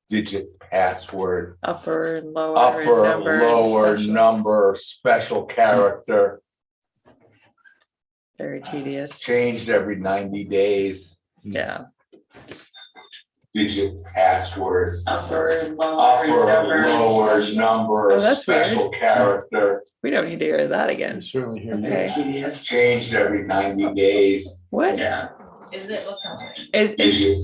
digit password, Upper and lower, upper, and number, lower, and special. number, special character, Very tedious. changed every 90 days, Yeah. digit password, Upper and upper, lower, number, Oh, that's special character, We don't need to hear that again. You certainly hear Okay. changed every 90 days. What? Yeah. Is it what's happening? Is Digit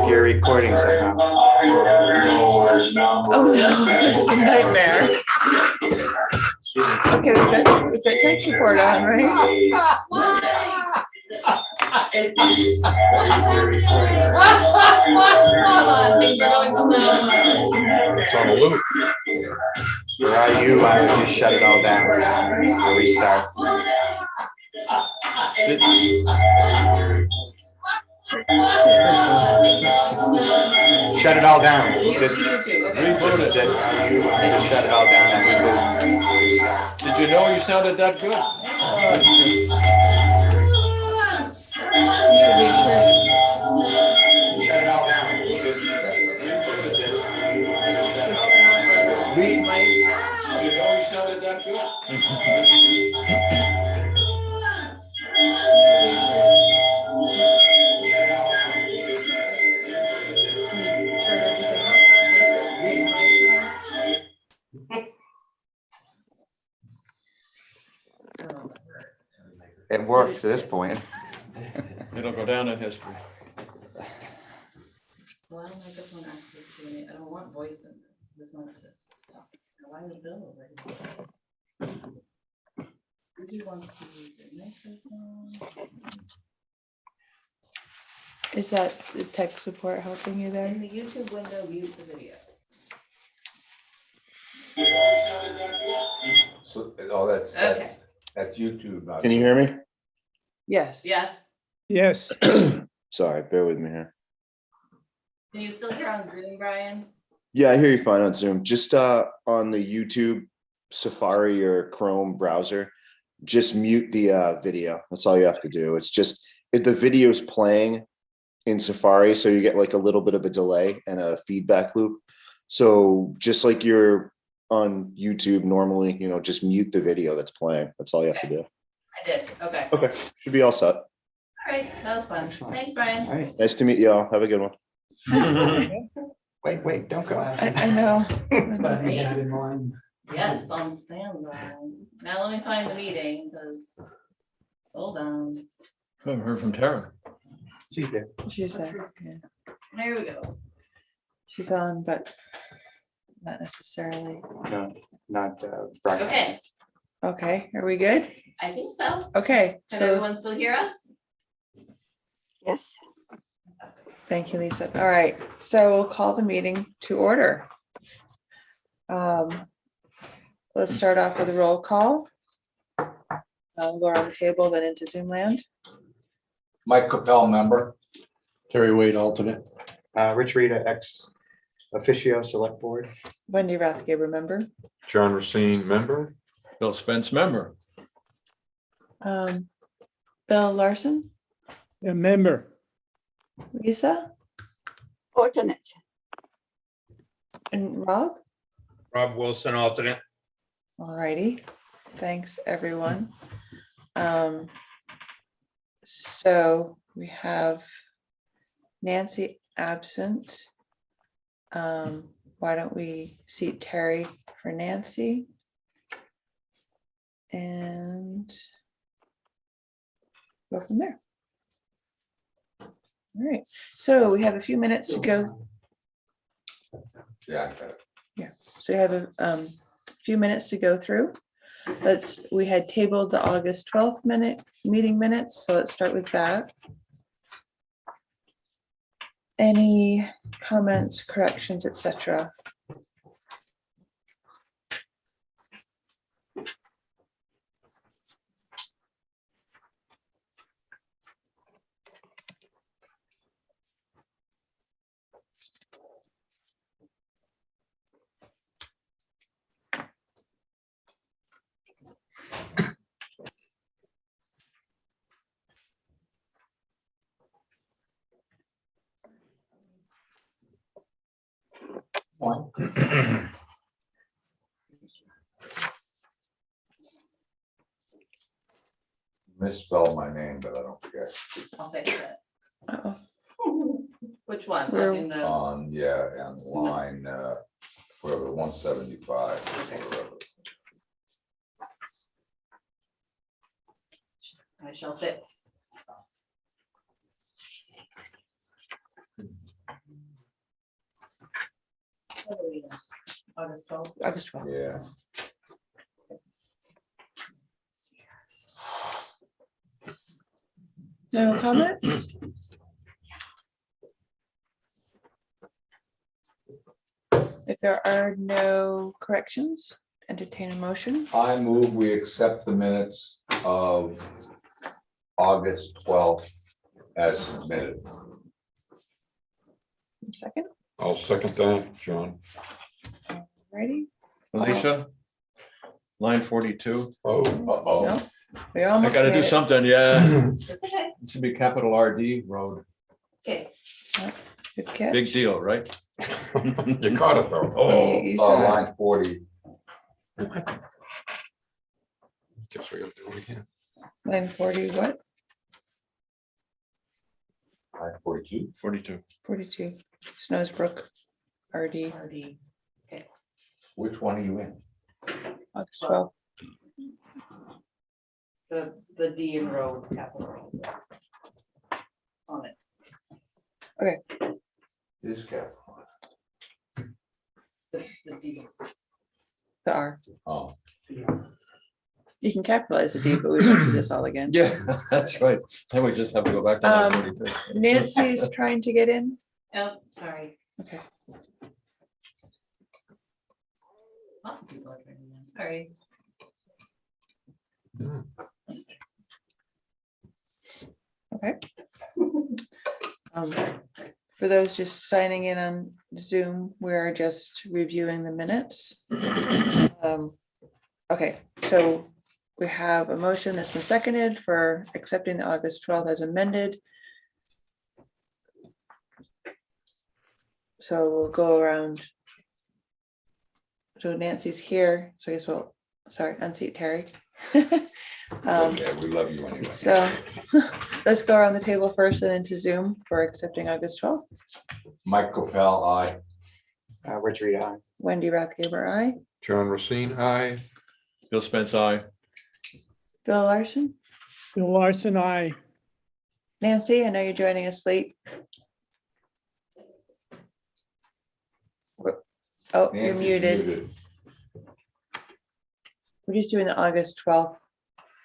You're recording somehow. lower, number, Oh no, special it's a nightmare. Okay, we've got tech support on, right? It's on a loop. Where are you? I would just shut it all down. Restart. Shut it all down. Just Reboot it. just shut it all down and reboot. Did you know you sounded that good? Shut it all down. Just Did you know you sounded that good? It works to this point. It'll go down in history. Well, microphone access to it. I don't want voice in this one to stop. Why the bill already? Who wants to use the microphone? Is that the tech support helping you there? In the YouTube window, mute the video. So, oh, that's YouTube. Can you hear me? Yes. Yes. Yes. Sorry, bear with me here. Can you still hear on Zoom, Brian? Yeah, I hear you fine on Zoom. Just on the YouTube Safari or Chrome browser, just mute the video. That's all you have to do. It's just if the video is playing in Safari, so you get like a little bit of a delay and a feedback loop. So just like you're on YouTube normally, you know, just mute the video that's playing. That's all you have to do. I did. Okay. Okay, should be all set. All right. That was fun. Thanks, Brian. All right, nice to meet y'all. Have a good one. Wait, don't go. I know. Yes, on standby. Now let me find the meeting because hold on. I haven't heard from Tara. She's there. She's there. Yeah. There we go. She's on, but not necessarily. No, not Brian. Okay. Okay, are we good? I think so. Okay, Can so everyone still hear us? Yes. thank you, Lisa. All right, so we'll call the meeting to order. Let's start off with a roll call. I'll go around the table, then into Zoom land. Mike Capel, member. Terry Wade, alternate. Rich Rita, ex officio select board. Wendy Rathgeb, remember? John Racine, member. Bill Spence, member. Bill Larson, A member. Lisa, Alternate. and Rob. Rob Wilson, alternate. All righty, thanks, everyone. So we have Nancy absent. Why don't we seat Terry for Nancy? And go from there. All right, so we have a few minutes to go. Yeah. Yeah, so we have a few minutes to go through. We had tabled the August 12th meeting minutes, so let's start with that. Any comments, corrections, etc.? fine. Misspelled my name, but I don't forget. I'll fix it. Uh-oh. Which one? Where- In the, On, yeah, on line, whatever, 175. I shall fix. What are we on? August 12th? August 12th. Yeah. No comments? If there are no corrections, entertain a motion. I move we accept the minutes of August 12th as submitted. Second, I'll second that, John. ready? Alicia, line 42. Oh, Uh-oh. No, we I almost gotta made do it. something, yeah. Okay. It should be capital RD road. Okay. Good catch. Big deal, right? you caught it though. Oh, You saw it. Line 40. Guess we gotta do it again. Line 40, what? Line 42. 42. 42, Snowsbrook, RD, RD. Which one are you in? August 12th. The D in road, capital road. On it. It is capital. The D. The R. Oh, You can capitalize the D, but we don't do this all again. Yeah, that's right. Then we just have to go back to line 42. Nancy's trying to get in. Oh, sorry. Okay. Lots of people are trying to- Sorry. Okay. For those just signing in on Zoom, we're just reviewing the minutes. Okay, so we have a motion that's been seconded for accepting the August 12th as amended. So we'll go around. So Nancy's here, so I guess we'll, sorry, unseat Terry. okay, we love you anyway. So let's go around the table first and into Zoom for accepting August 12th. Mike Capel, aye. Rich Reed, aye. Wendy Rathgeber, aye. John Racine, aye. Bill Spence, aye. Bill Larson. Bill Larson, I. Nancy, I know you're joining us late. Oh, you're Nancy's muted. We're just doing the August 12th.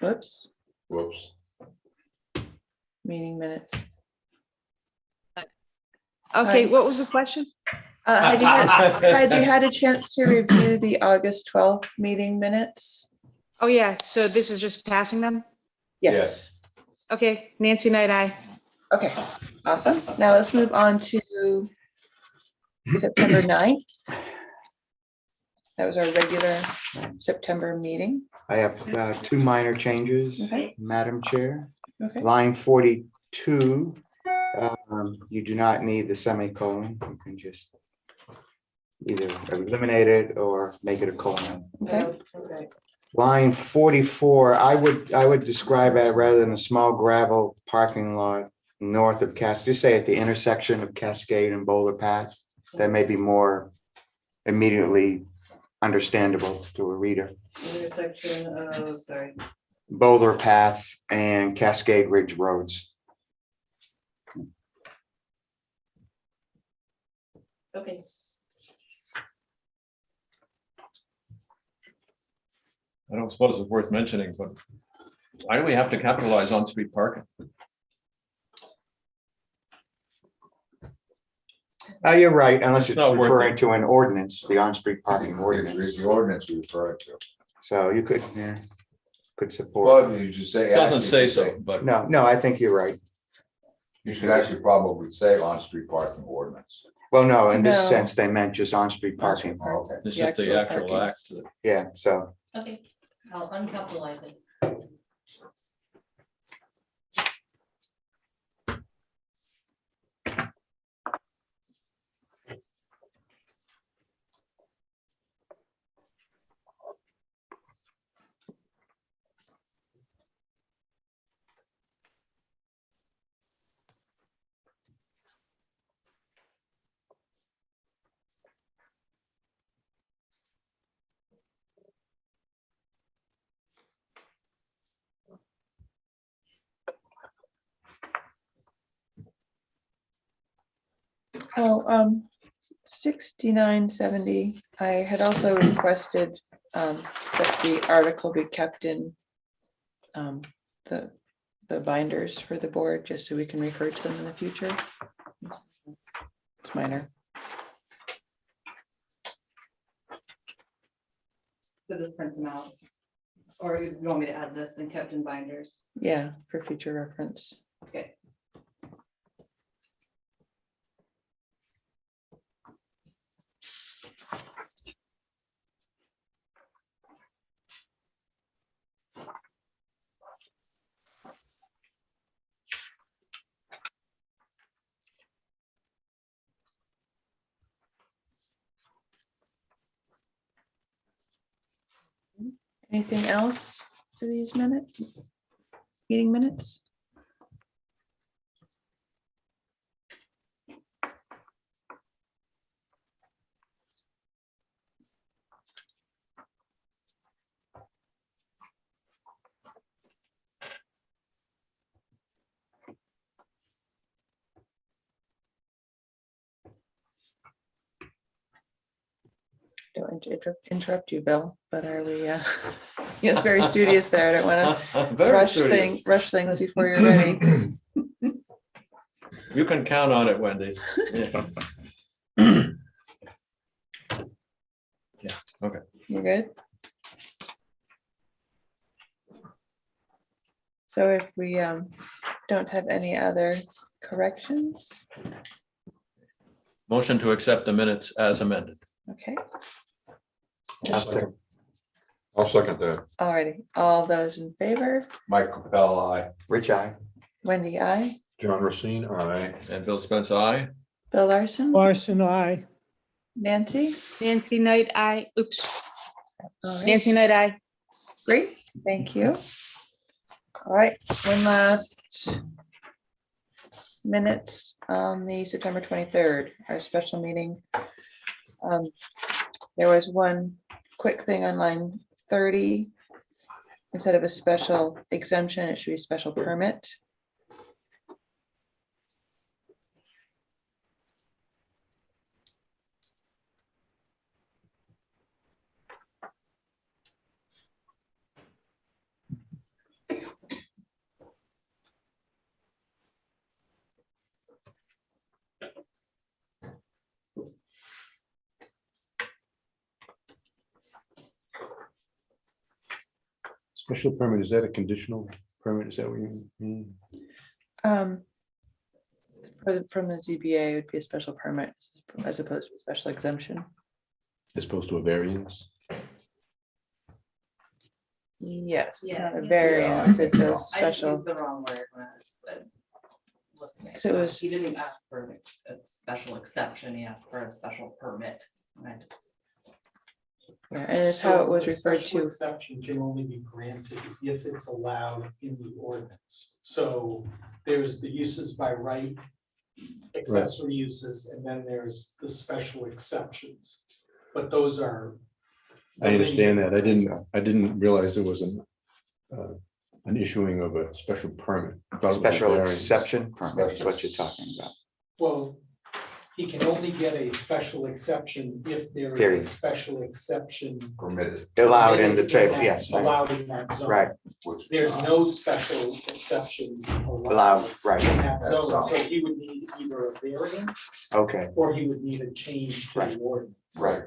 Whoops, Whoops. meeting minutes. Okay, Hi. what was the question? Had you had a chance to review the August 12th meeting minutes? Oh, yeah, so this is just passing them? Yes. Okay, Nancy Knight, aye. Okay, awesome. Now let's move on to September 9th. That was our regular September meeting. I have two minor changes, Okay. Madam Chair. Okay, Line 42, you do not need the semicolon. You can just either eliminate it or make it a colon. okay, Okay. Line 44, I would describe it rather than a small gravel parking lot north of Cascade, just say at the intersection of Cascade and Boulder Path. That may be more immediately understandable to a reader. Intersection of, sorry. Boulder Path and Cascade Ridge Roads. Okay. I don't suppose it's worth mentioning, but why do we have to capitalize on-street parking? You're right, unless It's it's not worth referring it. to an ordinance, the on-street parking ordinance. The ordinance you refer to. So you could, could support. Well, you should say. It doesn't actually, say you so, but No, I think you're right. You should actually probably say on-street parking ordinance. Well, no, in this No. sense, they meant just on-street parking. Okay. it's The just the actual actual parking. act. that- Yeah, so Okay, I'll uncapitalize it. Oh, 6970, I had also requested that the article be kept in the binders for the board, just so we can refer to them in the future. It's minor. So just print them out. Or you want me to add this and kept in binders? Yeah, for future reference. Okay. Anything else for these minutes? Meeting minutes? Don't interrupt you, Bill, but are we, yeah, very studious there. I don't want to rush things before you're ready. You can count on it, Wendy. Yeah, okay. You good? So if we don't have any other corrections, Motion to accept the minutes as amended. okay, I'll second that. alrighty, all those in favor, Mike Capella, aye. Rich, I. Wendy, I, John Racine, aye. And Bill Spence, aye. Bill Larson, Larson, I. Nancy. Nancy Knight, I, oops, All right, Nancy Knight, I. great, thank you. All right, one last minutes on the September 23rd, our special meeting. There was one quick thing on line 30. Instead of a special exemption, it should be special permit. Special permit, is that a conditional permit? Is that what you mean? From the ZBA, it would be a special permit as opposed to a special exemption. As opposed to a variance? Yes, it's Yeah. not a Yeah, variance, it's I a think I just special. used the wrong word when I was listening. So it was- He didn't ask for a special exception, he asked for a special permit. And I just. Yeah, and it's how it was So the referred special to. Exception can only be granted if it's allowed in the ordinance. So there's the uses by right, accessory uses, and then there's the special exceptions. But those are. I understand that. I didn't realize there was an issuing of a special permit. I thought it was a Special variance. exception permit is what you're talking about. Well, he can only get a special exception if there is Period. a special exception. Permitted. Allowed in the permitted table, that- yes. Allowed in that zone. Right, Which- There's no special exceptions allowed, right, in that zone, so he would need either a variance okay. or he would need a change to the ordinance. Right.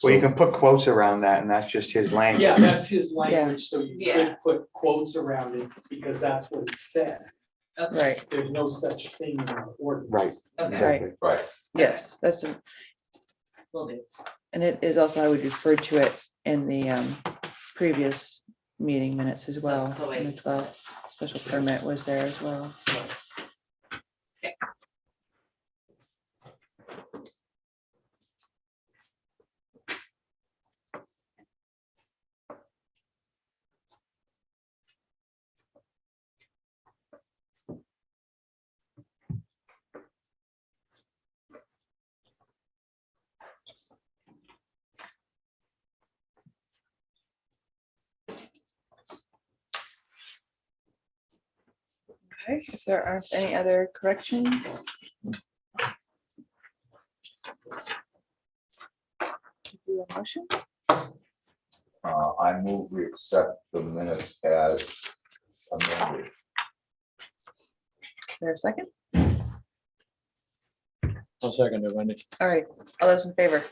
Well, you can put quotes around that and that's just his language. Yeah, that's his language, so you Yeah. could put quotes around it because that's what he said. Right, There's no such thing in our ordinance. Right, Okay, exactly. Right. yes, that's, will do. and it is also, I would refer to it in the previous meeting minutes as well. That's the way And the you said 12 special permit was there as well. Okay, if there aren't any other corrections. a motion? I move we accept the minutes as amended. Is there a second? I'll second it, Wendy. All right, all those in favor?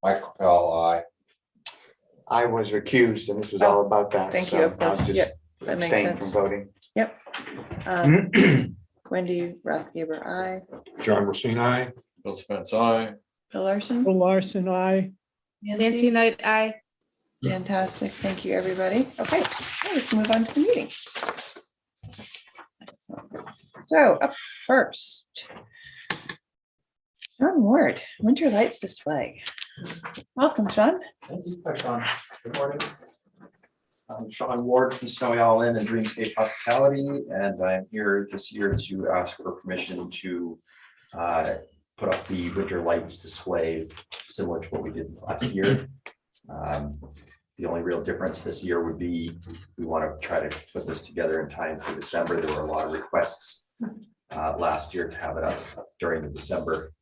Michael Pell, aye. I was recused and this was all about that. Thank so you, of I'll course. just Yep, that makes abstain from sense. voting. Wendy Rathgeber, aye. John Racine, aye. Bill Spence, aye. Bill Larson? Bill Larson, I. Nancy Knight, I. Fantastic. Thank you, everybody. Okay, now we can move on to the meeting. So up first, Sean Ward, winter lights display. Welcome, Sean. Thank you, Sean. Good morning. I'm Sean Ward from Snowy Island and Dreamscape Hospitality, and I'm here this year to ask for permission to put up the winter lights display similar to what we did last year. The only real difference this year would be we want to try to put this together in time for December. There were a lot of requests last year to have it up during the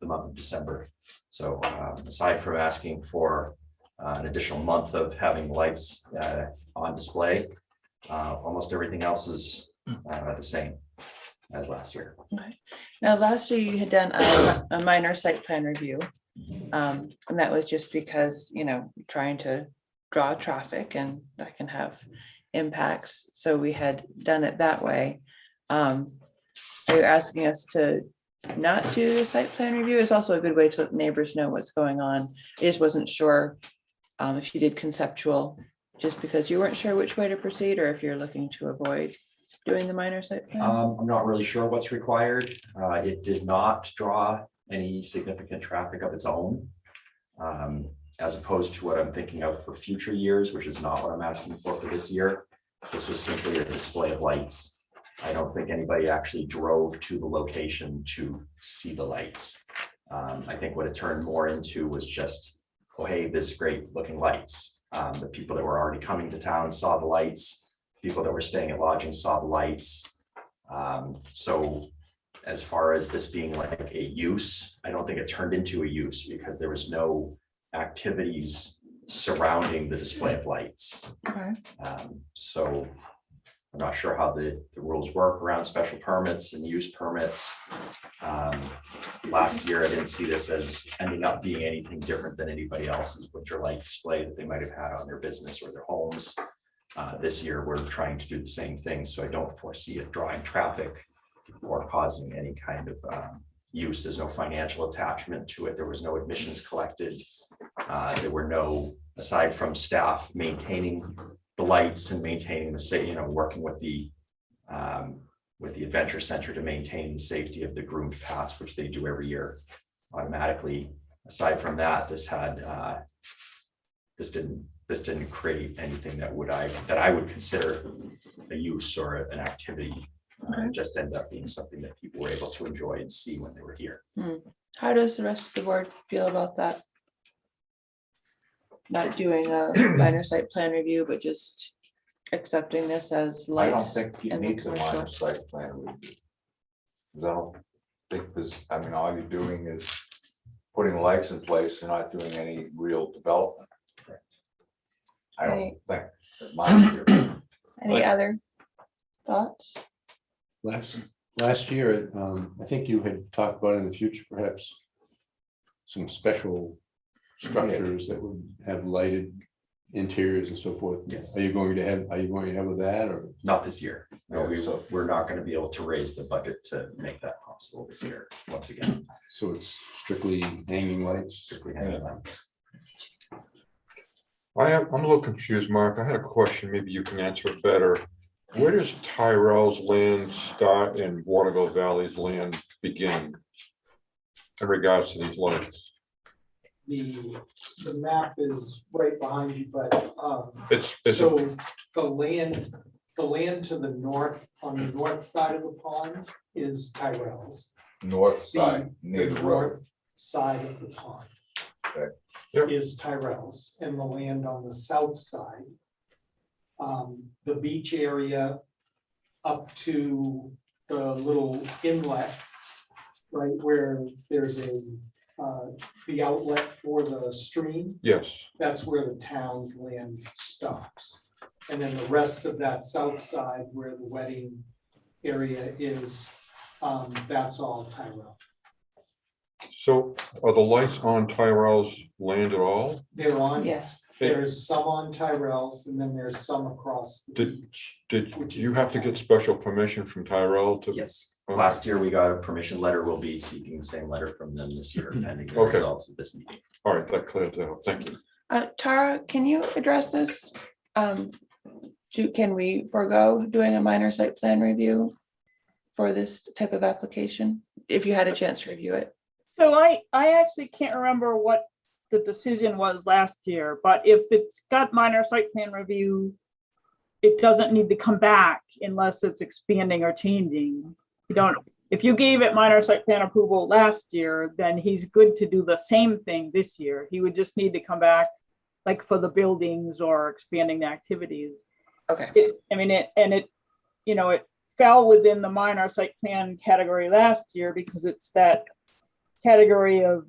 month of December. So aside from asking for an additional month of having lights on display, almost everything else is the same as last year. Okay. Now, last year you had done a minor site plan review. And that was just because, trying to draw traffic and that can have impacts. So we had done it that way. Are you asking us to not do the site plan review? It's also a good way to let neighbors know what's going on. I just wasn't sure if you did conceptual, just because you weren't sure which way to proceed, or if you're looking to avoid doing the minor site plan. I'm not really sure what's required. It did not draw any significant traffic of its own, as opposed to what I'm thinking of for future years, which is not what I'm asking for this year. This was simply a display of lights. I don't think anybody actually drove to the location to see the lights. I think what it turned more into was just, oh, hey, this great looking lights. The people that were already coming to town saw the lights. People that were staying at lodging saw the lights. So as far as this being like a use, I don't think it turned into a use because there was no activities surrounding the display of lights. Okay. So I'm not sure how the rules work around special permits and use permits. Last year, I didn't see this as ending up being anything different than anybody else's winter light display that they might have had on their business or their homes. This year, we're trying to do the same thing, so I don't foresee it drawing traffic or causing any kind of use. There's no financial attachment to it. There was no admissions collected. There were no, aside from staff maintaining the lights and maintaining the working with the Adventure Center to maintain the safety of the groomed paths, which they do every year automatically. Aside from that, this didn't create anything that I would consider a use or an activity. It just ended up being something that people were able to enjoy and see when they were here. How does the rest of the board feel about that? Not doing a minor site plan review, but just accepting this as I don't lights. think you and the need the minor commercial. site plan review. 'Cause I don't think this, all you're doing is putting lights in place. You're not doing any real development. I don't think. in my view. Any other thoughts? Last year, I think you had talked about in the future, perhaps some special structures that would have lighted interiors and so forth. Yes. Are you going to have with that, or? Not this year. No, Yeah, so- we're not going to be able to raise the budget to make that possible this year, once again. So it's strictly hanging lights? Strictly hanging lights. I'm a little confused, Mark. I had a question. Maybe you can answer it better. Where does Tyrell's land start and Waterville Valley's land begin in regards to these lights? The map is right behind you, but It's so the land to the north, on the north side of the pond is Tyrell's. North side, near The the road. north side of the pond Okay. Yep. is Tyrell's, and the land on the south side. The beach area up to the little inlet, right where there's a the outlet for the stream, Yes, that's where the town's land stops. And then the rest of that south side where the wedding area is, that's all Tyrell. so are the lights on Tyrell's land at all? They're on, Yes. there's some on Tyrell's and then there's some across the beach. Did Which you is- have to get special permission from Tyrell to? Yes, Okay. last year we got a permission letter. We'll be seeking the same letter from them this year pending the Okay. results of this meeting. All right, that clears that up. Thank you. Tara, can you address this? Can we forego doing a minor site plan review for this type of application, if you had a chance to review it? So I actually can't remember what the decision was last year, but if it's got minor site plan review, it doesn't need to come back unless it's expanding or changing. You don't, if you gave it minor site plan approval last year, then he's good to do the same thing this year. He would just need to come back like for the buildings or expanding the activities. Okay, It fell within the minor site plan category last year because it's that category of,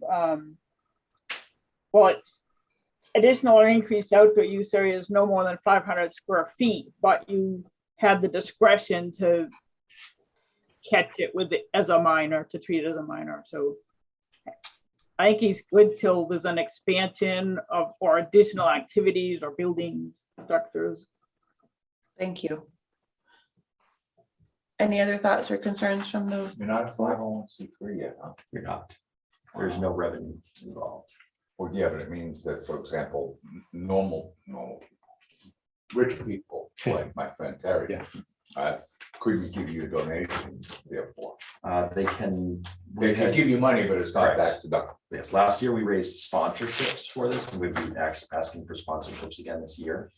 it's additional or increased outdoor use area is no more than 500 square feet, but you had the discretion to catch it with it as a minor, to treat it as a minor. So I think he's good till there's an expansion of, or additional activities or buildings, structures. thank you. Any other thoughts or concerns from the, You're not a 501c3 yet, huh? You're not. There's no revenue involved. Well, yeah, but it means that, for example, normal people, rich people, like my friend Terry. Couldn't give you a donation, therefore. They can. They can give you money, but it's not Correct. tax deductible. Yes, last year we raised sponsorships for this, and we've been asking for sponsorships again this year.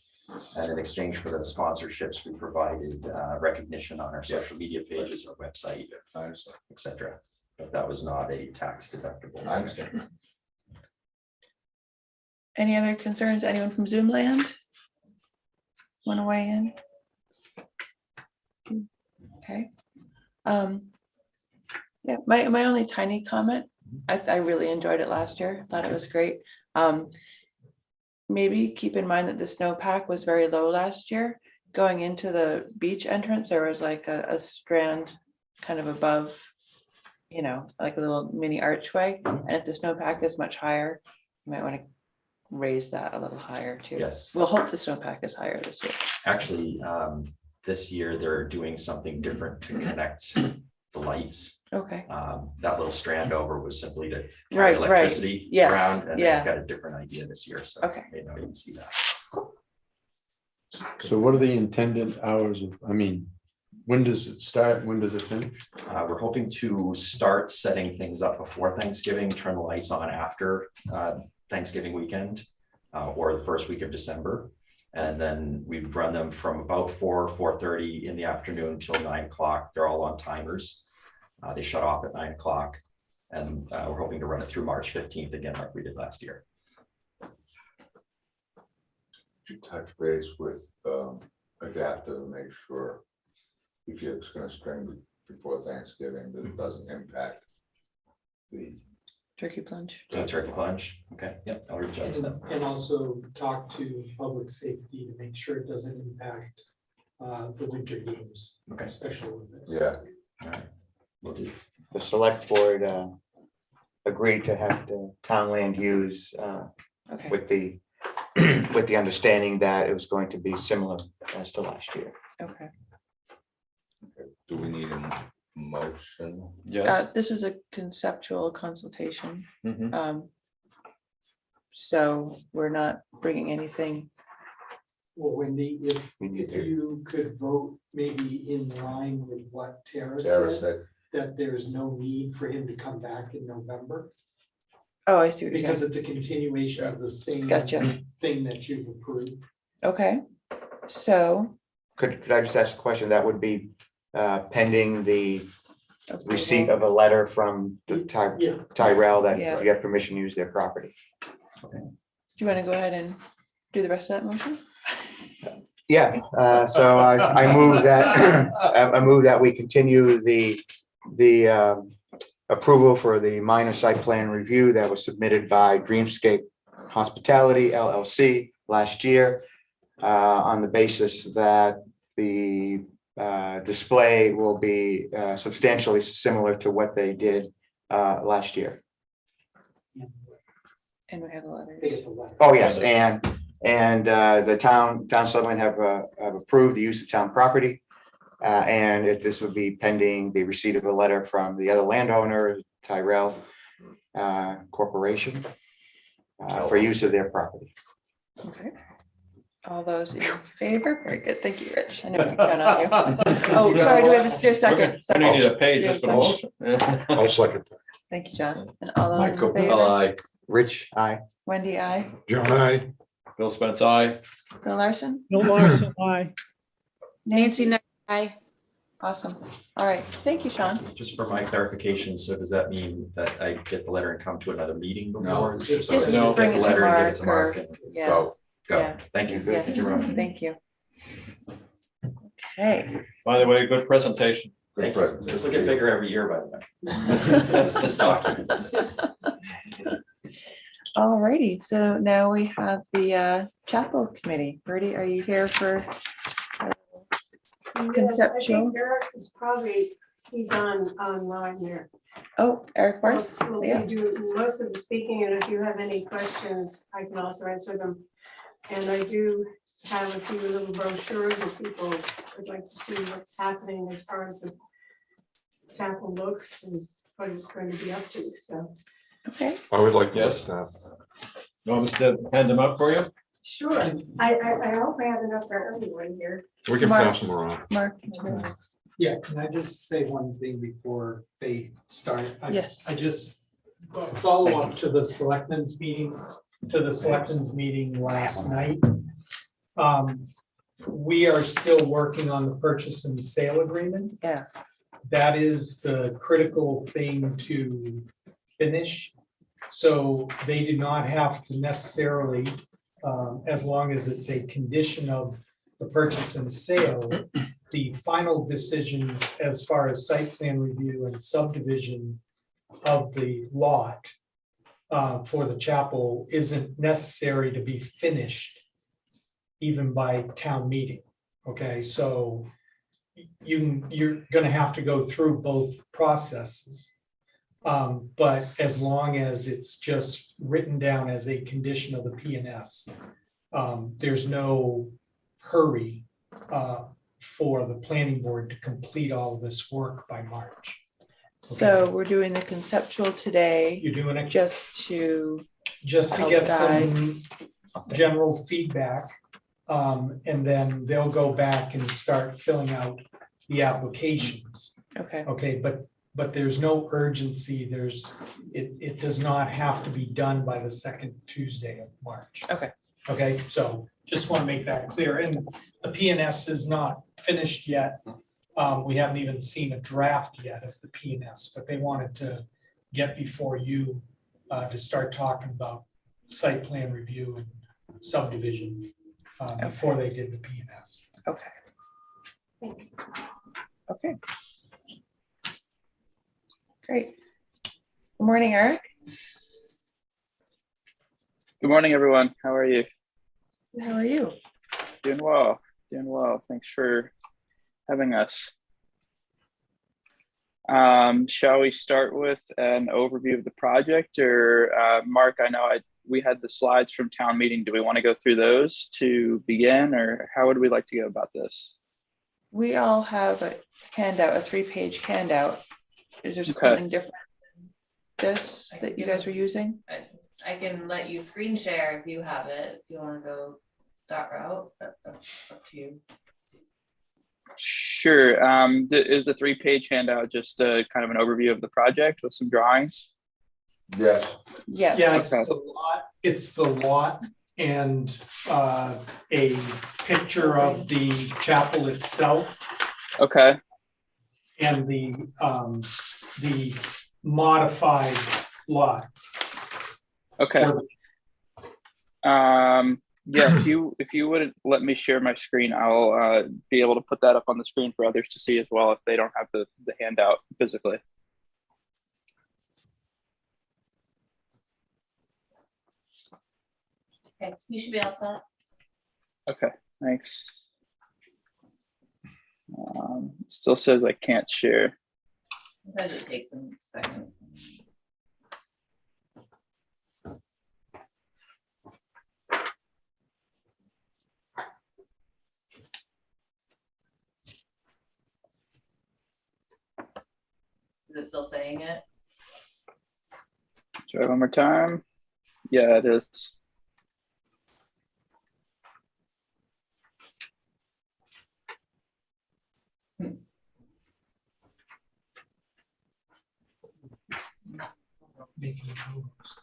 And in exchange for the sponsorships, we provided recognition on our social media pages, our website, I understand. etc. But that was not a tax deductible. I understand. any other concerns? Anyone from Zoom land? Want to weigh in? Okay. Yeah, my only tiny comment, I really enjoyed it last year, thought it was great. Maybe keep in mind that the snowpack was very low last year. Going into the beach entrance, there was like a strand kind of above, like a little mini archway. And if the snowpack is much higher, you might want to raise that a little higher too. Yes. We'll hope the snowpack is higher this year. Actually, this year they're doing something different to connect the lights. Okay, That little strand over was simply to Right, carry right. electricity Yes, around, and yeah. they've got a different idea this year, so Okay. maybe you can see that. So what are the intended hours of, when does it start? When does it finish? We're hoping to start setting things up before Thanksgiving, turn the lights on after Thanksgiving weekend or the first week of December. And then we run them from about 4:30 in the afternoon till 9 o'clock. They're all on timers. They shut off at 9 o'clock, and we're hoping to run it through March 15th again, like we did last year. You touch base with Adaptive and make sure if you're just gonna string before Thanksgiving, that it doesn't impact the. turkey plunge. Turkey plunge. Okay, yep, I'll reach out to them. And also talk to public safety to make sure it doesn't impact the winter games. Okay. Special events. Yeah. All right, we'll do. The select board agreed to have the town land use Okay, with the with the understanding that it was going to be similar as to last year. okay. Do we need a motion? Yes. This was a conceptual consultation. Mhm. So we're not bringing anything. Well, Wendy, if We need to- you could vote maybe in line with what Tara Sarah said, said, that there's no need for him to come back in November, Oh, I see what you're because saying. it's a continuation of the same Gotcha. thing that you've approved. Okay, so. Could I just ask a question? That would be pending the receipt approval. of a letter from the Yeah. Tyrell that Yeah. you have permission to use their property. Do you want to go ahead and do the rest of that motion? Yeah, so I move that, I move that we continue the approval for the minor site plan review that was submitted by Dreamscape Hospitality LLC last year, on the basis that the display will be substantially similar to what they did last year. And we have a letter. They get the letter. Oh, yes, and the town settlement have approved the use of town property. And if this would be pending the receipt of a letter from the other landowner, Tyrell Corporation, for use of their property. Okay. All those in favor? Very good. Thank you, Rich. I know we can count on you. Oh, sorry, do we have a second? I Sorry. need a page Do we just have for a the motion. Yeah. I'll second that. Thank you, John. And all those in Michael, favor? aye. Rich, aye. Wendy, I. John, I. Bill Spence, aye. Bill Larson? Bill Larson, aye. Nancy, I. Awesome. All right. Thank you, Sean. Just for my clarification, so does that mean that I get the letter and come to another meeting before? No. Just So Just No. bring get it the to letter and give it to Mark Mark or, and yeah. Go. go. Yeah. Thank you. Yes, Thank you, Ron. thank you. Okay. By the way, good presentation. Thank you. This will get bigger every year, by the way. This document. All righty. So now we have the chapel committee. Bertie, are you here for conceptual? Eric is probably, he's online there. Oh, Eric Barnes? Well, Yeah. we do most of the speaking, and if you have any questions, I can also answer them. And I do have a few little brochures if people would like to see what's happening as far as the chapel looks and what it's going to be up to, so. Okay. I would like to. Yes. that. You want us to hand them out for you? Sure, I hope I have enough for everyone here. We can Mark. pass them around. Mark? Yeah, can I just say one thing before they start? Yes. I just follow up to the selectmen's meeting, last night. We are still working on the purchase and sale agreement. Yeah. That is the critical thing to finish. So they do not have to necessarily, as long as it's a condition of the purchase and sale, the final decisions as far as site plan review and subdivision of the lot for the chapel isn't necessary to be finished even by town meeting. Okay, so you're gonna have to go through both processes. But as long as it's just written down as a condition of the P&S, there's no hurry for the planning board to complete all of this work by March. So we're doing the conceptual today You're doing it just to, just to help get guide. some general feedback. And then they'll go back and start filling out the applications. okay, Okay, but there's no urgency. It does not have to be done by the second Tuesday of March. okay, Okay, so just want to make that clear. And the PNS is not finished yet. We haven't even seen a draft yet of the PNS, but they wanted to get before you to start talking about site plan review and subdivision before they did the PNS. okay. Thanks. Okay. Great. Good morning, Eric. Good morning, everyone. How are you? How are you? Doing well. Doing well. Thanks for having us. Shall we start with an overview of the project, or Mark? I know we had the slides from town meeting. Do we want to go through those to begin, or how would we like to go about this? We all have a handout, a 3-page handout. Is there something different than this that you guys are using? I can let you screen share if you have it, if you want to go that route, up to you. Sure. Is the 3-page handout just kind of an overview of the project with some drawings? Yes. Yeah. Yeah, it's the lot and a picture of the chapel itself. Okay. And the modified lot. Okay. Yeah, if you would let me share my screen, I'll be able to put that up on the screen for others to see as well if they don't have the handout physically. Okay, you should be all set. Okay, thanks. It still says I can't share. Sometimes it takes a second. Is it still saying it? Try one more time. Yeah, it is.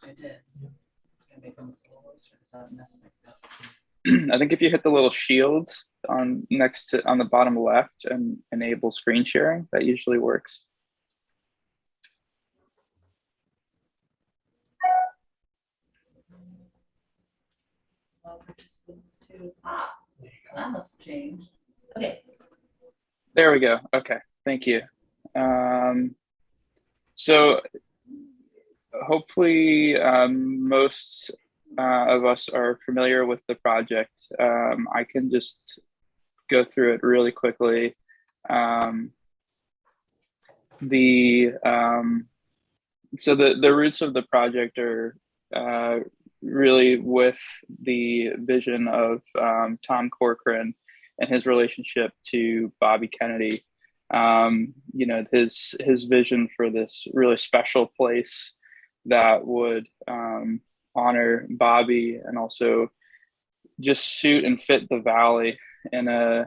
I did. Can I make them close, or does that mess things up? I think if you hit the little shield on the bottom left and enable screen sharing, that usually works. Participants too. That must change. Okay. There we go. Okay, thank you. So hopefully most of us are familiar with the project. I can just go through it really quickly. So the roots of the project are really with the vision of Tom Corcoran and his relationship to Bobby Kennedy. You know, his vision for this really special place that would honor Bobby and also just suit and fit the valley in a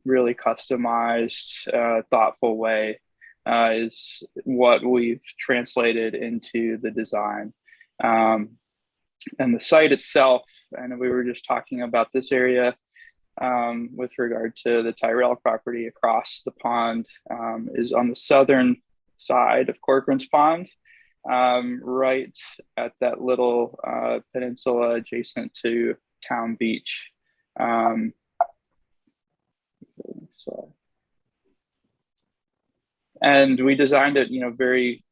really customized, thoughtful way is what we've translated into the design. And the site itself, and we were just talking about this area with regard to the Tyrell property across the pond, is on the southern side of Corcoran's Pond, right at that little peninsula adjacent to Town Beach. And we designed it, you know, very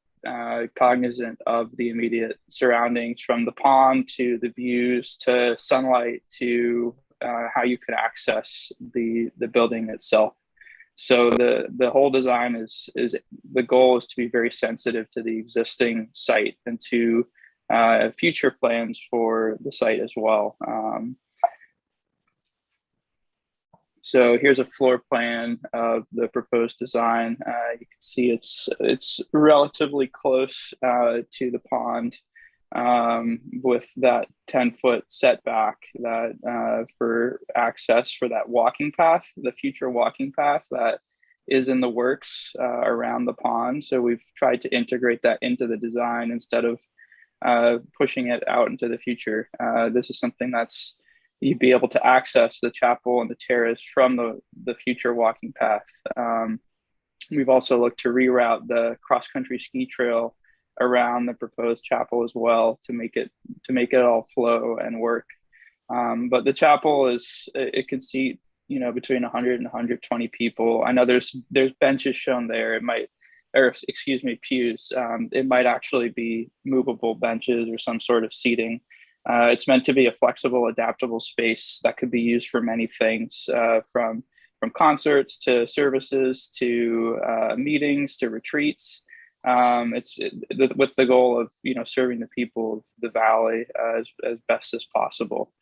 cognizant of the immediate surroundings, from the pond to the views to sunlight to how you could access the building itself. So the whole design is the goal is to be very sensitive to the existing site and to future plans for the site as well. So here's a floor plan of the proposed design. You can see it's relatively close to the pond, with that 10-foot setback that for access for that walking path, the future walking path that is in the works around the pond. So we've tried to integrate that into the design instead of pushing it out into the future. This is something that's you'd be able to access the chapel and the terrace from the future walking path. We've also looked to reroute the cross-country ski trail around the proposed chapel as well to make it all flow and work. But the chapel it can seat, you know, between 100 and 120 people. I know there's benches shown there. Pews. It might actually be movable benches or some sort of seating. It's meant to be a flexible, adaptable space that could be used for many things, from concerts to services to meetings to retreats. With the goal of, you know, serving the people of the valley as best as possible.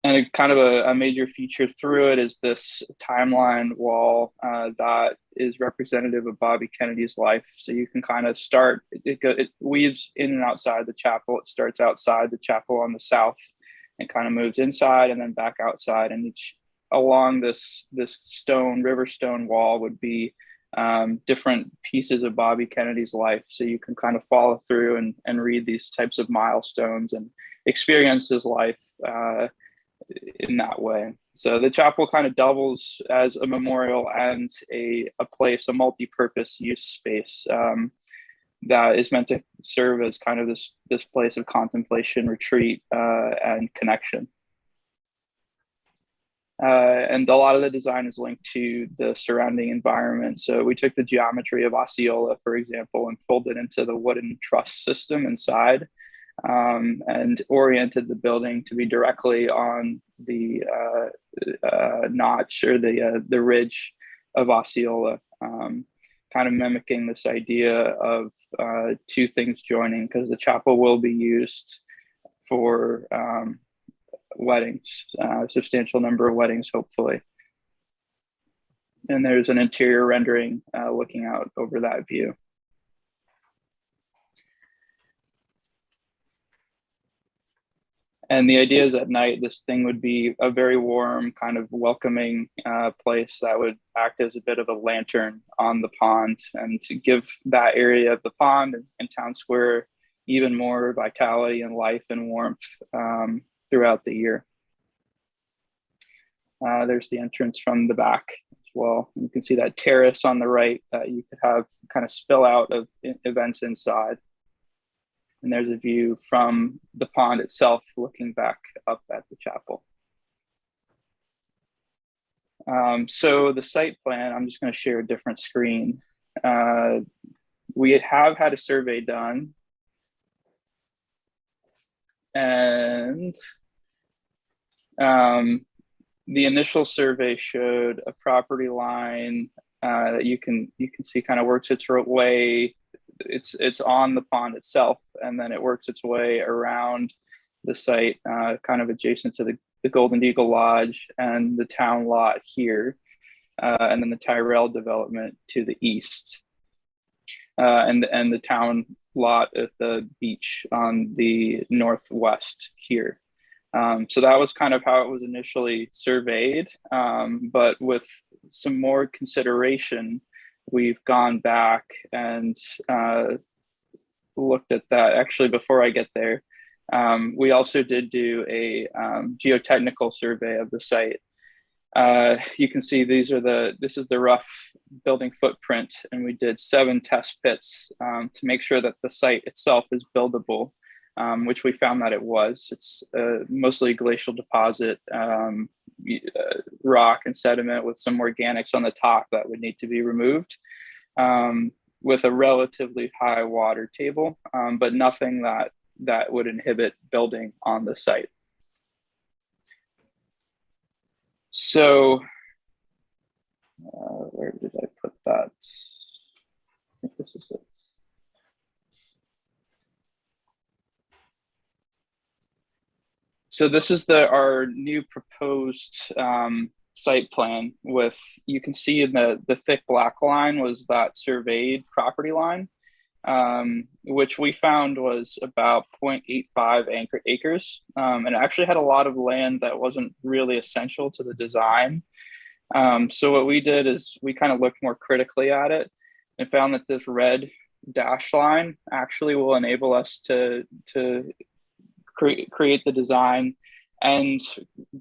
And kind of a major feature through it is this timeline wall that is representative of Bobby Kennedy's life. So you can kind of start, it weaves in and outside the chapel. It starts outside the chapel on the south and kind of moves inside and then back outside. And along this river stone wall would be different pieces of Bobby Kennedy's life. So you can kind of follow through and read these types of milestones and experience his life in that way. So the chapel kind of doubles as a memorial and a multi-purpose use space that is meant to serve as kind of this place of contemplation, retreat, and connection. And a lot of the design is linked to the surrounding environment. So we took the geometry of Osceola, for example, and pulled it into the wooden truss system inside, and oriented the building to be directly on the notch or the ridge of Osceola, kind of mimicking this idea of two things joining, because the chapel will be used for weddings, a substantial number of weddings, hopefully. And there's an interior rendering looking out over that view. And the idea is at night, this thing would be a very warm, kind of welcoming place that would act as a bit of a lantern on the pond, and to give that area of the pond and town square even more vitality and life and warmth throughout the year. There's the entrance from the back as well. You can see that terrace on the right that you could have kind of spill out of events inside. And there's a view from the pond itself looking back up at the chapel. So the site plan, I'm just going to share a different screen. We have had a survey done. And the initial survey showed a property line that you can see kind of works its way. It's on the pond itself, and then it works its way around the site, kind of adjacent to the Golden Eagle Lodge and the town lot here, and then the Tyrell development to the east, and the town lot at the beach on the northwest here. So that was kind of how it was initially surveyed, but with some more consideration, we've gone back and looked at that. Actually, before I get there, we also did do a geotechnical survey of the site. You can see this is the rough building footprint, and we did 7 test pits to make sure that the site itself is buildable, which we found that it was. It's mostly glacial deposit, rock and sediment with some organics on the top that would need to be removed, with a relatively high water table, but nothing that would inhibit building on the site. So where did I put that? I think this is it. So this is our new proposed site plan with, you can see in the thick black line was that surveyed property line, which we found was about 0.85 acres. And it actually had a lot of land that wasn't really essential to the design. So what we did is we kind of looked more critically at it and found that this red dash line actually will enable us to create the design and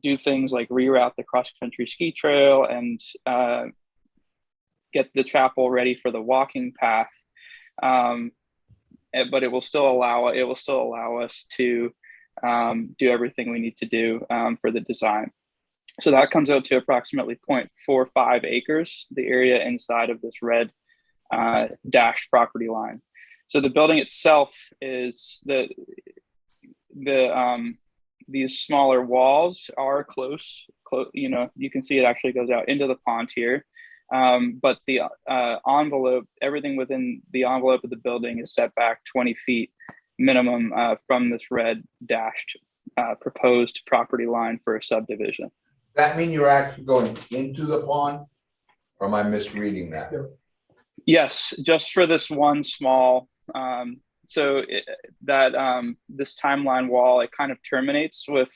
do things like reroute the cross-country ski trail and get the chapel ready for the walking path. But it will still allow us to do everything we need to do for the design. So that comes out to approximately 0.45 acres, the area inside of this red dashed property line. So the building itself is these smaller walls are close, you know, you can see it actually goes out into the pond here. But the envelope, everything within the envelope of the building is set back 20 feet minimum from this red dashed proposed property line for a subdivision. Does that mean you're actually going into the pond? Or am I misreading that? Yes, just for this one small, this timeline wall, it kind of terminates with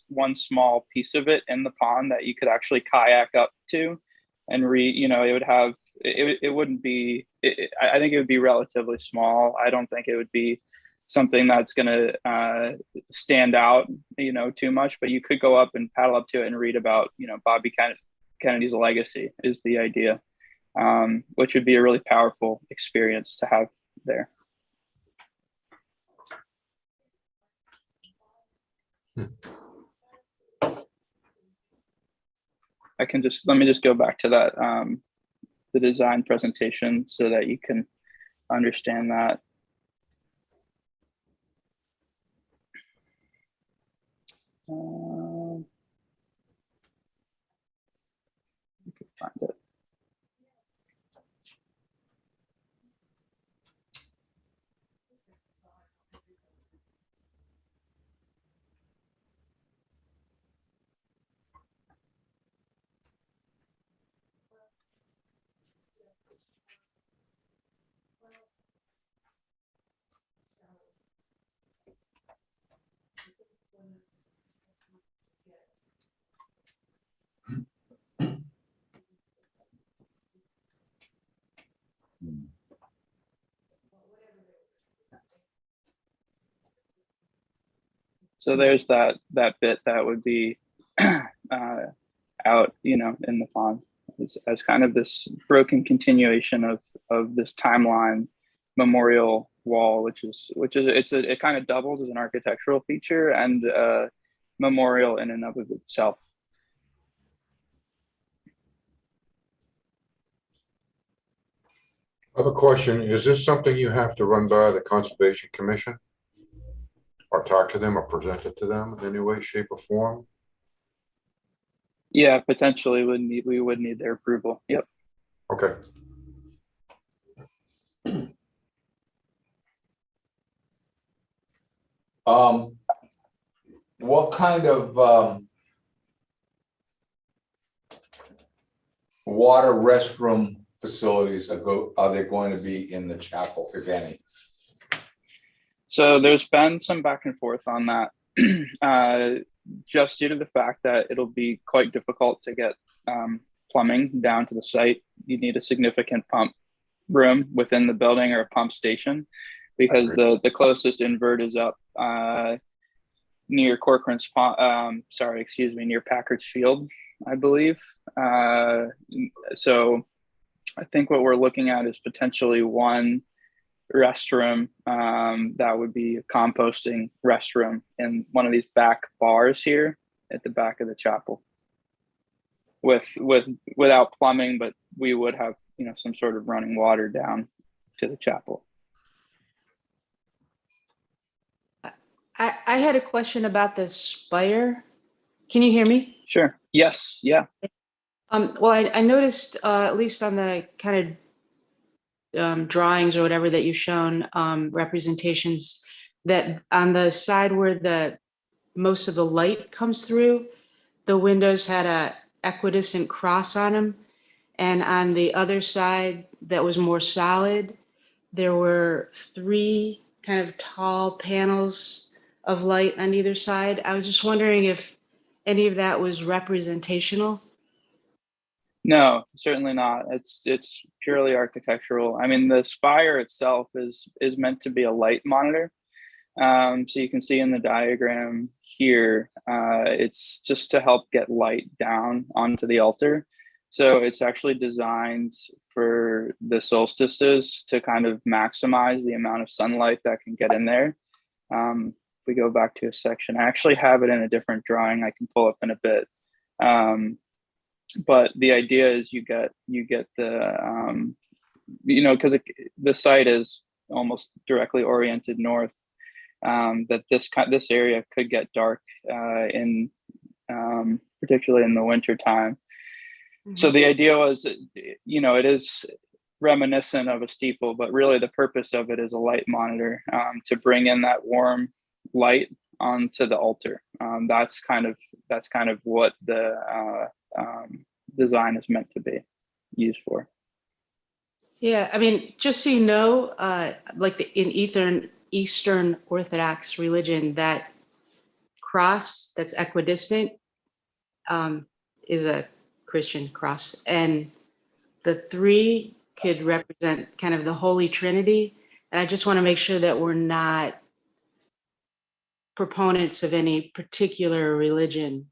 one small piece of it in the pond that you could actually kayak up to, and it would have, it wouldn't be, I think it would be relatively small. I don't think it would be something that's going to stand out, too much, but you could go up and paddle up to it and read about, Bobby Kennedy's legacy is the idea, which would be a really powerful experience to have there. let me just go back to that, the design presentation so that you can understand that. You can find it. So there's that bit that would be out, in the pond as kind of this broken continuation of this timeline memorial wall, which is it kind of doubles as an architectural feature and memorial in and of itself. I have a question. Is this something you have to run by the Conservation Commission? Or talk to them or present it to them in any way, shape or form? Yeah, potentially we would need their approval. Yep. Okay. What kind of water restroom facilities are they going to be in the chapel, if any? So there's been some back and forth on that, just due to the fact that it'll be quite difficult to get plumbing down to the site. You need a significant pump room within the building or a pump station, because the closest invert is up near Corcoran's near Packard's Field, I believe. So I think what we're looking at is potentially one restroom that would be a composting restroom in one of these back bars here at the back of the chapel, without plumbing, but we would have some sort of running water down to the chapel. I had a question about the spire. Can you hear me? Sure. Yes. Yeah. Well, I noticed, at least on the kind of drawings or whatever that you've shown, representations, that on the side where most of the light comes through, the windows had a equidistant cross on them. And on the other side that was more solid, there were 3 kind of tall panels of light on either side. I was just wondering if any of that was representational. No, certainly not. It's purely architectural. I mean, the spire itself is meant to be a light monitor. So you can see in the diagram here, it's just to help get light down onto the altar. So it's actually designed for the solstices to kind of maximize the amount of sunlight that can get in there. If we go back to a section, I actually have it in a different drawing I can pull up in a bit. But the idea is you get the, because the site is almost directly oriented north, that this area could get dark particularly in the winter time. So the idea was, it is reminiscent of a steeple, but really the purpose of it is a light monitor, to bring in that warm light onto the altar. That's kind of what the design is meant to be used for. Yeah, I mean, just so you know, like in Eastern Orthodox religion, that cross that's equidistant is a Christian cross, and the 3 could represent kind of the Holy Trinity. And I just want to make sure that we're not proponents of any particular religion,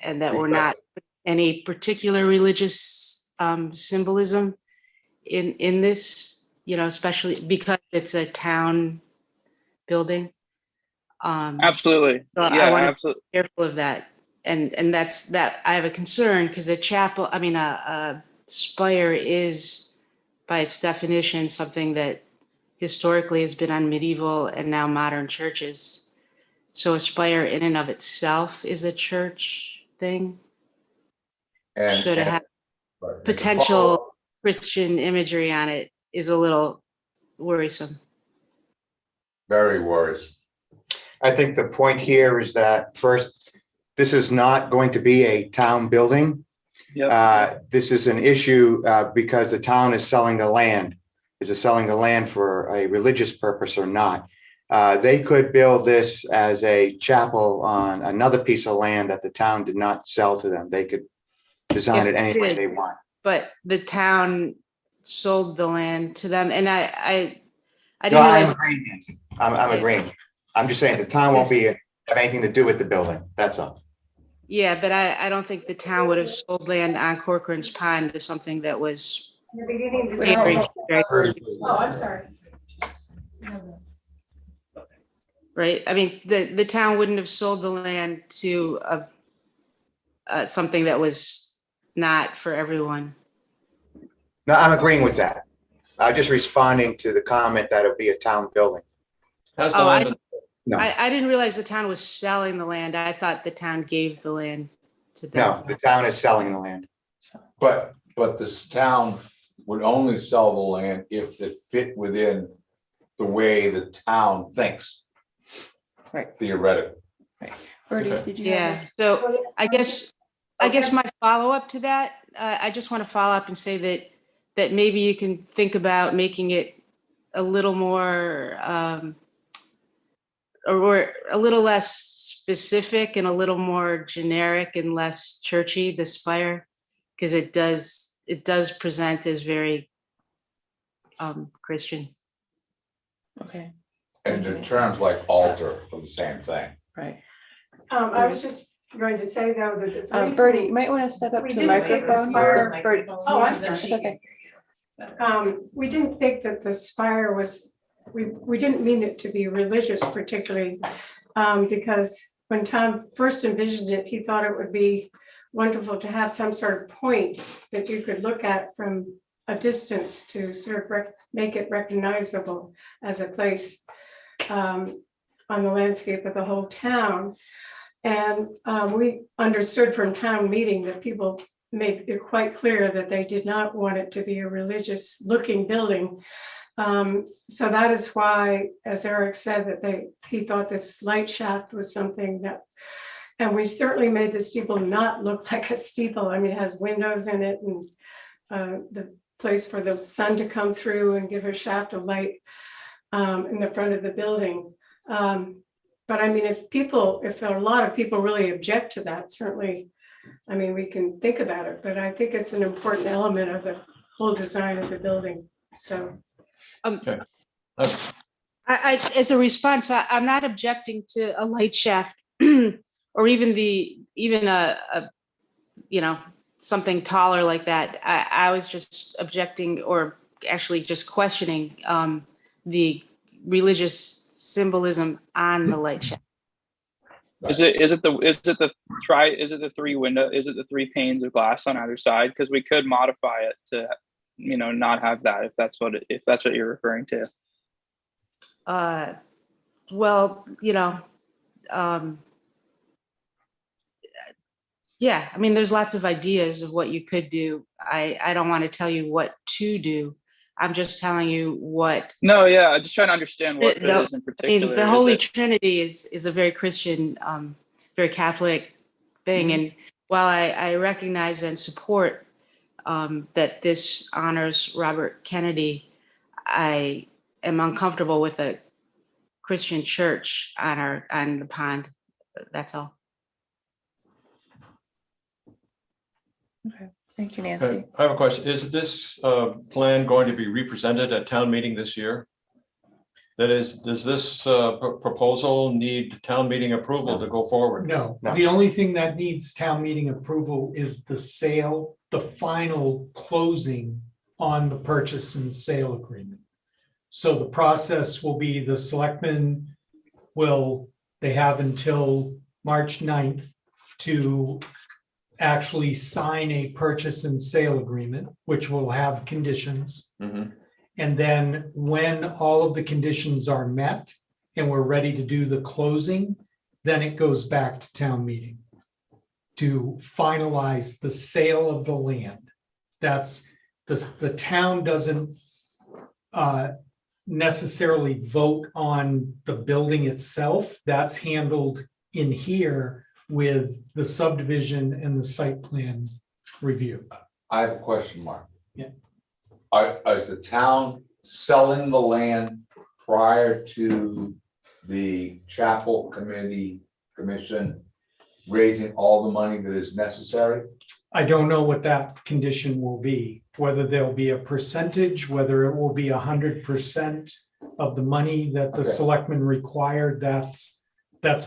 and that we're not any particular religious symbolism in this, especially because it's a town building. Absolutely. So Yeah, I want to absolutely. be careful of that. and that's that I have a concern because a chapel, I mean, a spire is by its definition something that historically has been on medieval and now modern churches. So a spire in and of itself is a church thing. And, So to have right, and to potential Christian imagery on it is a little worrisome. very worrisome. I think the point here is that first, this is not going to be a town building. This is an issue because the town is selling the land. Is it selling the land for a religious purpose or not? They could build this as a chapel on another piece of land that the town did not sell to them. They could design it any way they want. But the town sold the land to them, and I No, didn't I'm realize. agreeing, Nancy. I'm agreeing. I'm just saying the town won't have anything to do with the building. That's all. Yeah, but I don't think the town would have sold land on Corcoran's Pond to something that was In the beginning, this- very, Oh, I'm sorry. right? I mean, the town wouldn't have sold the land to something that was not for everyone. No, I'm agreeing with that. I'm just responding to the comment that it'll be a town building. Has the Oh, land been- No, I didn't realize the town was selling the land. I thought the town gave the land to them. no, the town is selling the land. But this town would only sell the land if it fit within the way the town thinks. Right. Theoretically. Bertie, Okay. did you Yeah, have? so I guess my follow-up to that, I just want to follow up and say that maybe you can think about making it a little more, or a little less specific and a little more generic and less churchy, the spire, because it does present as very Christian. Okay, And the terms like altar are the same thing. right. I was just going to say though that the reason- Bertie, you might want to step up We to the didn't pick the microphone. spire. Bertie. Oh, I'm sorry. It's okay. We didn't think that the spire was, we didn't mean it to be religious particularly, because when Tom first envisioned it, he thought it would be wonderful to have some sort of point that you could look at from a distance to sort of make it recognizable as a place on the landscape of the whole town. And we understood from town meeting that people made it quite clear that they did not want it to be a religious looking building. So that is why, as Eric said, that he thought this light shaft was something that, and we certainly made the steeple not look like a steeple. I mean, it has windows in it and the place for the sun to come through and give a shaft of light in the front of the building. But I mean, if there are a lot of people really object to that, certainly, I mean, we can think about it, but I think it's an important element of the whole design of the building, so. Okay. I as a response, I'm not objecting to a light shaft or even a something taller like that. I was just objecting, or actually just questioning the religious symbolism on the light shaft. Is it the three panes of glass on either side? Because we could modify it to, not have that if that's what you're referring to. Well, yeah, I mean, there's lots of ideas of what you could do. I don't want to tell you what to do. I'm just telling you what. No, yeah, I'm just trying to understand what it is in particular. I mean, the Holy Trinity is a very Christian, very Catholic thing. Mm-hmm. And while I recognize and support that this honors Robert Kennedy, I am uncomfortable with a Christian church on the pond. That's all. Okay, thank you, Nancy. I have a question. Is this plan going to be represented at town meeting this year? That is, does this proposal need town meeting approval to go forward? No, the only thing that needs town meeting approval is the sale, the final closing on the purchase and sale agreement. So the process will be the selectmen they have until March 9th to actually sign a purchase and sale agreement, which will have conditions. Mhm. And then when all of the conditions are met and we're ready to do the closing, then it goes back to town meeting to finalize the sale of the land. That's, the town doesn't necessarily vote on the building itself. That's handled in here with the subdivision and the site plan review. I have a question, Mark. Yeah. Is the town selling the land prior to the chapel commission raising all the money that is necessary? I don't know what that condition will be, whether there'll be a percentage, whether it will be 100% of the money that the Okay. selectmen required. That's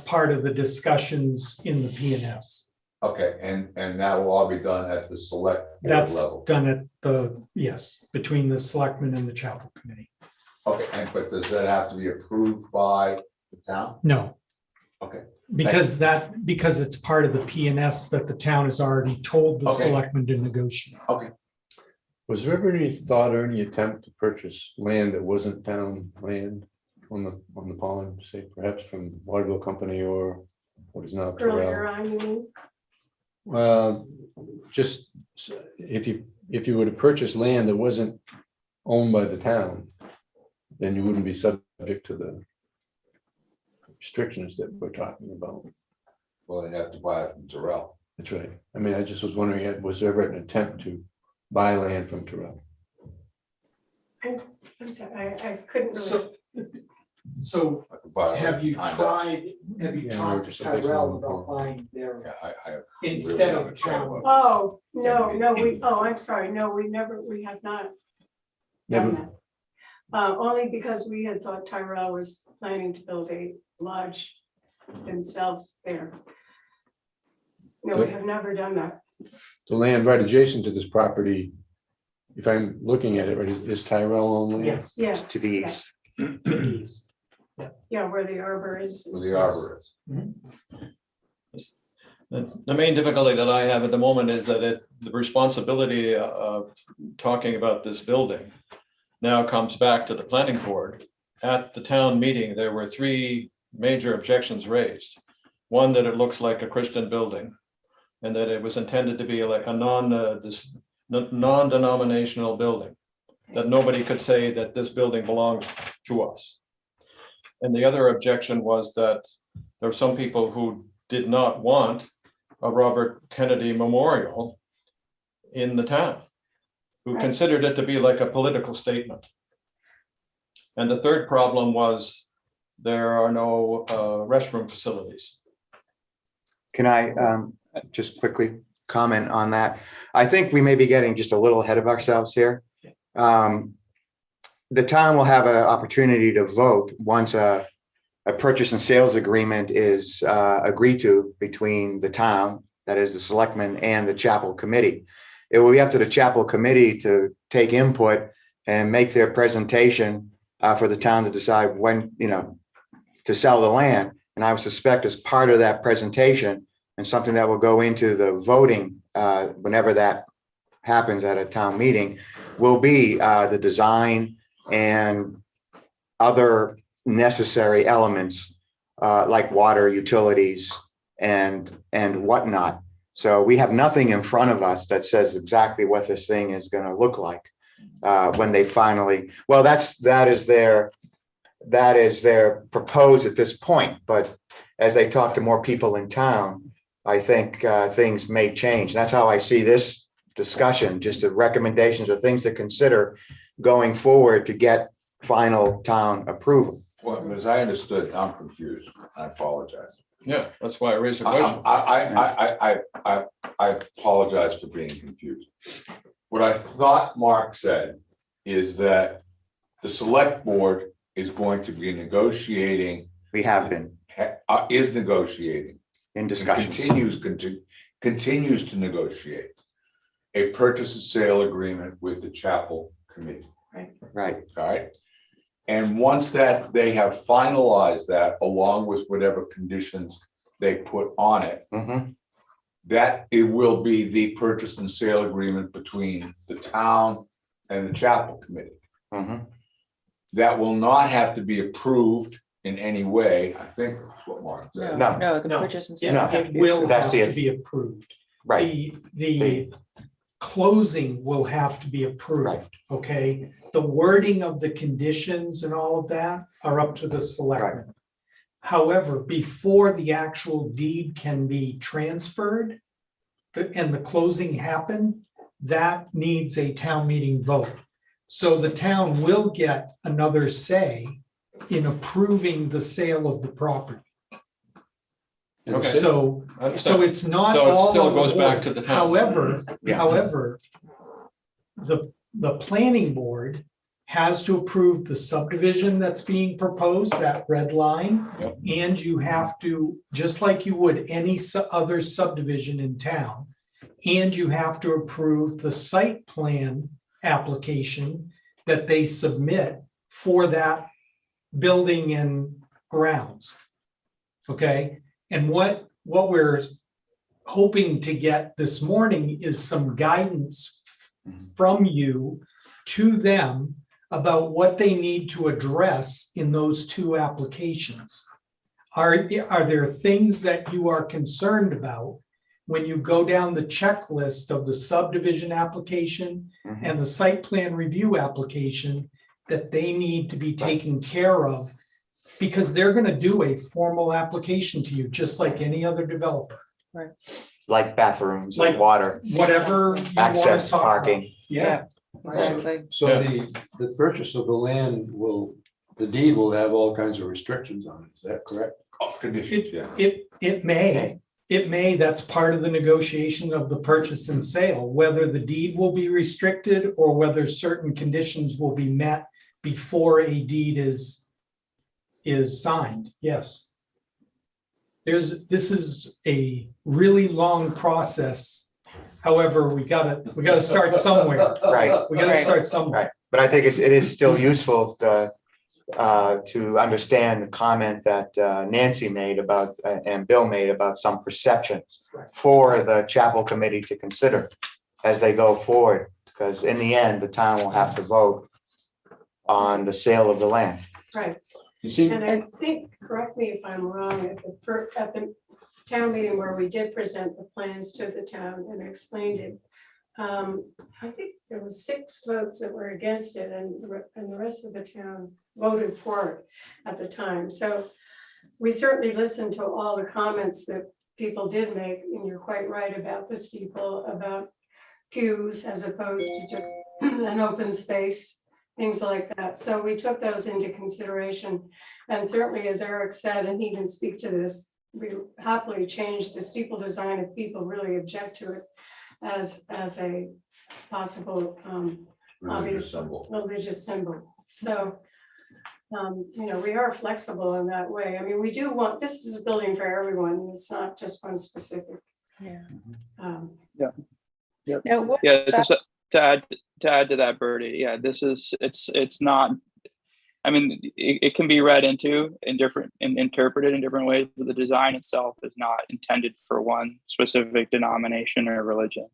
part of the discussions in the PNS. Okay, and that will all be done at the select board That's level. done at yes, between the selectmen and the chapel committee. Okay, but does that have to be approved by the town? No, Okay, because it's part of the PNS that the town has already told the Okay. selectmen to negotiate. okay. Was there ever any thought or any attempt to purchase land that wasn't town land on the pond, say perhaps from Waterville Company or what is now Earlier Tyrell? on, you mean? Well, just if you were to purchase land that wasn't owned by the town, then you wouldn't be subject to the restrictions that we're talking about. Well, then you have to buy it from Tyrell. That's right. I mean, I just was wondering, was there ever an attempt to buy land from Tyrell? I'm sorry, I couldn't really. So I could buy it have you behind us. tried, have you Yeah, talked or to something Tyrell small. about buying their Yeah, I instead really of haven't tried town? about Oh, I'm sorry, no, we have not done Never, that. Only because we had thought Tyrell was planning to build a lodge themselves there. No, we have never done that. the land right adjacent to this property, if I'm looking at it, right, is Tyrell only? Yes. Yes. To the yeah, east. To the east. Yeah, where the arbor is. Where the arbor is. The main difficulty that I have at the moment is that the responsibility of talking about this building now comes back to the planning board. At the town meeting, there were 3 major objections raised. One, that it looks like a Christian building, and that it was intended to be like a non-denominational building, that nobody could say that this building belongs to us. And the other objection was that there were some people who did not want a Robert Kennedy Memorial in the town, who considered it to be like a political statement. And the third problem was there are no restroom facilities. Can I just quickly comment on that? I think we may be getting just a little ahead of ourselves here. The town will have an opportunity to vote once a purchase and sales agreement is agreed to between the town, that is the selectmen, and the chapel committee. It will be up to the chapel committee to take input and make their presentation for the town to decide when, to sell the land. And I would suspect as part of that presentation and something that will go into the voting whenever that happens at a town meeting will be the design and other necessary elements like water, utilities, and whatnot. So we have nothing in front of us that says exactly what this thing is going to look like when they finally. Well, that is their proposed at this point. But as they talk to more people in town, I think things may change. That's how I see this discussion, just the recommendations or things to consider going forward to get final town approval. Well, as I understood, I'm confused. I apologize. Yeah, that's why I raised the question. I apologize for being confused. What I thought Mark said is that the select board is going to be negotiating. We have been is negotiating in discussions. Continues to negotiate a purchase and sale agreement with the chapel committee. Right. All right. And once that they have finalized that, along with whatever conditions they put on it, that it will be the purchase and sale agreement between the town and the chapel committee. Mhm. That will not have to be approved in any way, I think that's what Mark said. No. No, the No, purchase and It sale. have to it be will approved. That's have the- to be approved. Right, The closing will have to be Right. approved, okay? The wording of the conditions and all of that are up to the selectmen. However, before the actual deed can be transferred and the closing happen, that needs a town meeting vote. So the town will get another say in approving the sale of the property. Okay. So, I understand. it's not So it all still on the goes back board. to the town. Yeah. However, the planning board has to approve the subdivision that's being proposed, that red line. Yep. And you have to, just like you would any other subdivision in town, and you have to approve the site plan application that they submit for that building and grounds. Okay, and what we're hoping to get this morning is some guidance from you to them about what they need to address in those two applications. Are there things that you are concerned about when you go down the checklist of the subdivision application Mhm. and the site plan review application that they need to be taken care of? Because they're gonna do a formal application to you, just like any other developer, like bathrooms, Like like water, whatever you wanna access, talk about. parking. Yeah, Exactly. So the purchase of the land the deed will have all kinds of restrictions on it, is that correct? Conditions, yeah. it may, that's part of the negotiation of the purchase and sale, whether the deed will be restricted or whether certain conditions will be met before a deed is signed, yes. This is a really long process. However, we gotta start somewhere. Right. We gotta Right. start somewhere. Right, but I think it is still useful to understand the comment that Nancy made about, and Bill made about some perceptions for the chapel committee to consider as they go forward, because in the end, the town will have to vote on the sale of the land. Right. You see, And I think, correct me if I'm wrong, at the town meeting where we did present the plans to the town and explained it, I think there was 6 votes that were against it and the rest of the town voted for it at the time. So we certainly listened to all the comments that people did make, and you're quite right about the steeple, about pews as opposed to just an open space, things like that. So we took those into consideration. And certainly, as Eric said, and he can speak to this, we happily changed the steeple design if people really object to it as a possible obvious religious symbol. So, we are flexible in that way. I mean, we do want, this is a building for everyone. It's not just one specific. Yeah. Yep. Now, what Yeah, about- just to add to that, Bertie, yeah, it's not, I mean, it can be read into and interpreted in different ways, but the design itself is not intended for one specific denomination or religion.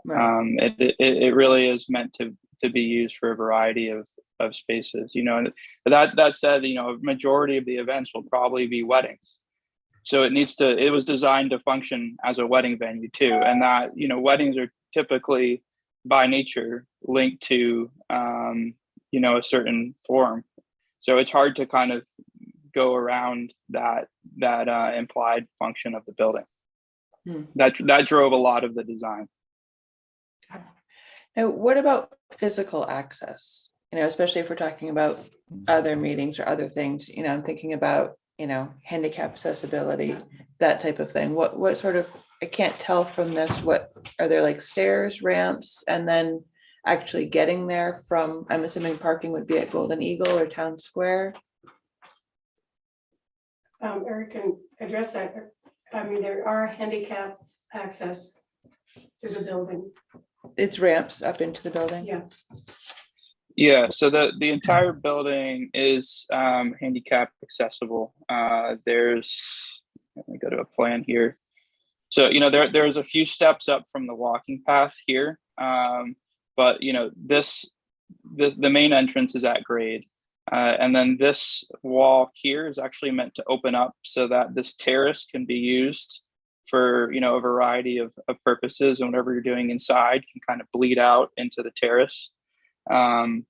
Right. It really is meant to be used for a variety of spaces, and that said, a majority of the events will probably be weddings. So it was designed to function as a wedding venue too. And that, weddings are typically by nature linked to, a certain form. So it's hard to kind of go around that implied function of the building. That drove a lot of the design. Now, what about physical access? Especially if we're talking about other meetings or other things, I'm thinking about, handicap accessibility, that type of thing. What sort of, I can't tell from this, what, are there like stairs, ramps, and then actually getting there from, I'm assuming parking would be at Golden Eagle or Town Square? Eric can address that. I mean, there are handicap access to the building. It's ramps up into the building? Yeah. Yeah, so the entire building is handicap accessible. Let me go to a plan here. So, there's a few steps up from the walking path here. But the main entrance is at grade. And then this wall here is actually meant to open up so that this terrace can be used for, a variety of purposes, and whatever you're doing inside can kind of bleed out into the terrace. And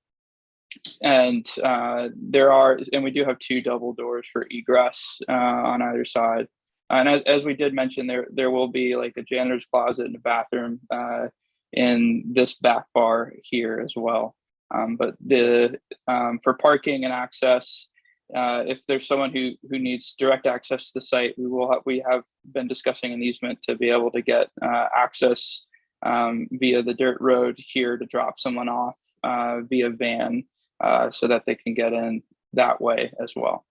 we do have 2 double doors for egress on either side. And as we did mention, there will be like a janitor's closet and a bathroom in this back bar here as well. But for parking and access, if there's someone who needs direct access to the site, we have been discussing an easement to be able to get access via the dirt road here to drop someone off via van, so that they can get in that way as well.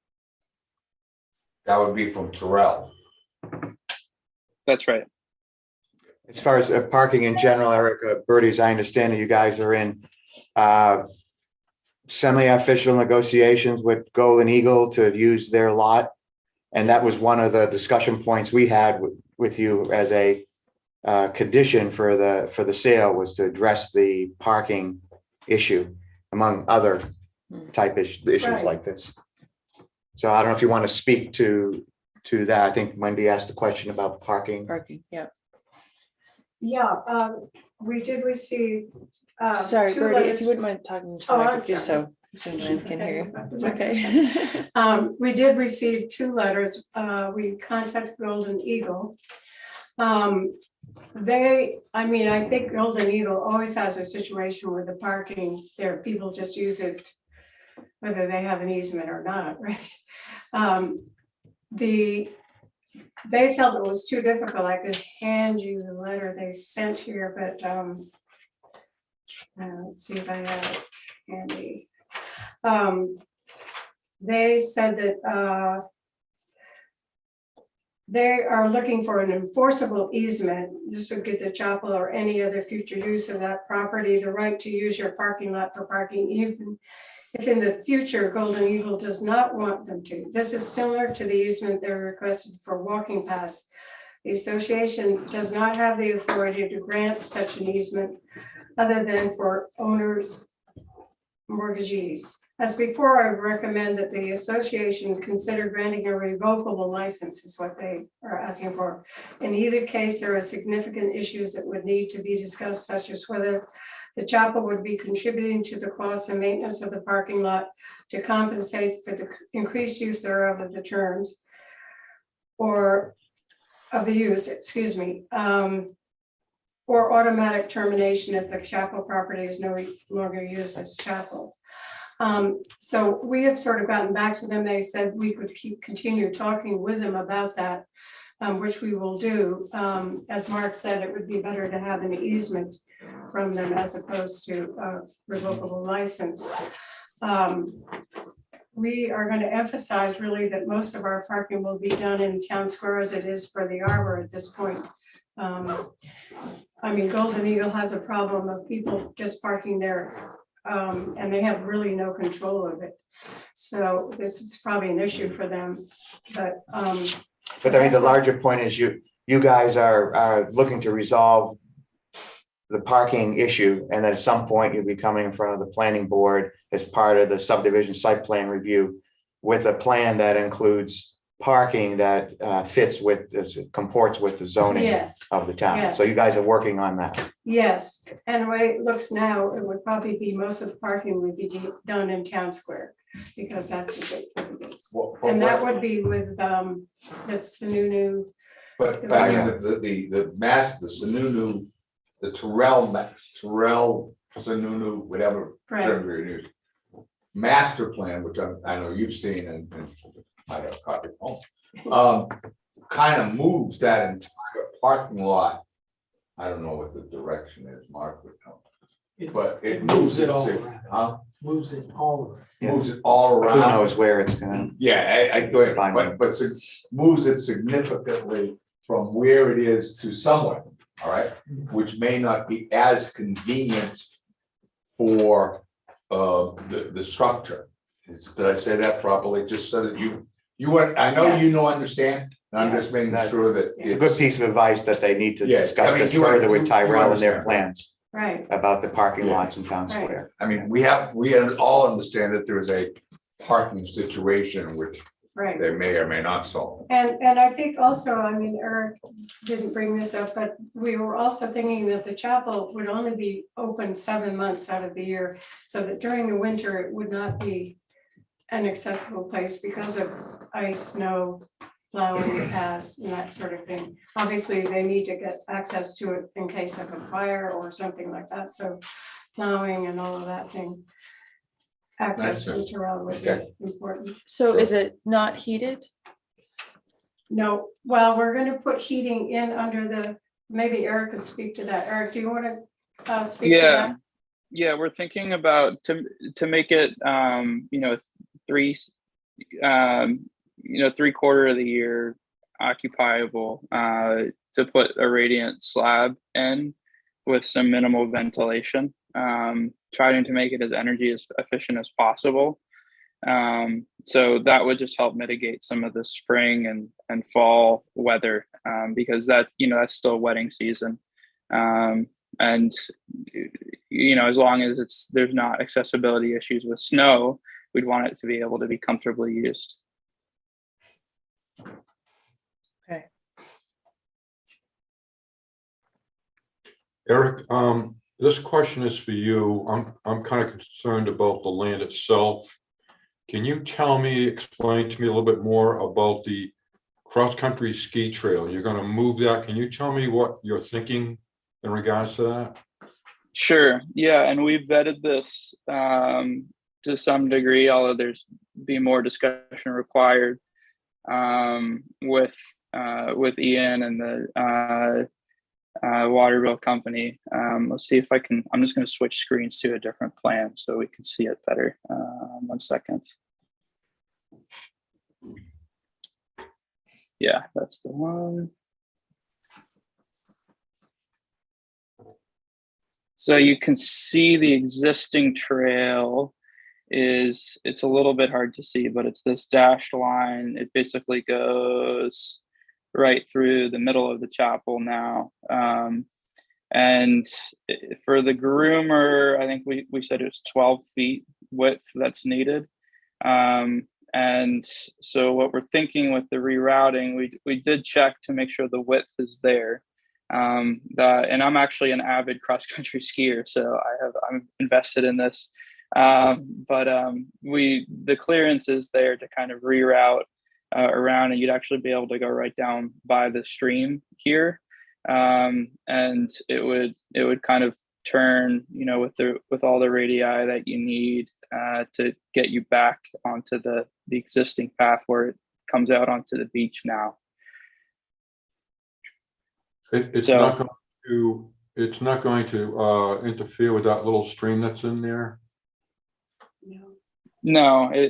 That would be from Tyrell. That's right. As far as parking in general, Eric, Bertie, as I understand it, you guys are in semi-official negotiations with Golden Eagle to use their lot. And that was one of the discussion points we had with you as a condition for the sale, was to address the parking issue, among other type issues like this. So I don't know if you want to speak to that. I think Wendy asked a question about parking. Parking, yeah. Yeah, we did receive. Sorry, 2 Bertie, if letters. you wouldn't mind talking to Oh, the I'm mic, just sorry. so Lynn can hear you. It's Okay. okay. We did receive 2 letters. We contacted Golden Eagle. I think Golden Eagle always has a situation with the parking there. People just use it whether they have an easement or not, right? They felt it was too difficult. I could hand you the letter they sent here, but let's see if I have it handy. They said that they are looking for an enforceable easement. This would give the chapel or any other future use of that property the right to use your parking lot for parking, even if in the future Golden Eagle does not want them to. This is similar to the easement they requested for walking paths. The association does not have the authority to grant such an easement other than for owners, mortgagees. As before, I recommend that the association consider granting a revocable license, is what they are asking for. In either case, there are significant issues that would need to be discussed, such as whether the chapel would be contributing to the cost and maintenance of the parking lot to compensate for the increased use thereof of the terms, or of the use, or automatic termination if the chapel property is no longer used as chapel. So we have sort of gotten back to them. They said we could continue talking with them about that, which we will do. As Mark said, it would be better to have an easement from them as opposed to a revocable license. We are going to emphasize really that most of our parking will be done in town square as it is for the arbor at this point. Golden Eagle has a problem of people just parking there, and they have really no control of it. So this is probably an issue for them, but the larger point is you guys are looking to resolve the parking issue, and then at some point you'll be coming in front of the planning board as part of the subdivision site plan review with a plan that includes parking that comports with the zoning of the town. Yes. So you guys are working on that. yes, and the way it looks now, it would probably be most of the parking would be done in town square, because that's the big focus. And that would be with the Sununu. But the Sununu, the Tyrell, Sununu, whatever Right. term you're using, master plan, which I know you've seen, and I have a copy at home, kind of moves that entire parking lot. I don't know what the direction is, Mark would know, but it moves it all around. Moves it all around. Moves it all Who around. knows where it's gonna. Yeah, I go ahead, but moves it significantly from where it is to somewhere, all right? Which may not be as convenient for the structure. Did I say that properly? Just so that you I know you know, understand, and I'm just making That- sure that It's a good piece of advice that they need to Yeah, discuss I mean, this you further with understand. Tyrell and their plans Right, about the parking Yeah. lots in Town Right. Square. I mean, we all understand that there is a parking situation which right. they may or may not solve. And I think also, I mean, Eric didn't bring this up, but we were also thinking that the chapel would only be open 7 months out of the year. So that during the winter, it would not be an accessible place because of ice, snow, plowing paths and that sort of thing. Obviously, they need to get access to it in case of a fire or something like that. So plowing and all of that thing. Access to the Tyrell would be important. So is it not heated? No, well, we're gonna put heating in under the, maybe Eric could speak to that. Eric, do you want to speak to Yeah, that? yeah, we're thinking about to make it, you know, three, you know, 3/4 of the year occupiable, to put a radiant slab in with some minimal ventilation, trying to make it as energy as efficient as possible. So that would just help mitigate some of the spring and fall weather, because that, you know, that's still wetting season. And, you know, as long as there's not accessibility issues with snow, we'd want it to be able to be comfortably used. Okay. Eric, this question is for you. I'm kind of concerned about the land itself. Can you explain to me a little bit more about the cross-country ski trail? You're going to move that. Can you tell me what you're thinking in regards to that? Sure. Yeah, and we've vetted this to some degree, although there's be more discussion required with Ian and the Waterville company. Let's see if I can. I'm just going to switch screens to a different plan so we can see it better. 1 second. Yeah, that's the one. So you can see the existing trail it's a little bit hard to see, but it's this dashed line. It basically goes right through the middle of the chapel now. And for the groomer, I think we said it was 12 feet width that's needed. And so what we're thinking with the rerouting, we did check to make sure the width is there. And I'm actually an avid cross-country skier, so I'm invested in this. But the clearance is there to kind of reroute around, and you'd actually be able to go right down by the stream here. And it would kind of turn, you know, with all the radii that you need to get you back onto the existing path where it comes out onto the beach now. It's not going to interfere with that little stream that's in there. No, I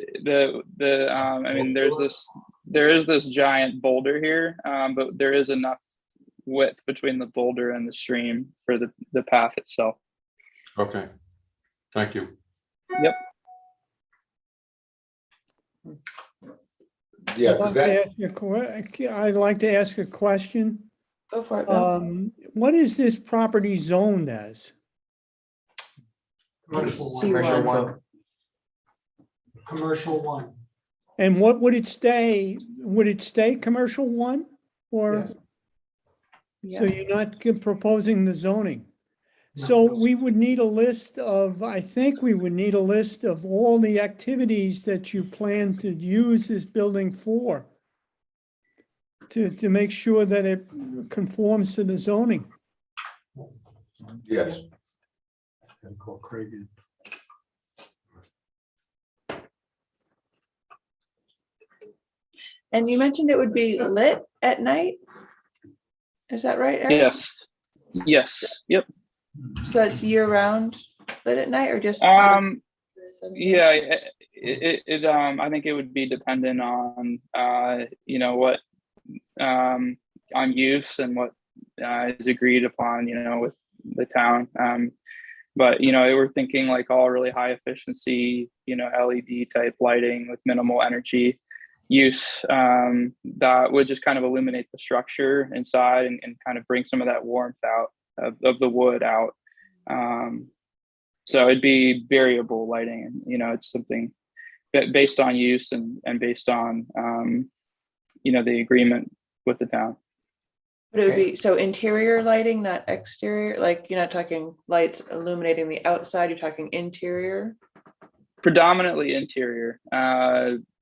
mean, there is this giant boulder here, but there is enough width between the boulder and the stream for the path itself. Okay, thank you. Yep. Yeah, I'd like to ask a question. Go for it, Bill. What is this property zoned as? Commercial one. Commercial one. And what would it stay? Would it stay commercial one? Or, Yes. so you're not proposing the zoning? So we would need a list of, I think we would need a list of all the activities that you plan to use this building for, to make sure that it conforms to the zoning. Yes. Gotta call Craig in. And you mentioned it would be lit at night? Is that right, Eric? Yes. Yep. So it's year round lit at night or just? Yeah, I think it would be dependent on you know, what on use and what is agreed upon, you know, with the town. But you know, we're thinking like all really high efficiency, you know, LED type lighting with minimal energy. use that would just kind of illuminate the structure inside and kind of bring some of that warmth out of the wood out. So it'd be variable lighting, and you know, it's something that based on use and based on you know, the agreement with the town. But it would be, so interior lighting, not exterior, like you're not talking lights illuminating the outside, you're talking interior? Predominantly interior,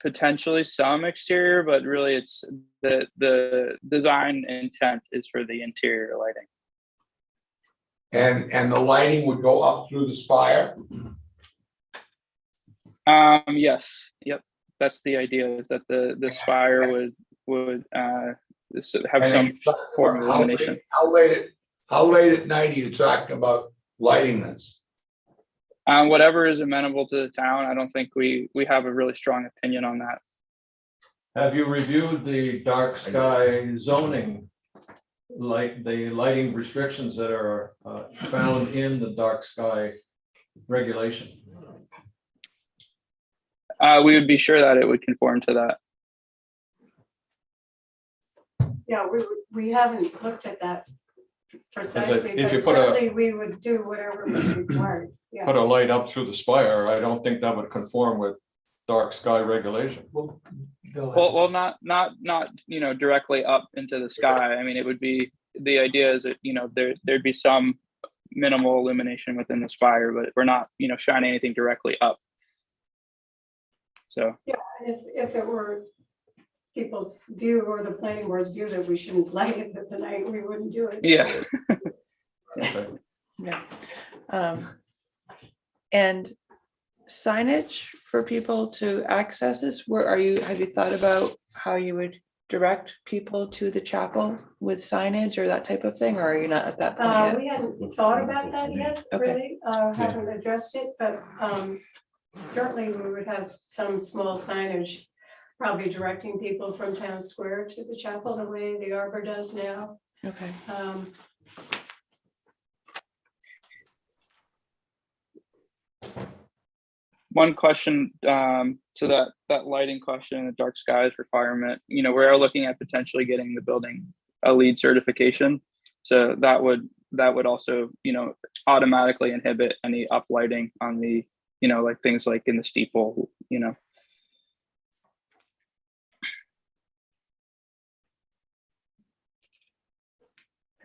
potentially some exterior, but really it's the design intent is for the interior lighting. And the lighting would go up through the spire? Yes, yep, that's the idea, is that the spire would have some form of illumination. How late at night are you talking about lighting this? Whatever is amenable to the town. I don't think we have a really strong opinion on that. Have you reviewed the dark sky zoning? Like the lighting restrictions that are found in the dark sky regulation? We would be sure that it would conform to that. Yeah, we haven't looked at that precisely, if you but put a- certainly we would do whatever was required. Yeah. Put a light up through the spire, I don't think that would conform with dark sky regulation. Well, not you know, directly up into the sky. I mean, it would be, the idea is that, you know, there'd be some minimal illumination within the spire, but we're not, you know, shining anything directly up. So Yeah, if it were people's view or the planning board's view that we shouldn't light it at the night, we wouldn't do it. yeah. Yeah. And signage for people to access this, have you thought about how you would direct people to the chapel with signage or that type of thing, or are you not at that point yet? We hadn't thought about that yet, Okay. really, haven't addressed it, but certainly we would have some small signage, probably directing people from town square to the chapel the way the Arbor does now. Okay. One question, so that lighting question, the dark skies requirement, you know, we are looking at potentially getting the building a LEED certification. So that would also, you know, automatically inhibit any uplighting on the, you know, like things like in the steeple, you know.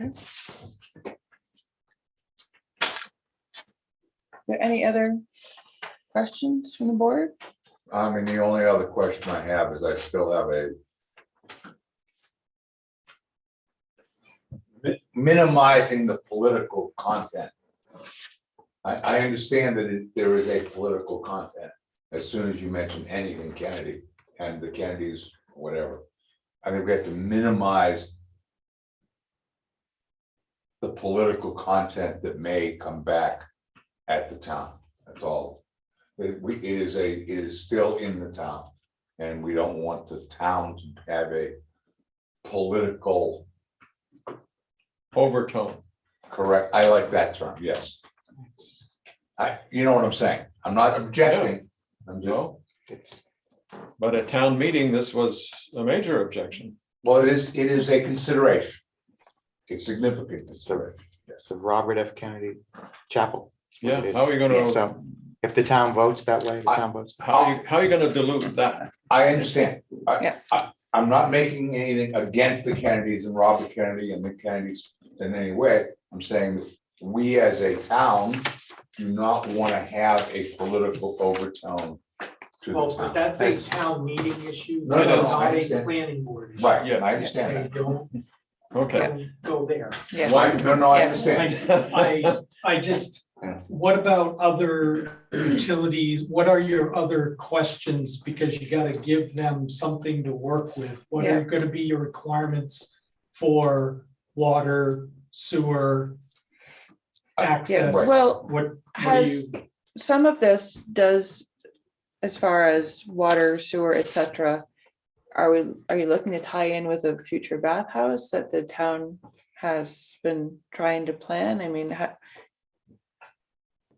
Okay. Are there any other questions from the board? I mean, the only other question I have is I still have minimizing the political content. I understand that there is a political content as soon as you mention anything Kennedy and the Kennedys, whatever. I think we have to minimize the political content that may come back at the town. That's all. It is still in the town, and we don't want the town to have a political overtone. Correct. I like that term. Yes. You know what I'm saying? I'm not objecting. I'm just. But at town meeting, this was a major objection. Well, it is a consideration. It's significant consideration. It's the Robert F. Kennedy Chapel. Yeah, how are you gonna? So if the town votes that way, the town votes. How are you gonna dilute that? I understand. I'm not making anything against the Kennedys and Robert Kennedy and the Kennedys in any way. I'm saying that we as a town do not want to have a political overtone to the Well, town. but that's a town meeting issue, No, that's no, not I a understand. planning board issue. Right, yeah, I understand that. They don't Okay. go there. Yeah. Why? No, I understand. I just, what about other utilities? What are your other questions? Because you gotta give them something to work with. What are gonna be your requirements for water, sewer, access? Well, What do has you? some of this does, as far as water, sewer, etc. Are you looking to tie in with a future bathhouse that the town has been trying to plan? I mean,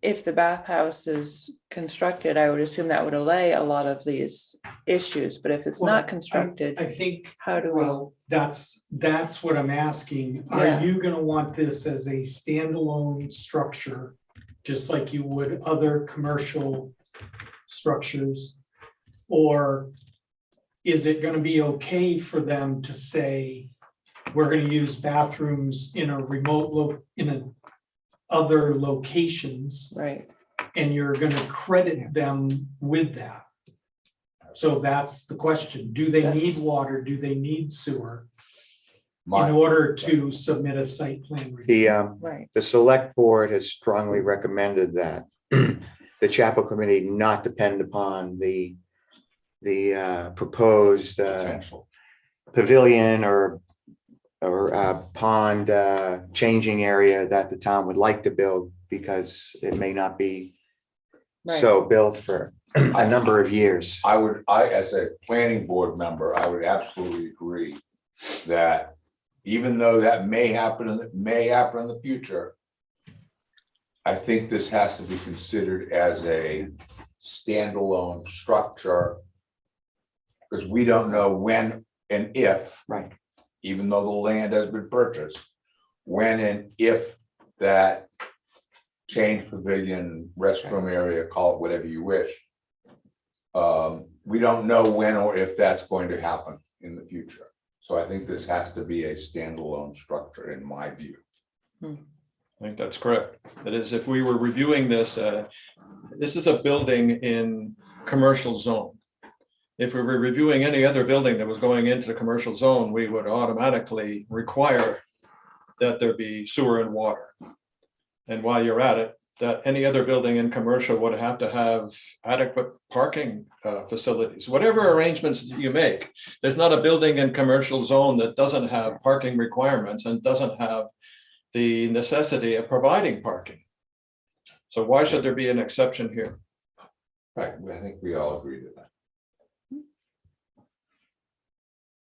if the bathhouse is constructed, I would assume that would allay a lot of these issues, but if it's Well, not constructed, I think, how do we? well, that's what I'm asking. Are Yeah. you gonna want this as a standalone structure? Just like you would other commercial structures? Or is it gonna be okay for them to say, we're gonna use bathrooms in a other locations, Right. and you're gonna credit them with that? So that's the question. Do they need water? Do they need sewer in order to submit a site plan review? Right. The select board has strongly recommended that the chapel committee not depend upon the proposed Potential. pavilion or pond changing area that the town would like to build, because it may not be so built for a number of years. As a planning board member, I would absolutely agree that even though that may happen in the future, I think this has to be considered as a standalone structure, because we don't know when and if, right, even though the land has been purchased, when and if that change pavilion, restroom area, call it whatever you wish. We don't know when or if that's going to happen in the future. So I think this has to be a standalone structure in my view. I think that's correct. That is, if we were reviewing this, this is a building in commercial zone. If we were reviewing any other building that was going into the commercial zone, we would automatically require that there be sewer and water. And while you're at it, that any other building in commercial would have to have adequate parking facilities, whatever arrangements you make. There's not a building in commercial zone that doesn't have parking requirements and doesn't have the necessity of providing parking. So why should there be an exception here? Right, I think we all agree to that.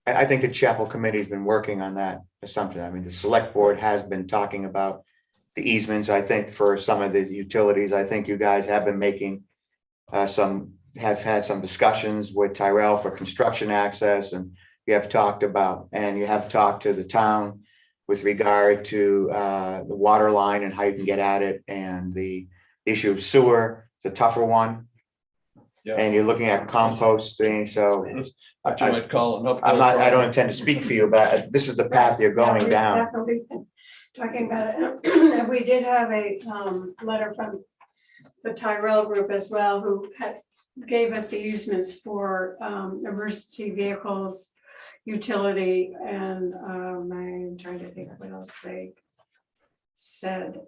I think the chapel committee has been working on that assumption. I mean, the select board has been talking about the easements. I think for some of the utilities, I think you guys have been making have had some discussions with Tyrell for construction access, and you have talked to the town with regard to the water line and how you can get at it, and the issue of sewer. It's a tougher one. Yeah. And you're looking at composting, so What you might call an uphill I don't problem. intend to speak for you, but this is the path you're going down. Definitely been talking about it. We did have a letter from the Tyrell group as well, who gave us the easements for emergency vehicles, utility, and I'm trying to think what else they said.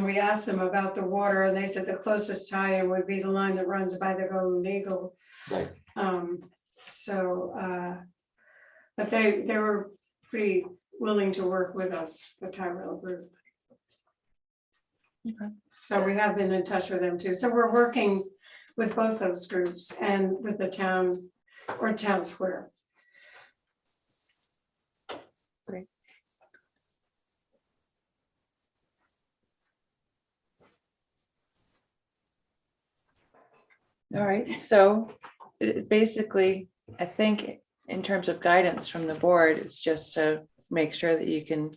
We asked them about the water, and they said the closest tie-in would be the line that runs by the Golden Eagle. Right. But they were pretty willing to work with us, the Tyrell group. Okay. So we have been in touch with them too. So we're working with both those groups and with the town or town square. Great. All right, so basically, I think in terms of guidance from the board, it's just to make sure that you can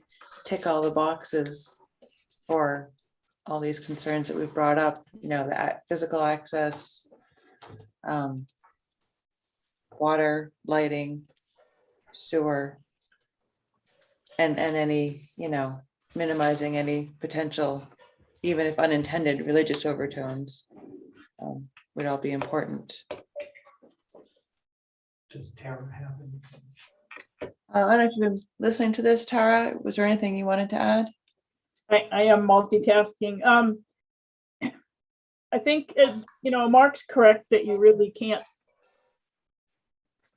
tick all the boxes for all these concerns that we've brought up, you know, the physical access, water, lighting, sewer, and any, you know, minimizing any potential, even if unintended, religious overtones. Would all be important. Does Tara have anything? I don't know if you've been listening to this, Tara. Was there anything you wanted to add? I am multitasking. I think, as you know, Mark's correct that you really can't,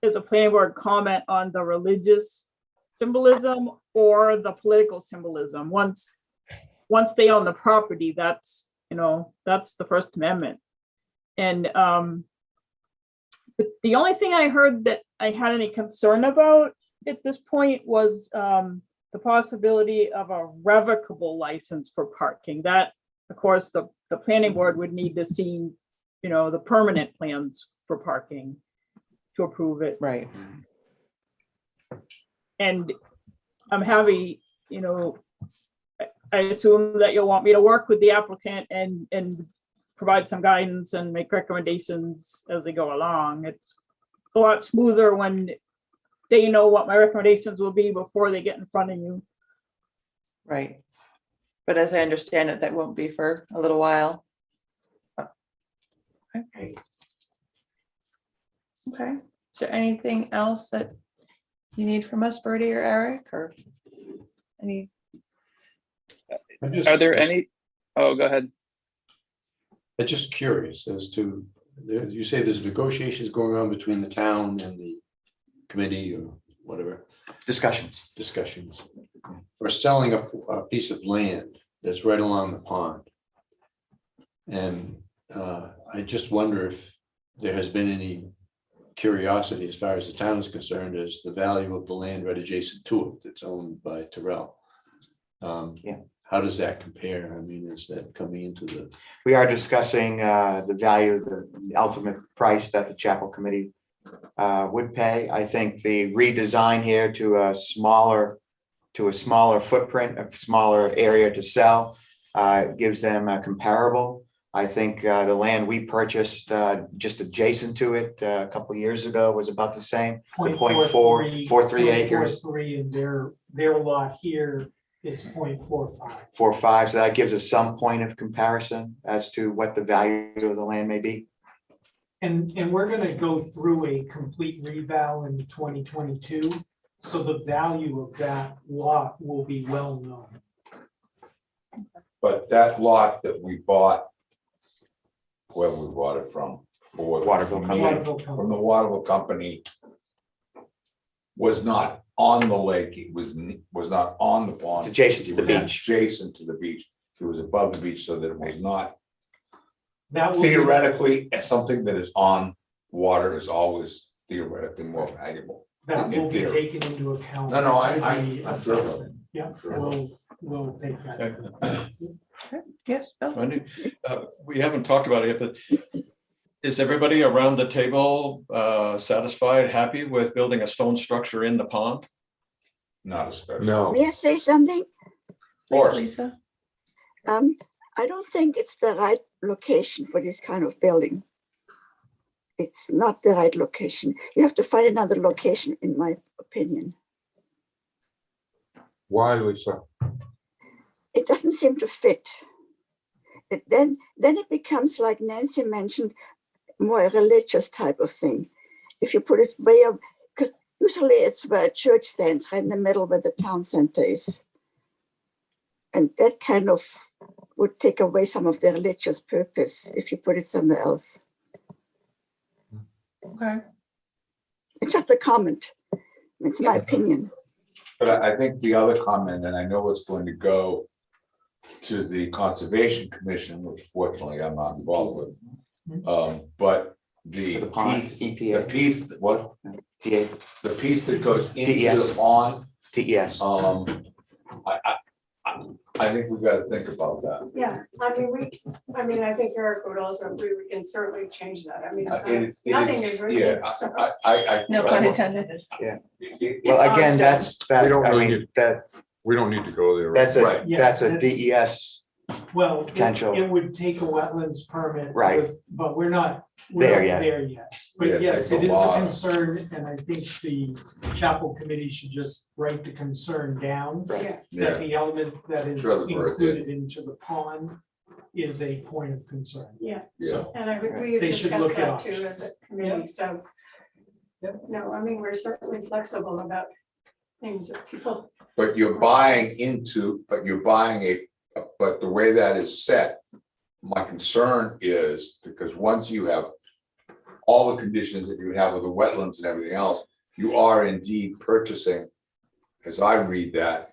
as a planning board, comment on the religious symbolism or the political symbolism. Once they own the property, that's, you know, that's the First Amendment. And but the only thing I heard that I had any concern about at this point was the possibility of a revocable license for parking. That, of course, the planning board would need to see, the permanent plans for parking to approve it. Right. And I'm happy, I assume that you'll want me to work with the applicant and provide some guidance and make recommendations as they go along. It's a lot smoother when they know what my recommendations will be before they get in front of you. Right. But as I understand it, that won't be for a little while. Okay. Okay. Is there anything else that you need from us, Bertie or Eric, or any? Are there any? Oh, go ahead. I'm just curious as to, you say there's negotiations going on between the town and the committee or whatever. Discussions for selling a piece of land that's right along the pond. And I just wonder if there has been any curiosity as far as the town is concerned as the value of the land right adjacent to it that's owned by Tyrell. How does that compare? I mean, is that coming into the? We are discussing the value, the ultimate price that the chapel committee would pay. I think the redesign here to a smaller footprint, a smaller area to sell, gives them a comparable. I think the land we purchased just adjacent to it a couple of years ago was about the same. 0.43 acres. 0.43, and their lot here is 0.45. 45, so that gives us some point of comparison as to what the value of the land may be. And we're gonna go through a complete reval in 2022, so the value of that lot will be well known. But that lot that we bought, whoever we bought it from, for Waterville Company. from the Waterville Company, was not on the lake. It was not on the pond. It's adjacent to It the was beach. Adjacent to the beach. It was above the beach, so that it was not. That will be- Theoretically, something that is on water is always theoretically more valuable. That in will be theory. taken into account. No, no, in I'm the sure of it. assessment. Yeah, I'm sure of we'll take that. Yes, Bill? Wendy, we haven't talked about it yet, but is everybody around the table satisfied, happy with building a stone structure in the pond? Not especially. No. May I say something? Please, Lisa. I don't think it's the right location for this kind of building. It's not the right location. You have to find another location, in my opinion. Why, Lisa? It doesn't seem to fit. Then it becomes, like Nancy mentioned, more a religious type of thing. If you put it way up, because usually it's where a church stands, right in the middle where the town center is. And that kind of would take away some of the religious purpose if you put it somewhere else. Okay. It's just a comment. It's my opinion. But I think the other comment, and I know it's going to go to the Conservation Commission, which fortunately I'm not involved with. But the pond, piece, EPA. the piece, what? DA. The piece that goes into DES. the pond, TES. I think we've got to think about that. Yeah, I mean, I think Eric would also agree, we can certainly change that. I mean, it's It not, nothing is really. Yeah, I. No pun intended. Yeah. It- Well, It's again, on that's, that, We don't I really mean, need- that, We don't need to go there. that's a, Right. Yeah, that's a that's- DES. Well, Potential. it would take a wetlands permit. Right. But we're not There there yet. yet. Yeah, But it yes, takes a it is a lot. concern, and I think the chapel committee should just write the concern down. Yeah, Yeah. That the element that is Sure, the word, yeah. included into the pond is a point of concern. yeah, Yeah. and we have They should discussed look it that up. too as a committee, so. No, I mean, we're certainly flexible about things that people. But you're buying but the way that is set, my concern is, because once you have all the conditions that you have with the wetlands and everything else, you are indeed purchasing, as I read that,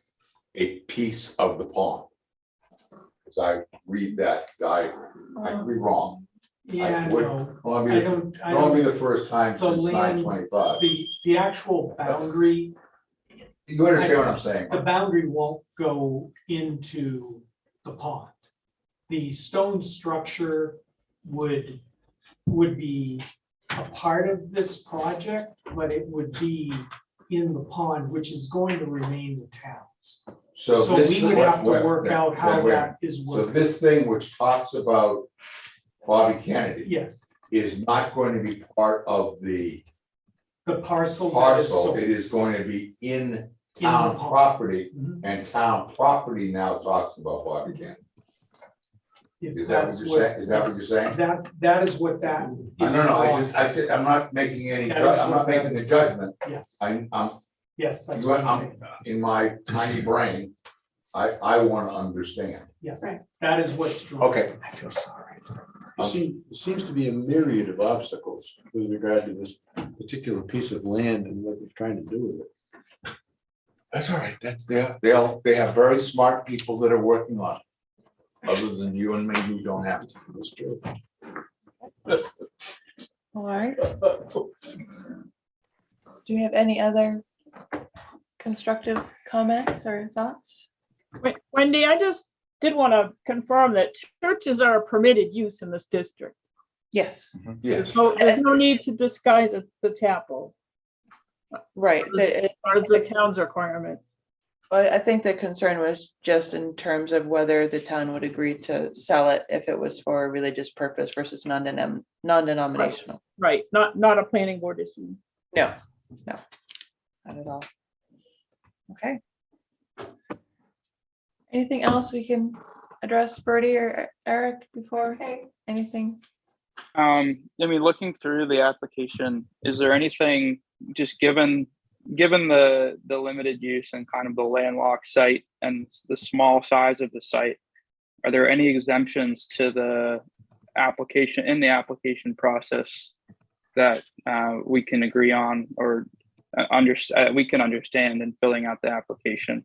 a piece of the pond. As I read that, I could be wrong. Yeah, would- no, Well, I don't, I It'll be don't, the first time the since land, 9/25. the actual boundary You understand what I'm saying? The boundary won't go into the pond. The stone structure would be a part of this project, but it would be in the pond, which is going to remain the town's. So this we is would what- have to what- work out how wait. that is So worked. this thing which talks about Bobby Kennedy Yes, is not going to be part of the the parcel that is parcel. sold. It is going to be in In the town pond. property, Mhm. and town property now talks about Bobby Kennedy. If Is that what that's you're saying? Is that what you're saying? That is what that. is No, I'm not making any, That is I'm what not making that the judgment. Yes, I'm, yes, that's what I'm saying. in my tiny brain, I want to understand. Yes, that is what's true. Okay. I feel sorry. There seems to be a myriad of obstacles with regard to this particular piece of land and what they're trying to do with it. That's all right. They have very smart people that are working on it. Other than you and me, who don't have to. That's true. All right. Do you have any other constructive comments or thoughts? Wendy, I just did want to confirm that churches are a permitted use in this district. Yes. Yes. So there's no need to disguise the chapel Right. as the town's requirement. Well, I think the concern was just in terms of whether the town would agree to sell it if it was for a religious purpose versus non-denominational. Right, not a planning board issue. No, not at all. Okay. Anything else we can address, Bertie or Eric, before anything? I mean, looking through the application, is there anything, just given the limited use and kind of the landlocked site and the small size of the site, are there any exemptions to the application, in the application process, that we can agree on or we can understand in filling out the application?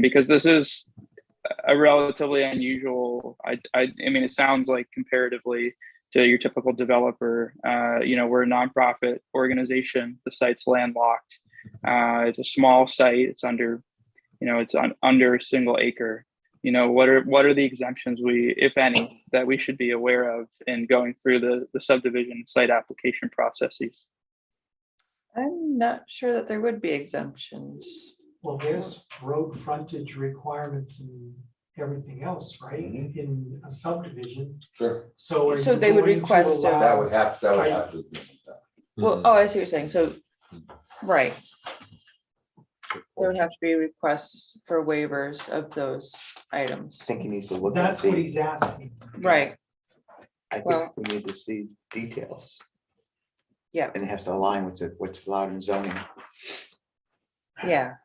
Because this is a relatively unusual, I mean, it sounds like comparatively to your typical developer, we're a nonprofit organization, the site's landlocked. It's a small site, it's under, under a single acre. What are the exemptions if any, that we should be aware of in going through the subdivision site application processes? I'm not sure that there would be exemptions. Well, there's road frontage requirements and everything else, right, in a subdivision. Sure. So are So you they would going to request allow- That would have to. Well, oh, I see what you're saying. So, right. There would have to be requests for waivers of those items. I think you need to look. That's what he's asking. Right. I think well- we need to see details. Yeah. And it has to align with what's allowed in zoning. Yeah.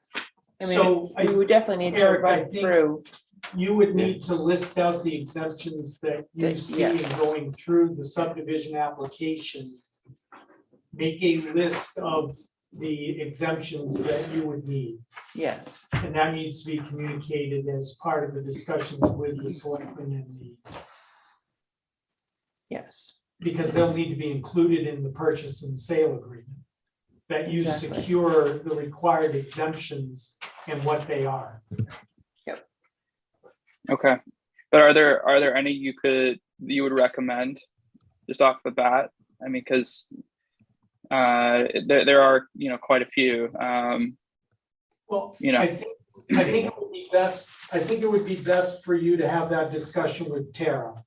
I So mean, we would definitely need to Eric, I run think through. You would need to list out the exemptions that you see in going through the subdivision application. Make a list of the exemptions that you would need. Yes. And that needs to be communicated as part of the discussions with the selectmen and the, Yes. because they'll need to be included in the purchase and sale agreement. That you Exactly. secure the required exemptions and what they are. Okay, but are there any you would recommend just off the bat? I mean, because there are quite a few. Well, I think it would be best. I think it would be best for you to have that discussion with Tara.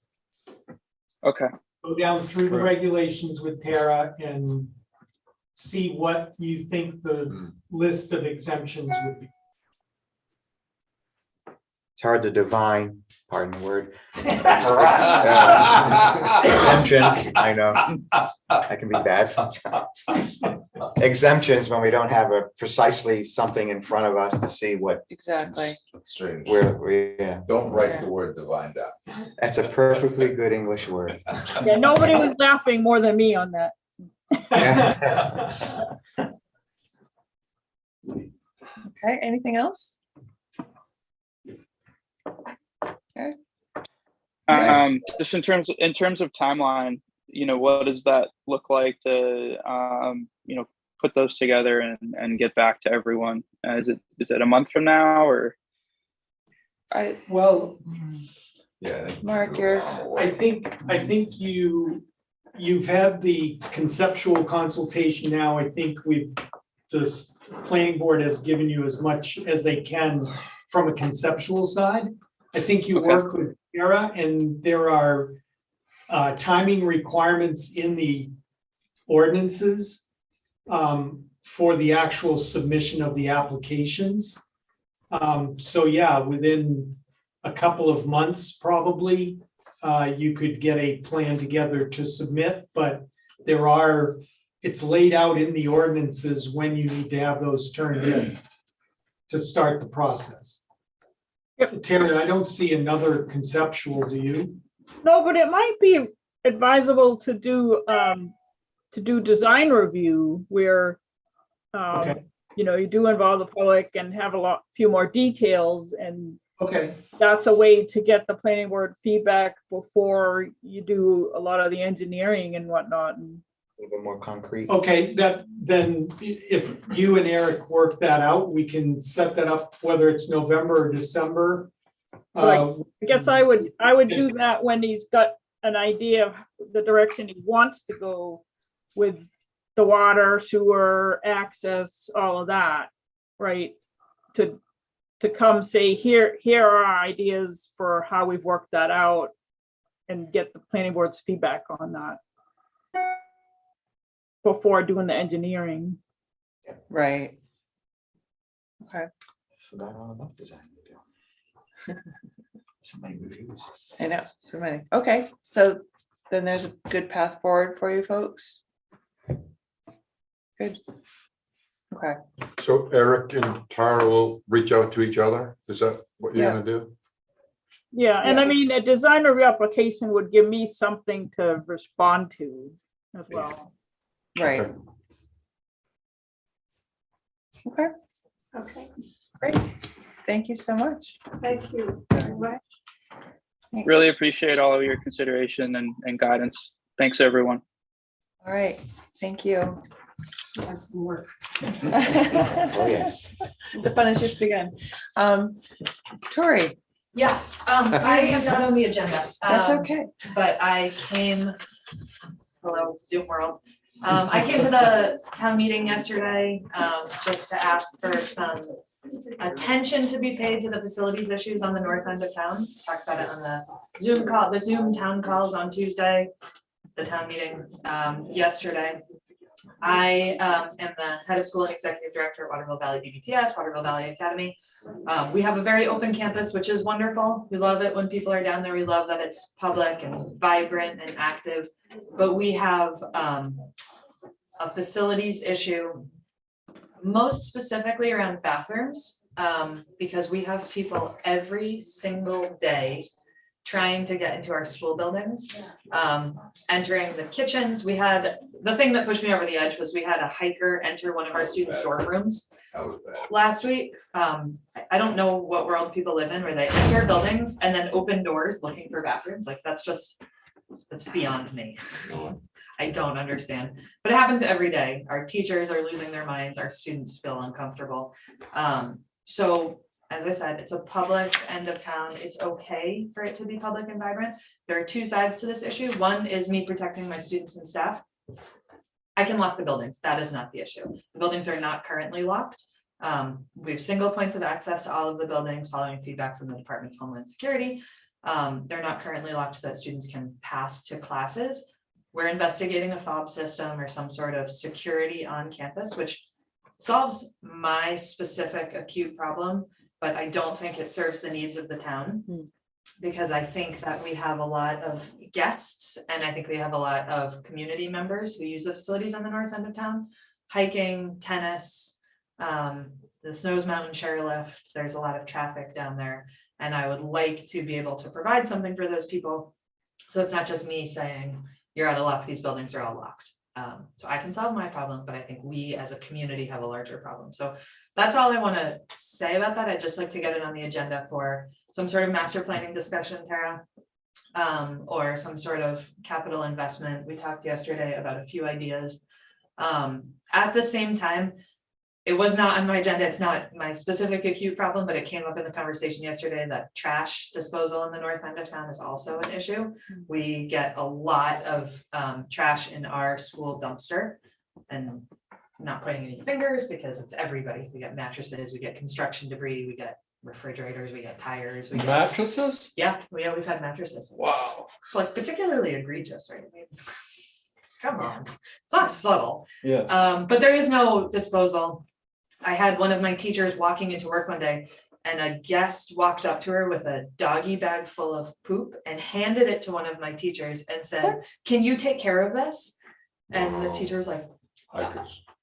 Okay. Go down through the Correct. regulations with Tara and see what you think the list of exemptions would be. It's hard to divine, pardon the word. Exemptions, I know, that can be bad sometimes. Exemptions when we don't have precisely something in front of us to see what. Exactly. Strange. Yeah. Don't write the word divine down. That's a perfectly good English word. Yeah, nobody was laughing more than me on that. Okay, anything else? Okay. Just in terms of timeline, what does that look like to put those together and get back to everyone. Is it a month from now or? Well, Yeah. Mark, you're, I think you've had the conceptual consultation now. I think this planning board has given you as much as they can from a conceptual side. I think you work with Sarah, and there are timing requirements in the ordinances for the actual submission of the applications. So yeah, within a couple of months, probably, you could get a plan together to submit, but it's laid out in the ordinances when you need to have those turned in to start the process. Terry, I don't see another conceptual, do you? No, but it might be advisable to do design review where you do involve the public and have few more details, and that's a way to get the planning board feedback before you do a lot of the engineering and whatnot. A little bit more concrete. Okay, then if you and Eric work that out, we can set that up, whether it's November or December. I guess I would do that when he's got an idea of the direction he wants to go with the water, sewer, access, all of that, right? To come say, here are our ideas for how we've worked that out, and get the planning board's feedback on that before doing the engineering. right. Okay, Forgot all about design. So many reviews. I know, so many. Okay, so then there's a good path forward for you folks. Good. Okay, So Eric and Tara will reach out to each other? Is that what you're Yeah. gonna do? Yeah, and I mean, a design review application would give me something to respond to as well. right. Okay, Okay, great. Thank you so much. thank you very much. Really appreciate all of your consideration and guidance. Thanks, everyone. All right, thank you. Have some work. Oh, yes. The fun has just begun. Tori, Yeah, I am not on the agenda. that's okay. But I came, hello, Zoom world. I came to the town meeting yesterday, just to ask for some attention to be paid to the facilities issues on the north end of town. Talked about it on the Zoom call, the Zoom town calls on Tuesday, the town meeting, yesterday. I am the head of school and executive director at Waterville Valley BBTS, Waterville Valley Academy. We have a very open campus, which is wonderful. We love it when people are down there. We love that it's public and vibrant and active. But we have a facilities issue, most specifically around bathrooms, because we have people every single day trying to get into our school buildings, entering the kitchens. We had, the thing that pushed me over the edge was we had a hiker enter one of our students' dorm rooms last week. I don't know what world people live in where they enter buildings and then open doors looking for bathrooms. Like that's beyond me. I don't understand, but it happens every day. Our teachers are losing their minds. Our students feel uncomfortable. So as I said, it's a public end of town. It's okay for it to be public and vibrant. There are two sides to this issue. One is me protecting my students and staff. I can lock the buildings. That is not the issue. The buildings are not currently locked. We have single points of access to all of the buildings following feedback from the Department of Homeland Security. They're not currently locked so that students can pass to classes. We're investigating a fob system or some sort of security on campus, which solves my specific acute problem, but I don't think it serves the needs of the town, because I think that we have a lot of guests and I think we have a lot of community members who use the facilities on the north end of town, hiking, tennis, the Snows Mountain chairlift. There's a lot of traffic down there, and I would like to be able to provide something for those people. So it's not just me saying, you're out of luck, these buildings are all locked. So I can solve my problem, but I think we as a community have a larger problem. So that's all I want to say about that. I'd just like to get it on the agenda for some sort of master planning discussion, Tara, or some sort of capital investment. We talked yesterday about a few ideas. At the same time, it was not on my agenda. It's not my specific acute problem, but it came up in the conversation yesterday that trash disposal in the north end of town is also an issue. We get a lot of trash in our school dumpster, and not pointing any fingers because it's everybody. We get mattresses, we get construction debris, we get refrigerators, we get tires. We get, Mattresses? yeah, we've had mattresses. Wow. It's like particularly egregious, right? I mean, come on, it's not subtle. Yes. But there is no disposal. I had one of my teachers walking into work one day and a guest walked up to her with a doggy bag full of poop and handed it to one of my teachers and said, "Can you take care of this?" And the teacher was like,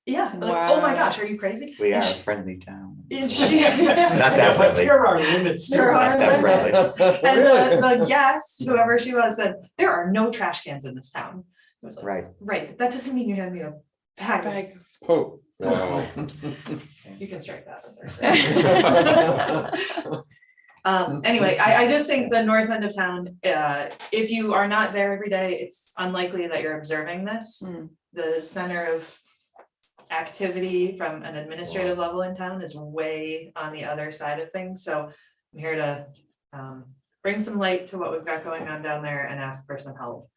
yeah, like, oh my gosh, are you crazy? We are And a she- friendly town. and she- Not that friendly. There are limits. There Not are that friendly. And the guest, whoever she was, said, "There are no trash cans in this town." I was like, Right. right, but that doesn't mean you hand me a bag. Oh. Wow. You can strike that. Anyway, I just think the north end of town, if you are not there every day, it's unlikely that you're observing this. The center of activity from an administrative level in town is way on the other side of things. So I'm here to bring some light to what we've got going on down there and ask for some help.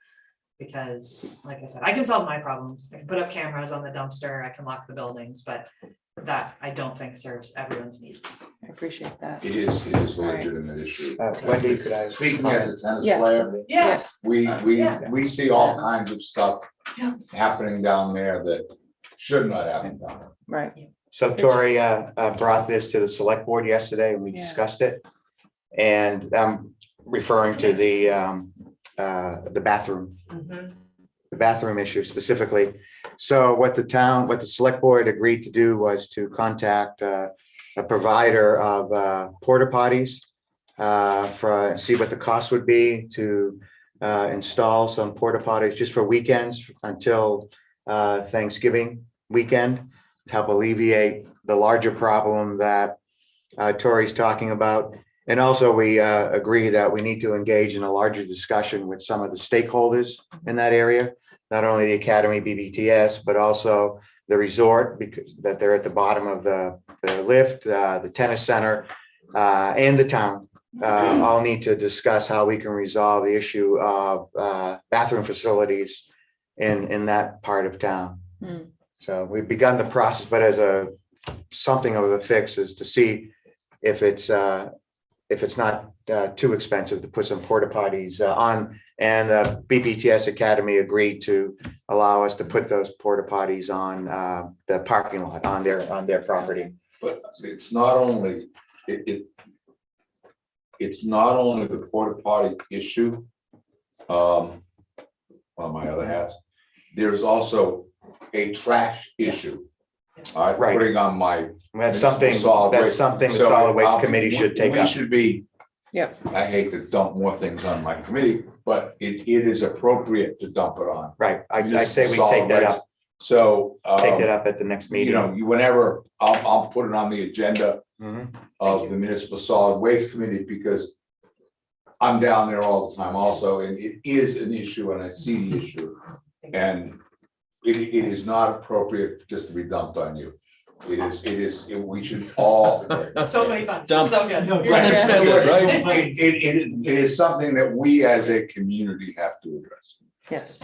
Because like I said, I can solve my problems. I can put up cameras on the dumpster, I can lock the buildings, but that I don't think serves everyone's needs. I appreciate that. It is a legitimate issue. Wendy, could I? Speaking as a tennis Yeah. player, Yeah. we see all kinds of stuff happening down there that should not happen down there. Right. So Tori brought this to the select board yesterday and we discussed it. And I'm referring to the bathroom. The bathroom issue specifically. So what the select board agreed to do was to contact a provider of porta potties see what the cost would be to install some porta potties just for weekends until Thanksgiving weekend to help alleviate the larger problem that Tori's talking about. And also we agree that we need to engage in a larger discussion with some of the stakeholders in that area, not only the Academy BBTS, but also the resort, because that they're at the bottom of the lift, the tennis center, and the town. All need to discuss how we can resolve the issue of bathroom facilities in that part of town. So we've begun the process, but as something of a fix is to see if it's not too expensive to put some porta potties on. And BBTS Academy agreed to allow us to put those porta potties on the parking lot on their property. But it's not only, it's not only the porta potty issue. On my other hats, there's also a trash issue. Right. Putting on my. That's something the solid waste committee should take We up. should be. Yep. I hate to dump more things on my committee, but it is appropriate to dump it on. Right, I'd say we take that up. So. Take that up at the next meeting. You know, whenever, I'll put it on the agenda of the municipal solid waste committee, because I'm down there all the time also, and it is an issue, and I see the issue. And it is not appropriate just to be dumped on you. We should all. So many fun, Dump. so good. Unintended, right? It is something that we as a community have to address. Yes.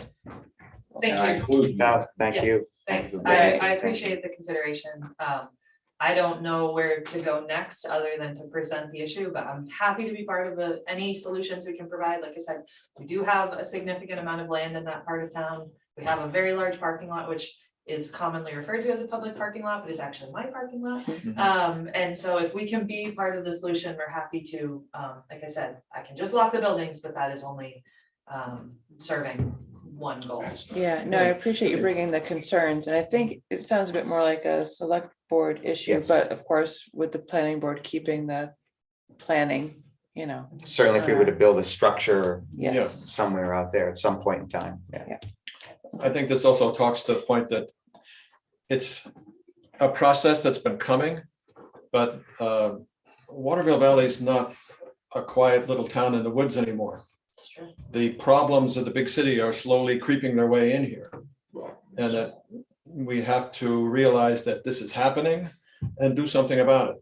Thank And I you. include you. No, thank you. Thanks, I appreciate the consideration. I don't know where to go next other than to present the issue, but I'm happy to be part of any solutions we can provide. Like I said, we do have a significant amount of land in that part of town. We have a very large parking lot, which is commonly referred to as a public parking lot, but is actually my parking lot. And so if we can be part of the solution, we're happy to, like I said, I can just lock the buildings, but that is only serving one goal. Yeah, no, I appreciate you bringing the concerns, and I think it sounds a bit more like a select board issue, Yes. but of course, with the planning board keeping the planning, Certainly if we were to build a structure Yes. somewhere out there at some point in time, yeah. I think this also talks to the point that it's a process that's been coming, but Waterville Valley is not a quiet little town in the woods anymore. The problems of the big city are slowly creeping their way in here. And that we have to realize that this is happening and do something about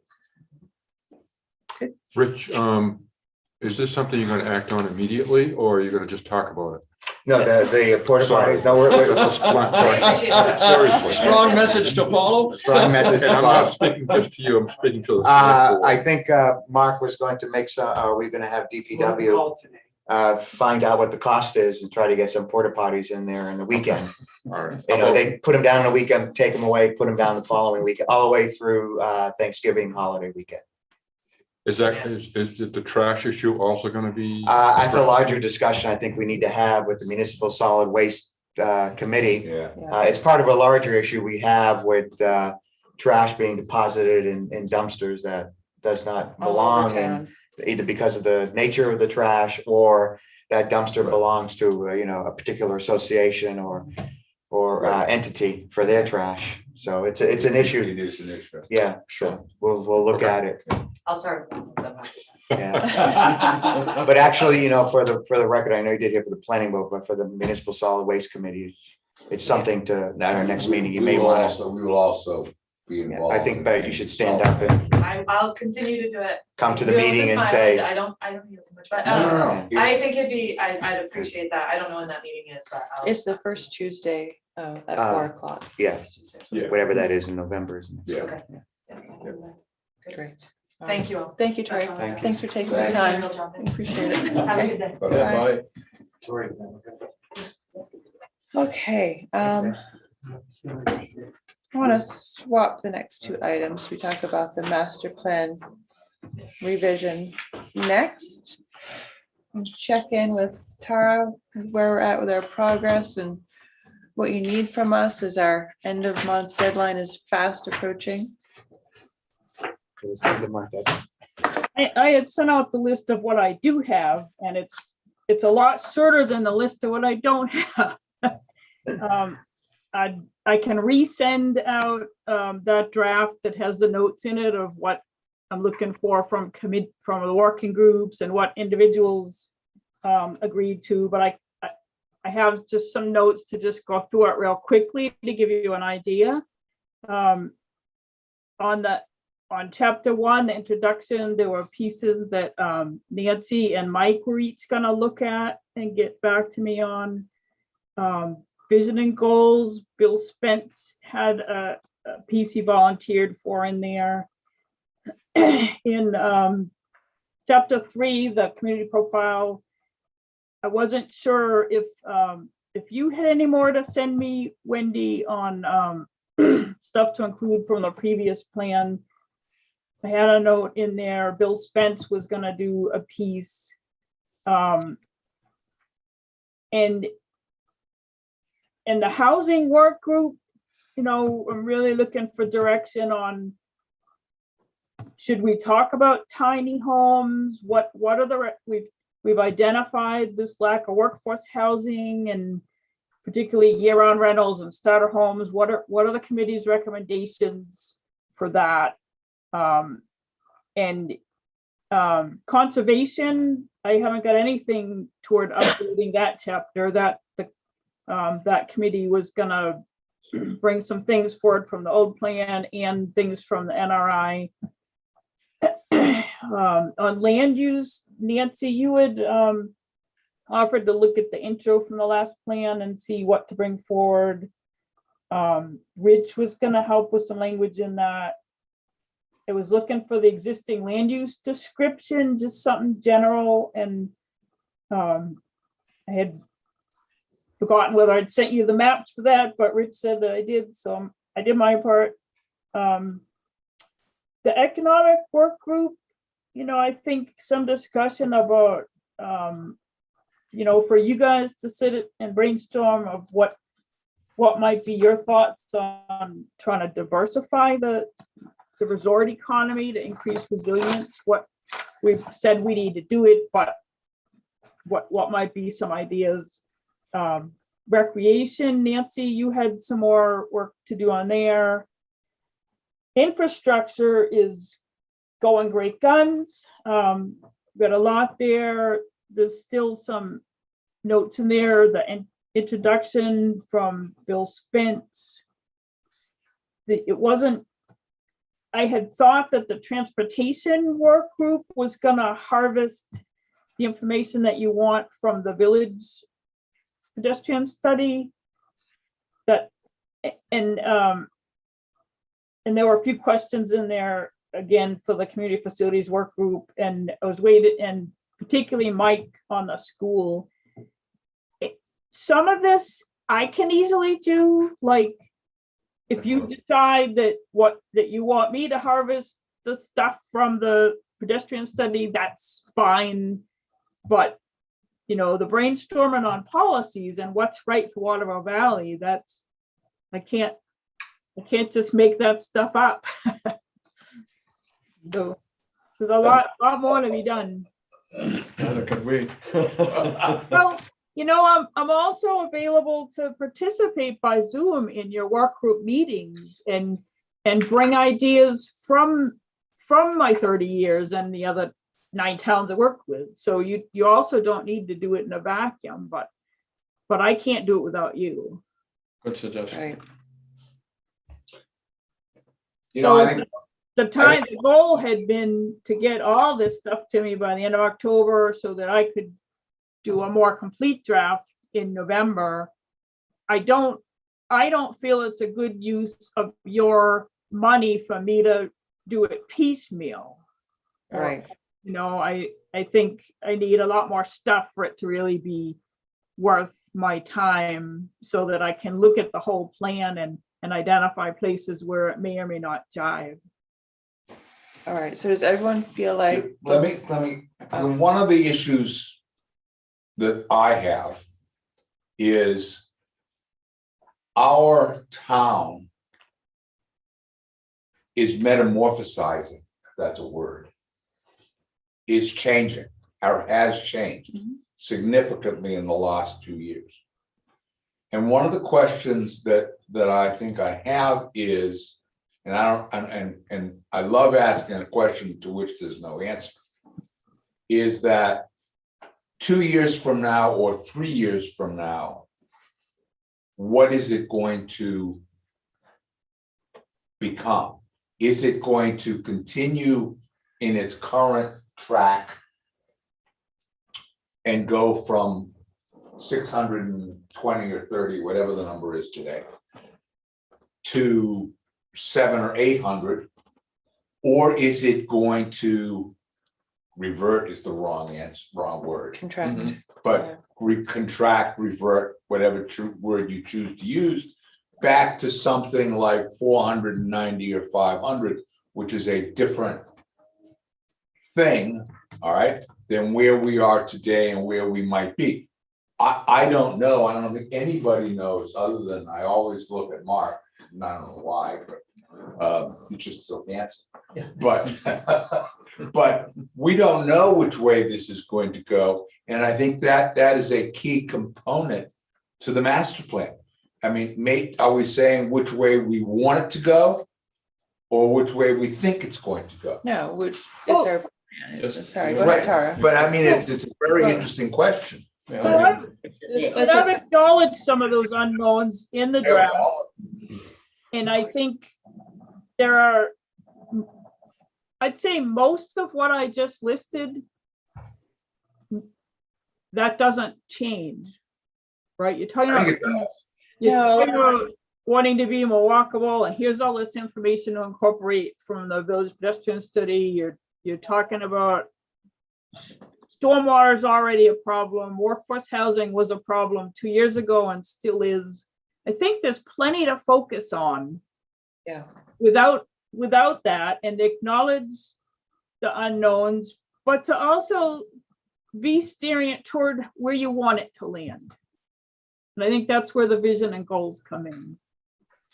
it. Rich, is this something you're gonna act on immediately, or are you gonna just talk about it? No, the porta potties, no, Just one question. Seriously. Strong message to follow. Strong message to And I'm follow. not speaking just to you, I'm speaking to the. select board. I think Mark was going to make some, are we gonna have DPW Call today. find out what the cost is and try to get some porta potties in there in the weekend? All right. You know, they put them down in the weekend, take them away, put them down the following weekend, all the way through Thanksgiving holiday weekend. Is the trash issue also gonna be? That's a larger discussion I think we need to have with the Municipal Solid Waste Committee. Yeah. It's part of a larger issue we have with trash being deposited in dumpsters that does not All over belong in, town. either because of the nature of the trash or that dumpster belongs to, a particular association or entity for their trash. So it's an issue. It is an issue. Yeah, sure. We'll look at it. I'll start. with them. Yeah. But actually, for the record, I know you did here for the planning board, but for the Municipal Solid Waste Committee, it's something to, at our next meeting, you may want to, We will also be involved. I think, but you should stand up and I'll continue to do it. come to the Do it with meeting a and smile. say, I don't feel too much, but No. I think I'd appreciate that. I don't know when that meeting is, but It's the first Tuesday at 4 o'clock. yeah, Yeah. whatever that is in November. Isn't it? Yeah. Okay. Great. Thank you all. Thank you, Tori. That's all. Thank you. Thanks for taking the Thanks. time. Real job. Appreciate it. Have a good day. Bye. Okay, I want to swap the next two items. We talk about the master plan revision next. And check in with Tara, where we're at with our progress and what you need from us as our end of month deadline is fast approaching. It was the end of March, that's- I had sent out the list of what I do have, and it's a lot shorter than the list of what I don't have. I can resend out that draft that has the notes in it of what I'm looking for from the working groups and what individuals agreed to, but I have just some notes to just go through it real quickly to give you an idea. On chapter 1, the introduction, there were pieces that Nancy and Mike were each gonna look at and get back to me on. Vision and goals, Bill Spence had a piece he volunteered for in there. In chapter 3, the community profile, I wasn't sure if you had any more to send me, Wendy, on stuff to include from the previous plan. I had a note in there, Bill Spence was gonna do a piece. And the housing work group, I'm really looking for direction on, should we talk about tiny homes? What are we've identified this lack of workforce housing and particularly year-round rentals and starter homes. What are the committee's recommendations for that? Conservation, I haven't got anything toward updating that chapter. That committee was gonna bring some things forward from the old plan and things from the NRI. On land use, Nancy, you had offered to look at the intro from the last plan and see what to bring forward. Rich was gonna help with some language in that. I was looking for the existing land use description, just something general, and I had forgotten whether I'd sent you the maps for that, but Rich said that I did, so I did my part. The economic work group, I think some discussion about, for you guys to sit and brainstorm of what might be your thoughts on trying to diversify the resort economy to increase resilience. What we've said we need to do it, but what might be some ideas? Recreation, Nancy, you had some more work to do on there. Infrastructure is going great guns. Got a lot there. There's still some notes in there. The introduction from Bill Spence. it wasn't, I had thought that the transportation work group was gonna harvest the information that you want from the village pedestrian study. That, and there were a few questions in there, again, for the community facilities work group, and I was waiting, and particularly Mike on the school. Some of this I can easily do, like, if you decide that you want me to harvest the stuff from the pedestrian study, that's fine. But, you know, the brainstorming on policies and what's right for Waterville Valley, that's, I can't just make that stuff up. So there's a lot more to be done. Neither could we. Well, you know, I'm also available to participate by Zoom in your work group meetings and bring ideas from my 30 years and the other 9 towns I work with. So you also don't need to do it in a vacuum, but I can't do it without you. Good suggestion. Right. You know, I So think, the goal had been to get all this stuff to me by the end of October so that I could do a more complete draft in November. I don't feel it's a good use of your money for me to do it piecemeal. Right. You know, I think I need a lot more stuff for it to really be worth my time so that I can look at the whole plan and identify places where it may or may not jive. All right, so does everyone feel like? let me, one of the issues that I have is our town is metamorphosizing, if that's a word, is changing or has changed significantly in the last 2 years. And one of the questions that I think I have is, and I love asking a question to which there's no answer, is that 2 years from now or 3 years from now, what is it going to become? Is it going to continue in its current track and go from 620 or 30, whatever the number is today, to 700 or 800? Or is it going to revert, is the wrong word, Contract. but contract, revert, whatever word you choose to use, back to something like 490 or 500, which is a different thing, all right, than where we are today and where we might be. I don't know. I don't think anybody knows, other than I always look at Mark, and I don't know why, but he's just so handsome. But we don't know which way this is going to go. And I think that is a key component to the master plan. I mean, are we saying which way we want it to go or which way we think it's going to go? No, which it's our. Sorry, go Right, ahead, Tara. but I mean, it's a very interesting question. So I've acknowledged some of those unknowns in the draft. And I think there are, I'd say most of what I just listed, that doesn't change, right? You're talking about wanting to be more walkable, and here's all this information to incorporate from the village pedestrian study. You're talking about stormwater is already a problem. Workforce housing was a problem 2 years ago and still is. I think there's plenty to focus on. Yeah. Without that, and acknowledge the unknowns, but to also be steering it toward where you want it to land. And I think that's where the vision and goals come in.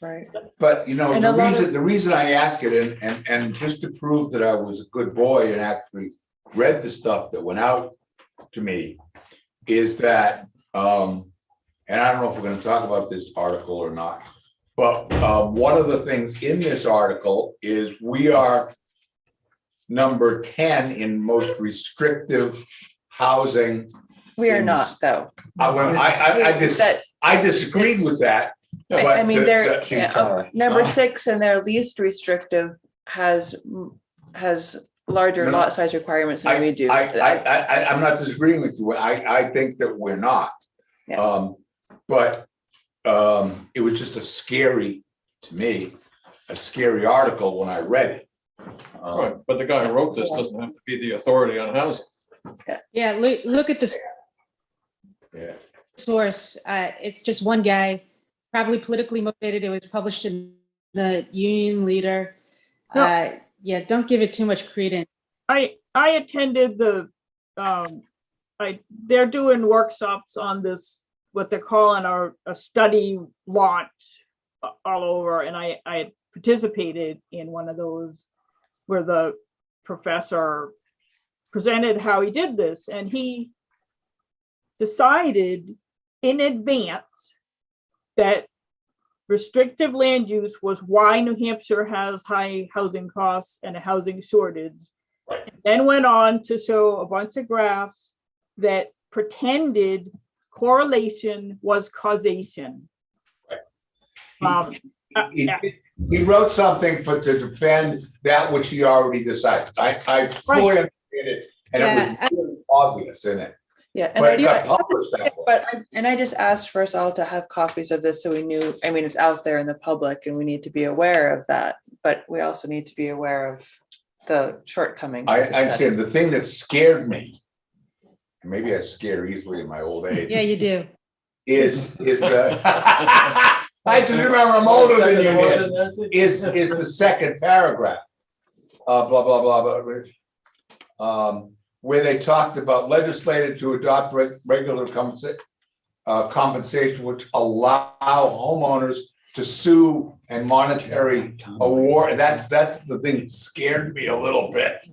Right. But you know, the reason I ask it, and just to prove that I was a good boy and actually read the stuff that went out to me, is that and I don't know if we're going to talk about this article or not, but one of the things in this article is we are number 10 in most restrictive housing. We are not, though. I disagreed with that. I mean, they're, Tara. number 6 and their least restrictive has larger No, no. lot size requirements than we do. I'm not disagreeing with you. I think that we're not. Yeah. But it was just to me, a scary article when I read it. Right, but the guy who wrote this doesn't have to be the authority on housing. Yeah, look at this Yeah. source. It's just one guy, probably politically motivated. It was published in the Union Leader. Yeah, don't give it too much credence. I attended they're doing workshops on this, what they're calling a study launch all over, and I participated in one of those where the professor presented how he did this, and he decided in advance that restrictive land use was why New Hampshire has high housing costs and a housing shortage. And then went on to show a bunch of graphs that pretended correlation was causation. He wrote something to defend that which he already decided. I fully understand it, and it was really obvious in it. Yeah, and But it got published that way. I just asked for us all to have copies of this so we knew, I mean, it's out there in the public and we need to be aware of that, but we also need to be aware of the shortcomings. I of the study. understand. The thing that scared me, and maybe I scare easily in my old age. Yeah, you do. Is the I just remember I'm older than you guys. Is the second paragraph. Blah blah blah. Where they talked about legislated to adopt regular compensation, which allow homeowners to sue and monetary award. That's the thing that scared me a little bit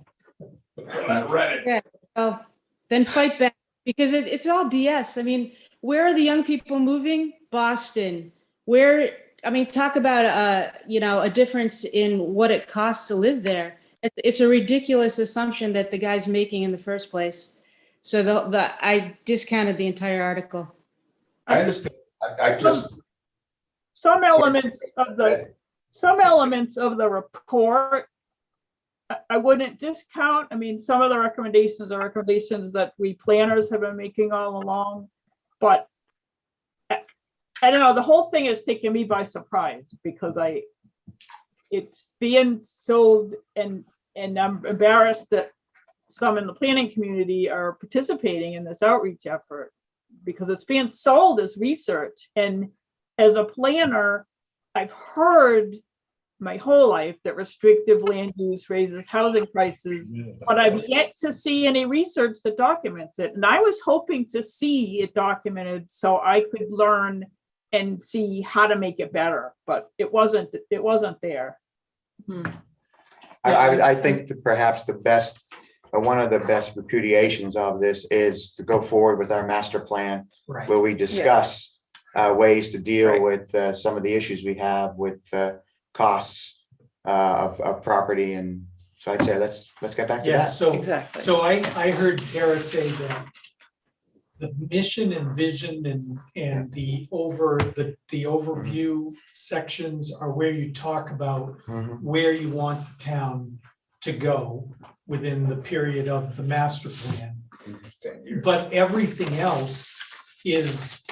when I read it. Yeah, well, then fight back, because it's all BS. I mean, where are the young people moving? Boston. Talk about a difference in what it costs to live there. It's a ridiculous assumption that the guy's making in the first place. So I discounted the entire article. I understand. I just some elements of the report I wouldn't discount. I mean, some of the recommendations are recommendations that we planners have been making all along, but I don't know, the whole thing has taken me by surprise because it's being sold, and I'm embarrassed that some in the planning community are participating in this outreach effort because it's being sold as research. And as a planner, I've heard my whole life that restrictive land use raises housing prices, but I've yet to see any research that documents it. And I was hoping to see it documented so I could learn and see how to make it better, but it wasn't there. I think that perhaps one of the best repudiations of this is to go forward with our master plan, Right. where we discuss ways to deal with some of the issues we have with costs of property. And so I'd say let's get back to that. So exactly. So I heard Tara say that the mission and vision and the overview sections are where you talk about where you want the town to go within the period of the master plan. But everything else is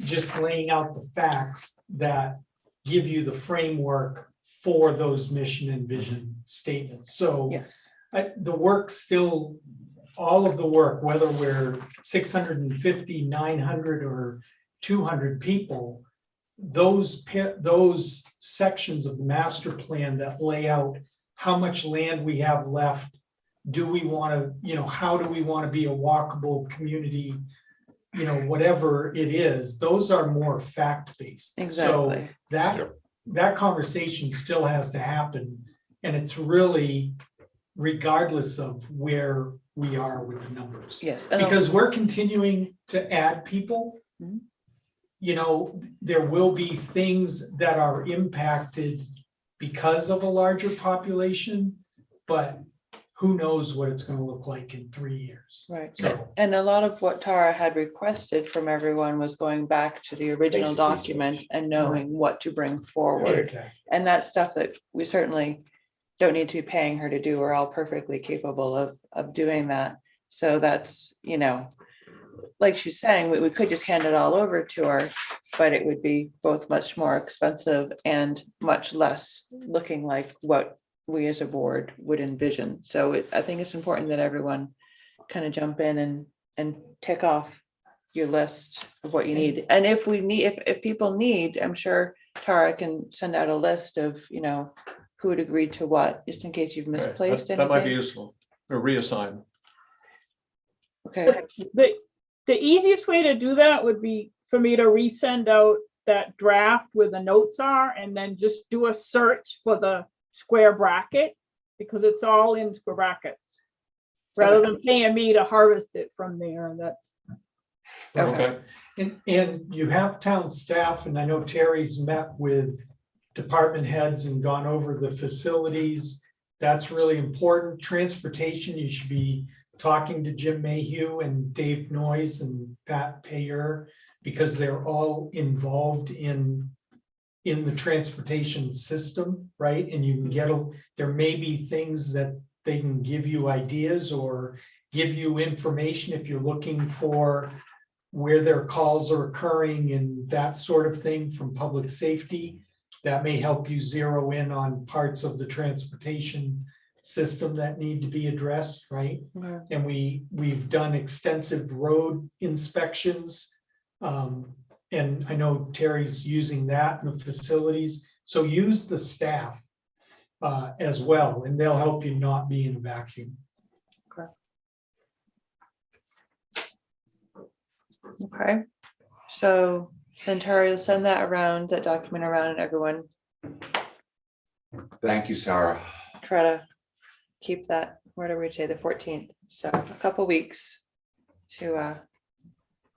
just laying out the facts that give you the framework for those mission and vision statements. So yes, the work still, all of the work, whether we're 650, 900 or 200 people, those sections of the master plan that lay out how much land we have left, do we want to, how do we want to be a walkable community, whatever it is, those are more fact-based. Exactly. So that conversation still has to happen, and it's really regardless of where we are with the numbers. Yes. Because we're continuing to add people. There will be things that are impacted because of a larger population, but who knows what it's gonna look like in 3 years. Right. So- And a lot of what Tara had requested from everyone was going back to the original Basic document and knowing what to bring forward. Exactly. And that's stuff that we certainly don't need to be paying her to do. We're all perfectly capable of doing that. So that's, you know, like she's saying, we could just hand it all over to her, but it would be both much more expensive and much less looking like what we as a board would envision. So I think it's important that everyone kind of jump in and tick off your list of what you need. And if people need, I'm sure Tara can send out a list of, you know, who had agreed to what, just in case you've misplaced That might be anything. useful, or reassign. Okay. The easiest way to do that would be for me to resend out that draft where the notes are and then just do a search for the square bracket, because it's all in square brackets. Rather than paying me to harvest it from there, that's. Okay. And you have town staff, and I know Terry's met with department heads and gone over the facilities. That's really important. Transportation, you should be talking to Jim Mayhew and Dave Noyes and Pat Payer, because they're all involved in the transportation system, right? And you can get, there may be things that they can give you ideas or give you information if you're looking for where their calls are occurring and that sort of thing from public safety. That may help you zero in on parts of the transportation system that need to be addressed, right? Okay. And we've done extensive road inspections. And I know Terry's using that in the facilities. So use the staff as well, and they'll help you not be in a vacuum. Okay, so then Tara will send that around, that document around, and everyone Thank you, Sarah. try to keep that, where do we say, the 14th? So a couple weeks to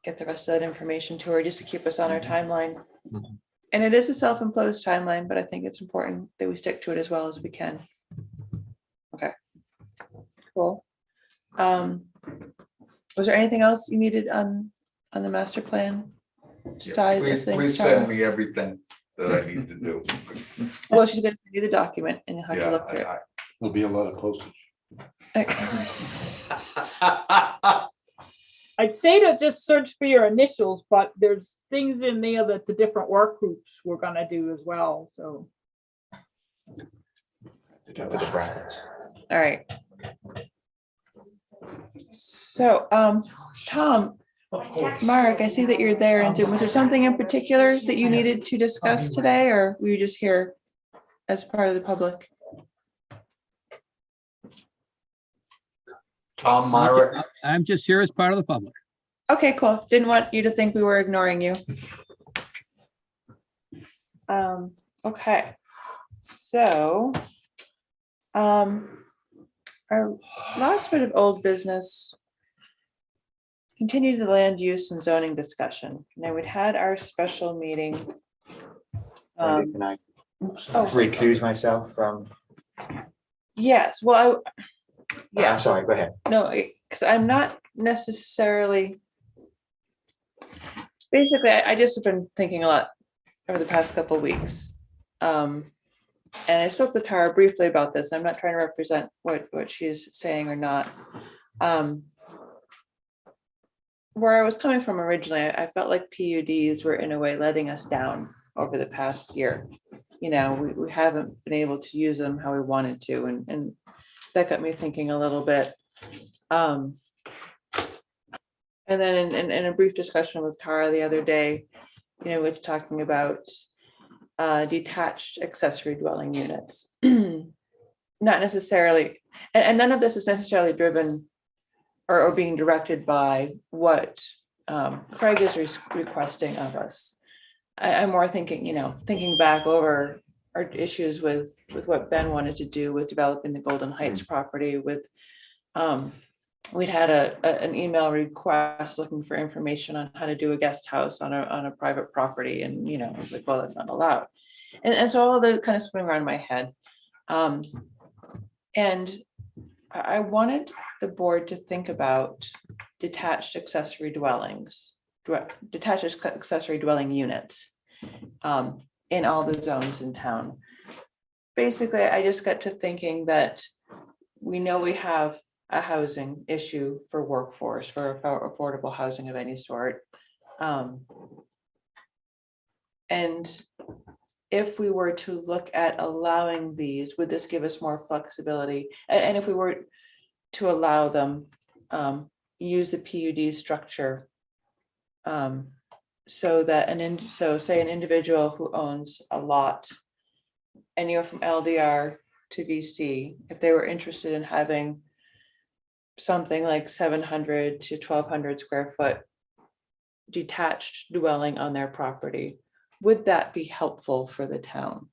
get the rest of that information to her, just to keep us on our timeline. And it is a self-imposed timeline, but I think it's important that we stick to it as well as we can. Okay, cool. Was there anything else you needed on the master plan side of Please things? send Tara? me everything that I need to do. Well, she's gonna do the document and you'll have to Yeah, look through it. There'll be a lot of postage. I'd say to just search for your initials, but there's things in there that the different work groups were gonna do as well, so. All right. So, Tom, Mark, I see that you're there and Zoom. Was there something in particular that you needed to discuss today, or were you just here as part of the public? Tom Myrick. I'm just here as part of the public. Okay, cool. Didn't want you to think we were ignoring you. Okay, so, our last bit of old business, continue the land use and zoning discussion. Now, we'd had our special meeting. Can I Oh, recuse myself from? yes, well, yeah. I'm sorry, go ahead. No, because I'm not necessarily. Basically, I just have been thinking a lot over the past couple of weeks. And I spoke with Tara briefly about this. I'm not trying to represent what she's saying or not. Where I was coming from originally, I felt like PUDs were in a way letting us down over the past year. You know, we haven't been able to use them how we wanted to, and that got me thinking a little bit. And then in a brief discussion with Tara the other day, you know, we're talking about detached accessory dwelling units. Not necessarily, and none of this is necessarily driven or being directed by what Craig is requesting of us. I'm more thinking, you know, thinking back over our issues with what Ben wanted to do with developing the Golden Heights property with, we'd had an email request looking for information on how to do a guest house on a private property. And, you know, I was like, well, that's not allowed. And so all of those kind of swing around in my head. And I wanted the board to think about detached accessory dwellings, detached accessory dwelling units in all the zones in town. Basically, I just got to thinking that we know we have a housing issue for workforce, for affordable housing of any sort. And if we were to look at allowing these, would this give us more flexibility? And if we were to allow them, use the PUD structure, so that so say an individual who owns a lot anywhere from LDR to VC, if they were interested in having something like 700 to 1200 square foot detached dwelling on their property, would that be helpful for the town?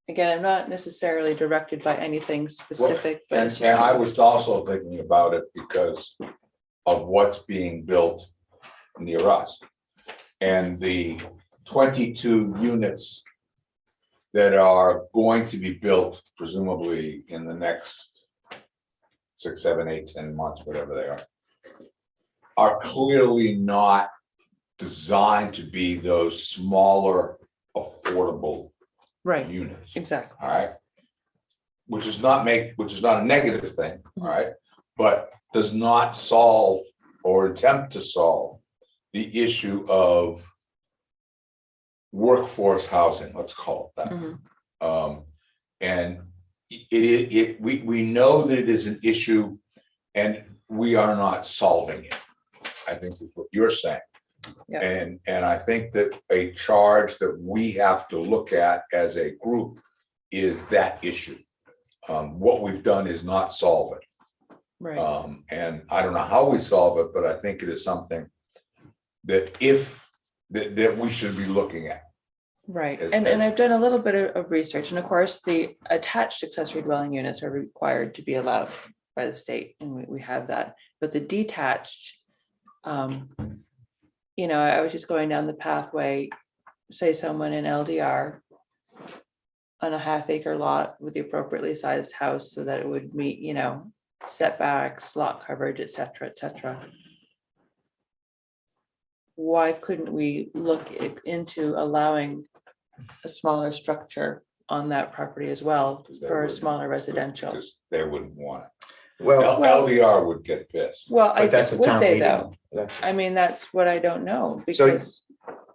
Again, I'm not necessarily directed by anything specific, but And it's just- and I was also thinking about it because of what's being built near us. And the 22 units that are going to be built presumably in the next 6, 7, 8, 10 months, whatever they are clearly not designed to be those smaller, affordable right units. Exactly. All right. Which is not a negative thing, all right, but does not solve or attempt to solve the issue of workforce housing, let's call it that. And we know that it is an issue and we are not solving it. I think is what you're saying. Yeah. And I think that a charge that we have to look at as a group is that issue. What we've done is not solve it. Right. And I don't know how we solve it, but I think it is something that that we should be looking at. Right, and I've done a little bit of research, and of course, the attached accessory dwelling units are required to be allowed by the state, and we have that. But the detached, you know, I was just going down the pathway, say someone in LDR on a half-acre lot with the appropriately sized house so that it would meet, you know, setbacks, lot coverage, et cetera, et cetera. Why couldn't we look into allowing a smaller structure on that property as well for a smaller residential? Because they wouldn't want it. Well, LDR would get pissed. Well, But that's a would town they meeting. though? That's- I mean, that's what I don't know, So- because,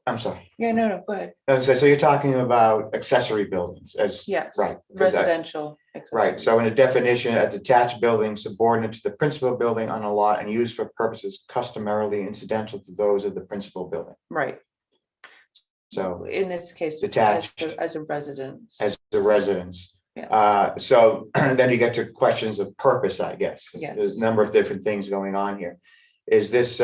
I'm sorry. yeah, no, go ahead. So you're talking about accessory buildings as. Yes. Right. 'cause that- Residential. Right, so in a definition, a detached building subordinate to the principal building on a lot and used for purposes customarily incidental to those of the principal building. Right, So in this case. Detached. As a residence. as the residence. Yeah. So then you get to questions of purpose, I guess. Yes. There's a number of different things going on here. Is this,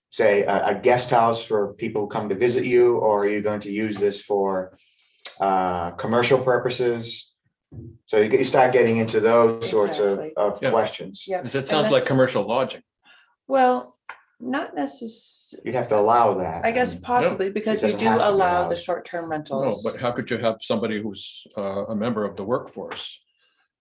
say, a guest house for people who come to visit you, or are you going to use this for commercial purposes? So you start getting into those sorts Exactly. of Yeah. questions. Yeah. It and sounds like that's- commercial lodging. Well, not necessarily, You'd have to allow that. I guess possibly, because we doesn't do have to be allow allowed. the short-term No, rentals. but how could you have somebody who's a member of the workforce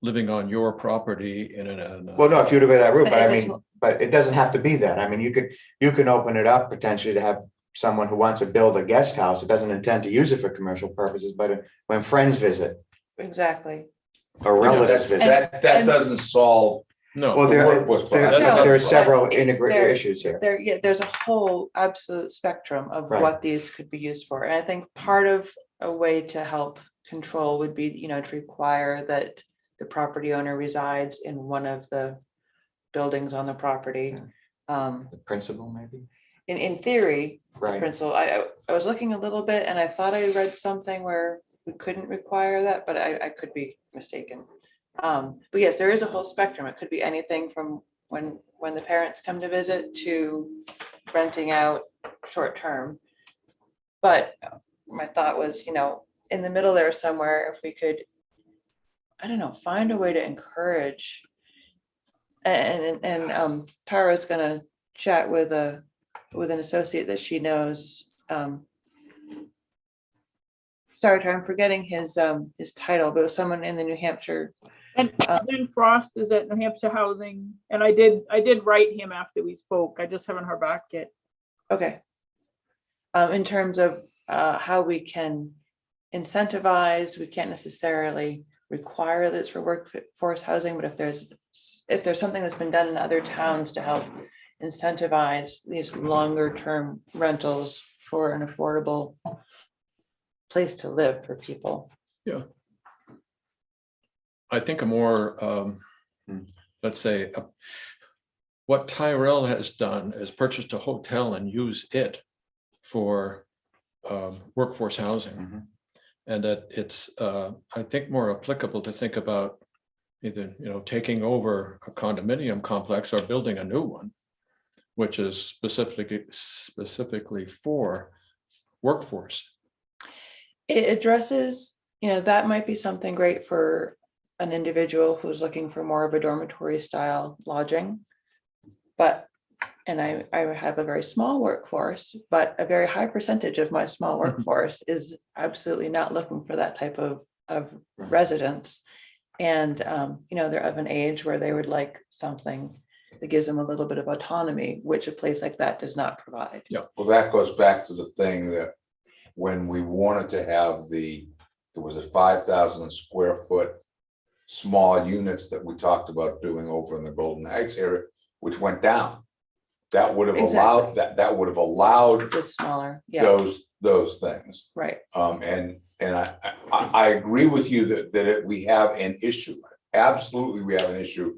living on your property in an? Well, no, if you were to go that route, But but I if it's mean, but it doesn't have to be that. I mean, you can open it up potentially to have someone who wants to build a guest house. It doesn't intend to use it for commercial purposes, but when friends visit Exactly. or relatives visit. That doesn't solve. No. Well, the workforce problem. there are several But integrated there- issues here. There's a whole absolute spectrum of Right. what these could be used for. And I think part of a way to help control would be, you know, to require that the property owner resides in one of the buildings on the property. The principal, maybe. In theory, the Right. principal, I was looking a little bit and I thought I read something where we couldn't require that, but I could be mistaken. But yes, there is a whole spectrum. It could be anything from when the parents come to visit to renting out short term. But my thought was, you know, in the middle there somewhere, if we could, I don't know, find a way to encourage. And Tara's gonna chat with an associate that she knows. Sorry, Tara, I'm forgetting his title, but it was someone in the New Hampshire And then Frost is at New Hampshire Housing, and I did write him after we spoke. I just haven't heard back yet. Okay. In terms of how we can incentivize, we can't necessarily require this for workforce housing, but if there's something that's been done in other towns to help incentivize these longer term rentals for an affordable place to live for people. Yeah. I think a more, let's say, what Tyrell has done is purchased a hotel and use it for workforce housing. And that it's, I think, more applicable to think about either, taking over a condominium complex or building a new one, which is specifically for workforce. It addresses, that might be something great for an individual who's looking for more of a dormitory style lodging. But, and I have a very small workforce, but a very high percentage of my small workforce is absolutely not looking for that type of residence. And, they're of an age where they would like something that gives them a little bit of autonomy, which a place like that does not provide. Yeah. Well, that goes back to the thing that when we wanted to have there was a 5,000 square foot small units that we talked about doing over in the Golden Heights area, which went down. That would have allowed that would have allowed the smaller, those things. Right. And I agree with you that we have an issue. Absolutely, we have an issue.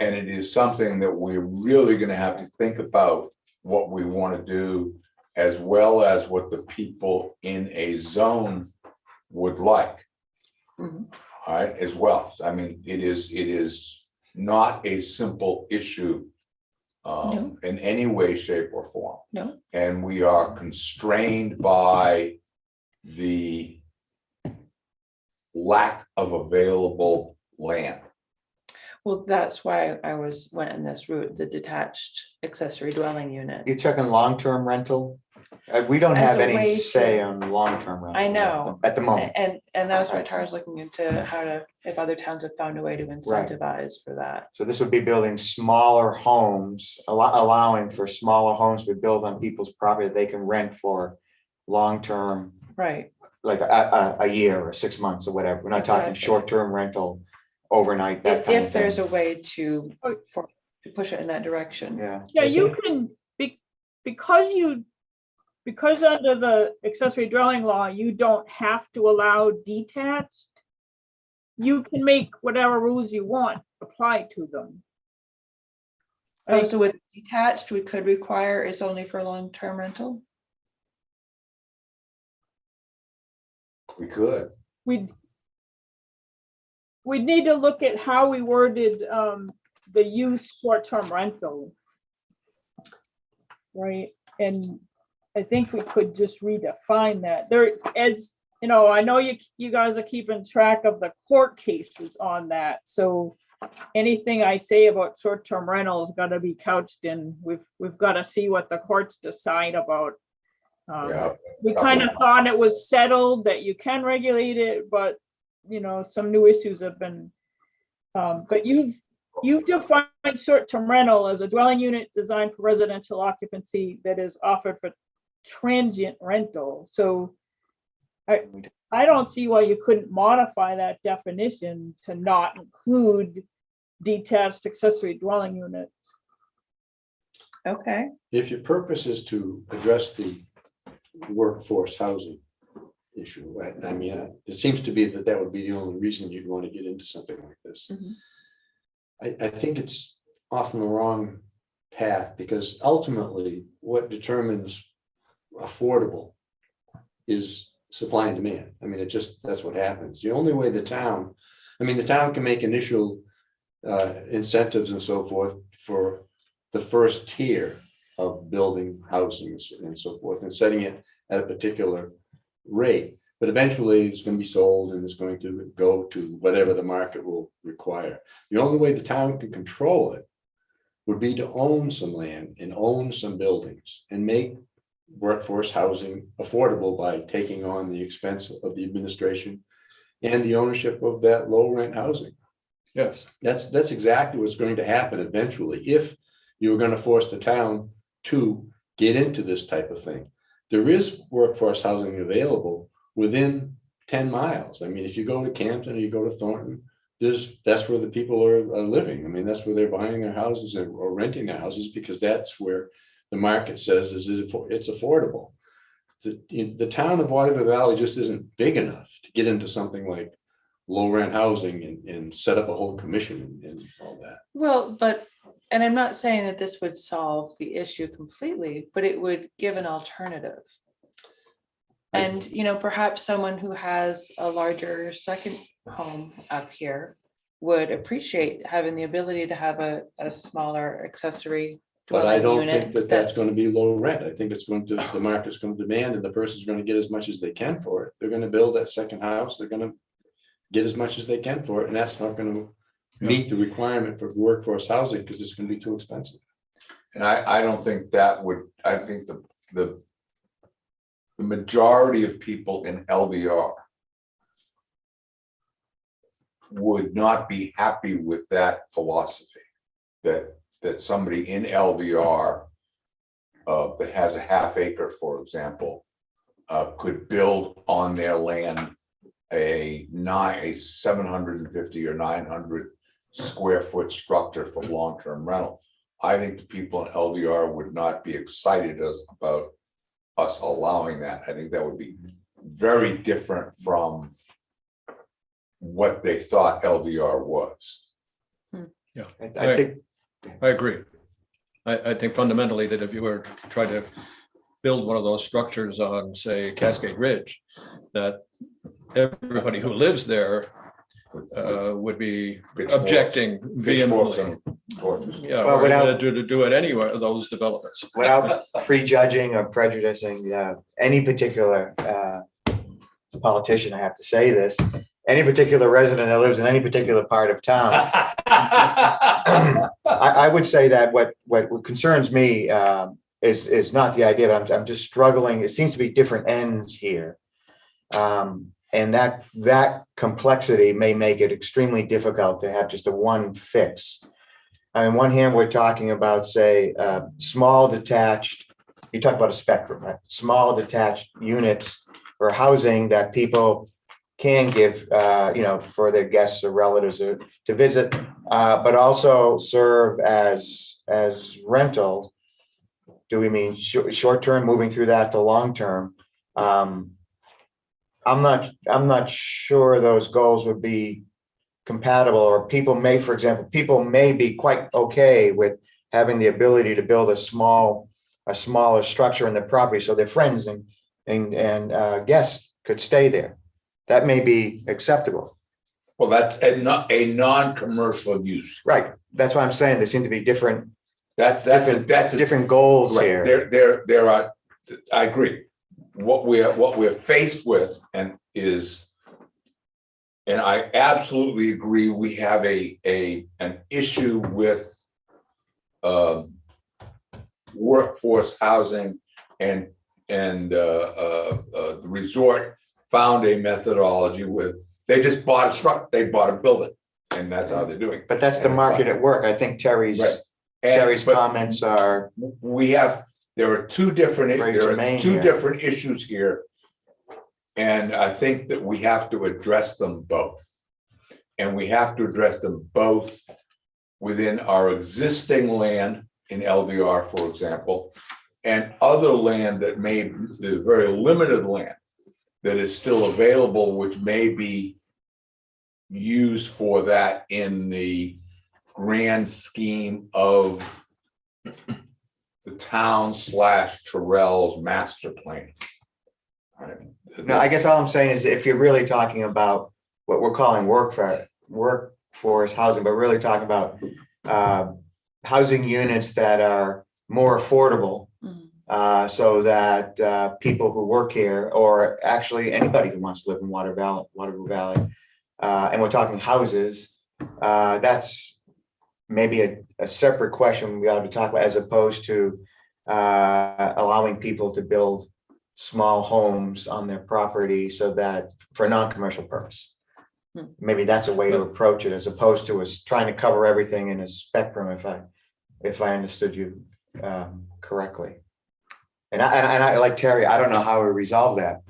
And it is something that we're really going to have to think about what we want to do, as well as what the people in a zone would like. All right, as well. I mean, it is not a simple issue in any way, shape, or form. No. And we are constrained by the lack of available land. Well, that's why I went in this route, the detached accessory dwelling unit. You're talking long-term rental? We don't As have a any way say to- on long-term rental. I know. At the moment. And that's why Tara's looking into if other towns have found a way to incentivize for that. So this would be building smaller homes, allowing for smaller homes to be built on people's property that they can rent for long-term, Right. like a year or 6 months or whatever. We're not talking Exactly. short-term rental, overnight, that kind of If there's thing. a way to push it in that direction. Yeah. Yeah, you can, because under the accessory dwelling law, you don't have to allow detached. You can make whatever rules you want apply to them. Oh, so with detached, we could require it's only for long-term rental? We could. We'd need to look at how we worded the use short-term rental. Right, and I think we could just redefine that. There, as you know, I know you guys are keeping track of the court cases on that. So anything I say about short-term rentals got to be couched in. We've got to see what the courts decide about. We kind of thought it was settled that you can regulate it, but some new issues have been. But you've defined short-term rental as a dwelling unit designed for residential occupancy that is offered for transient rental. So I don't see why you couldn't modify that definition to not include detached accessory dwelling units. Okay. If your purpose is to address the workforce housing issue, I mean, it seems to be that would be the only reason you'd want to get into something like this. I think it's often the wrong path, because ultimately what determines affordable is supply and demand. I mean, that's what happens. The only way the town can make initial incentives and so forth for the first tier of building housing and so forth, and setting it at a particular rate. But eventually it's going to be sold and it's going to go to whatever the market will require. The only way the town can control it would be to own some land and own some buildings and make workforce housing affordable by taking on the expense of the administration and the ownership of that low rent housing. Yes. That's exactly what's going to happen eventually, if you were going to force the town to get into this type of thing. There is workforce housing available within 10 miles. I mean, if you go to Campton or you go to Thornton, that's where the people are living. I mean, that's where they're buying their houses or renting their houses, because that's where the market says it's affordable. The town of Waterville Valley just isn't big enough to get into something like low rent housing and set up a whole commission and all that. Well, and I'm not saying that this would solve the issue completely, but it would give an alternative. And, perhaps someone who has a larger second home up here would appreciate having the ability to have a smaller accessory But I dwelling don't think unit that's going to be low rent. I think the market's going to demand, and the person's going to get as much as they can for it. They're going to build that second house. They're going to get as much as they can for it, and that's not going to meet the requirement for workforce housing because it's going to be too expensive. And I don't think that would, I think the majority of people in LDR would not be happy with that philosophy, that somebody in LDR that has a half acre, for example, could build on their land a 750 or 900 square foot structure for long-term rental. I think the people in LDR would not be excited about us allowing that. I think that would be very different from what they thought LDR was. Yeah, I think I agree. I think fundamentally that if you were to try to build one of those structures on, say, Cascade Ridge, that everybody who lives there would be objecting vehemently. Yeah, Well, without- to do it anywhere, those developers. without prejudging or prejudicing any particular as a politician, I have to say this, any particular resident that lives in any particular part of town. I would say that what concerns me is not the idea, but I'm just struggling. It seems to be different ends here. And that complexity may make it extremely difficult to have just a one fix. On one hand, we're talking about, say, small detached, you talk about a spectrum, right? Small detached units or housing that people can give, for their guests or relatives to visit, but also serve as rental. Do we mean short term, moving through that to long term? I'm not sure those goals would be compatible, or people may, for example, people may be quite okay with having the ability to build a smaller structure in the property so their friends and guests could stay there. That may be acceptable. Well, that's a non-commercial use. Right. That's why I'm saying there seem to be different. That's different goals right. here. There are. I agree. What we're faced with and I absolutely agree. We have an issue with workforce housing, and the resort found a methodology with, they just bought they bought a building, and that's how they're doing. But that's the market at work. I think Terry's comments are. There are two different issues here. And I think that we have to address them both. And we have to address them both within our existing land in LDR, for example, and other land that there's very limited land that is still available, which may be used for that in the grand scheme of the town / Tyrell's master plan. Right. No, I guess all I'm saying is if you're really talking about what we're calling workforce housing, but really talking about housing units that are more affordable, so that people who work here, or actually anybody who wants to live in Waterville Valley, and we're talking houses, that's maybe a separate question we ought to talk about, as opposed to allowing people to build small homes on their property so that for non-commercial purpose. Maybe that's a way to approach it as opposed to us trying to cover everything in a spectrum, if I understood you correctly. And I like Terry, I don't know how we resolve that.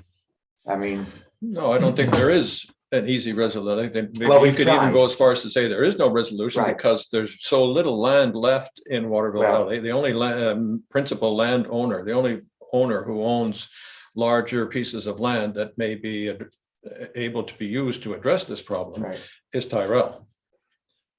I mean. No, I don't think there is an easy resolution. I think maybe Well, you we've could even tried. go as far as to say there is no resolution Right. because there's so little land left in Waterville Well- Valley. The only principal landowner, the only owner who owns larger pieces of land that may be able to be used to address this problem Right. is Tyrell.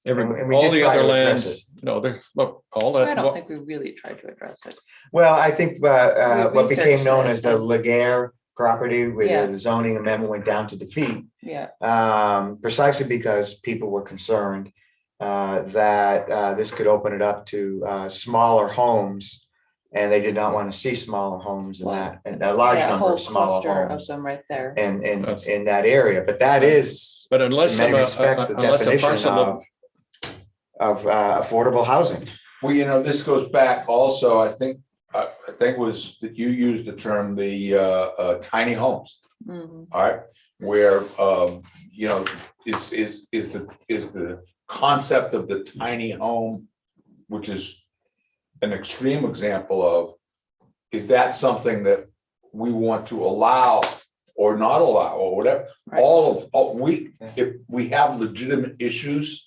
And we All did the try other to address land, it. no, there's, look, all I that. don't think we really tried to address it. Well, I think what became researched known it as the and- Laguerre property, where Yeah. the zoning amendment went down to defeat. Yeah, Precisely because people were concerned that this could open it up to smaller homes. And they did not want to see smaller homes in that, and a large yeah, a number whole of smaller cluster of homes them right there. in that area. But that is, But unless in many some, respects, the unless a definition parcel of affordable housing. Well, this goes back also, I think was that you used the term, the tiny homes. Mhm. All right, where, is the concept of the tiny home, which is an extreme example of, is that something that we want to allow or not allow or whatever? If we have legitimate issues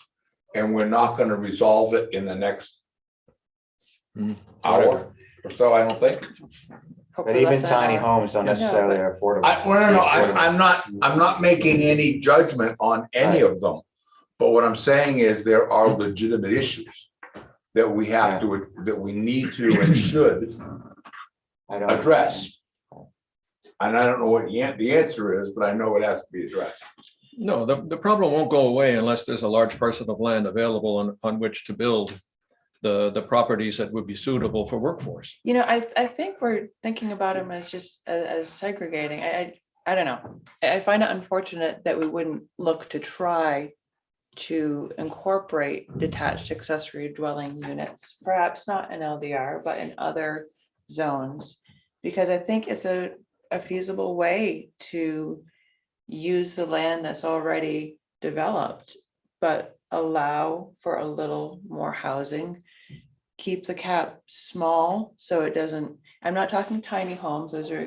and we're not gonna resolve it in the next hour or so, I don't think. But even tiny homes don't necessarily are affordable. I'm not making any judgment on any of them. But what I'm saying is there are legitimate issues that we have to, that we need to and should address. And I don't know what the answer is, but I know it has to be addressed. No, the problem won't go away unless there's a large parcel of land available on which to build the properties that would be suitable for workforce. I think we're thinking about them as just as segregating. I don't know. I find it unfortunate that we wouldn't look to try to incorporate detached accessory dwelling units, perhaps not in LDR, but in other zones, because I think it's a feasible way to use the land that's already developed, but allow for a little more housing, keep the cap small so it doesn't, I'm not talking tiny homes, those are,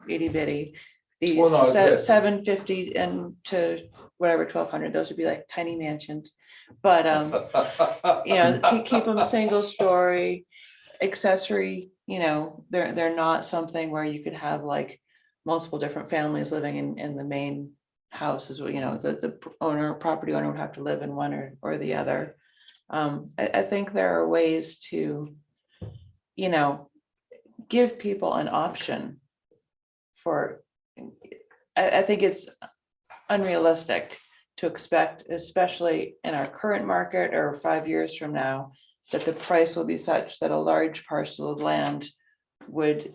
itty bitty. These Well, no, yeah. 750 and to whatever 1200, those would be like tiny mansions. But keep them single story, accessory, they're not something where you could have like multiple different families living in the main house as well. The property owner would have to live in one or the other. I think there are ways to, give people an option for, I think it's unrealistic to expect, especially in our current market or 5 years from now, that the price will be such that a large parcel of land would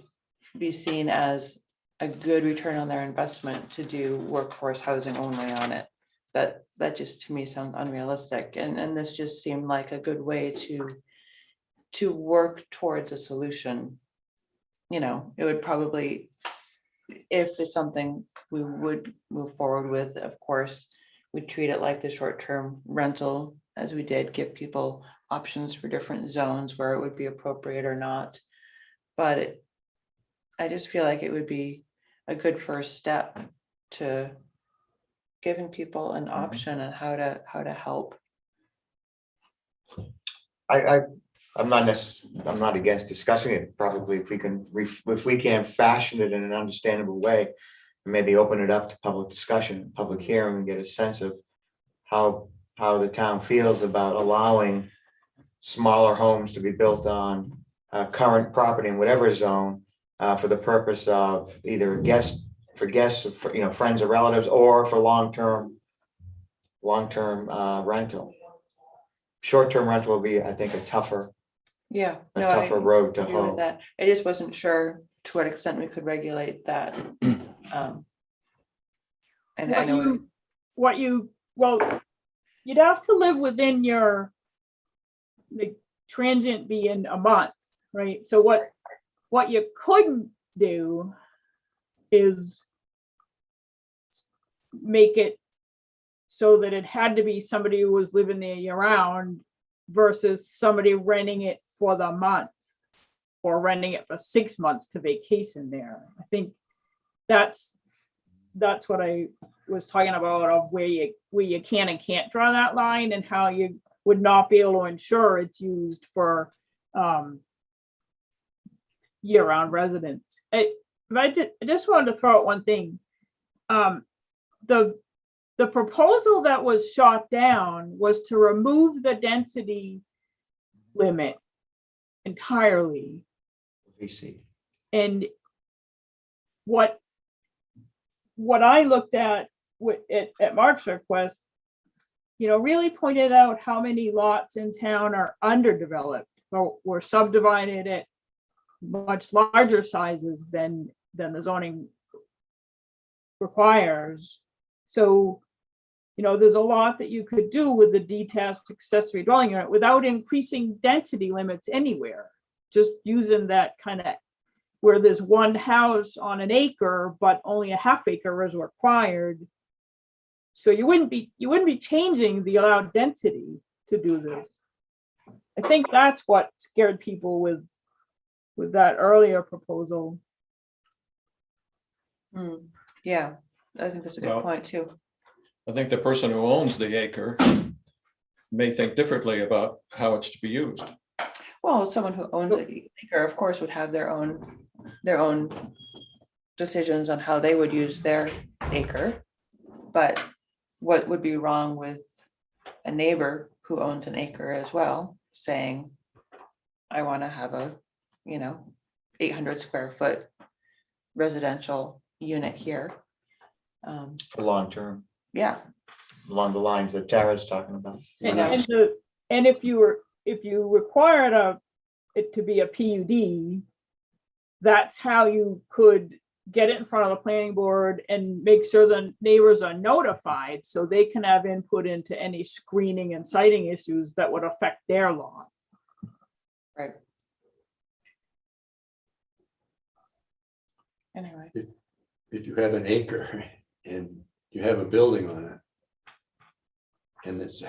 be seen as a good return on their investment to do workforce housing only on it. That just to me sounds unrealistic. And this just seemed like a good way to work towards a solution. It would probably, if it's something we would move forward with, of course, we treat it like the short-term rental, as we did, give people options for different zones where it would be appropriate or not. But I just feel like it would be a good first step to giving people an option on how to help. I'm not against discussing it. Probably if we can fashion it in an understandable way, maybe open it up to public discussion, public hearing, and get a sense of how the town feels about allowing smaller homes to be built on current property in whatever zone for the purpose of either guests, friends or relatives, or for long-term rental. Short-term rental will be, I think, a tougher road to agree with hoe. that. I just wasn't sure to what extent we could regulate that. And I know you'd have to live within your transient being a month, right? So what you couldn't do is make it so that it had to be somebody who was living there year round versus somebody renting it for the month or renting it for 6 months to vacation there. I think that's what I was talking about, of where you can and can't draw that line, and how you would not be able to ensure it's used for year-round residents. I just wanted to throw out one thing. The proposal that was shot down was to remove the density limit entirely. VC. And what I looked at at Mark's request, really pointed out how many lots in town are underdeveloped or were subdivided at much larger sizes than the zoning requires. So, there's a lot that you could do with the detached accessory dwelling unit without increasing density limits anywhere. Just using that kind of, where there's one house on an acre, but only a half acre is required. So you wouldn't be changing the allowed density to do this. I think that's what scared people with that earlier proposal. Yeah, I think that's a good Well, point too. I think the person who owns the acre may think differently about how it's to be used. Well, someone who owns an acre, of course, would have their own decisions on how they would use their acre. But what would be wrong with a neighbor who owns an acre as well, saying, I want to have a, 800 square foot residential unit here. For long term, Yeah, along the lines that Tara's talking about. And if you required it to be a PUD, that's how you could get it in front of the planning board and make sure the neighbors are notified so they can have input into any screening and siting issues that would affect their law. right. Anyway, If you have an acre and you have a building on it, and you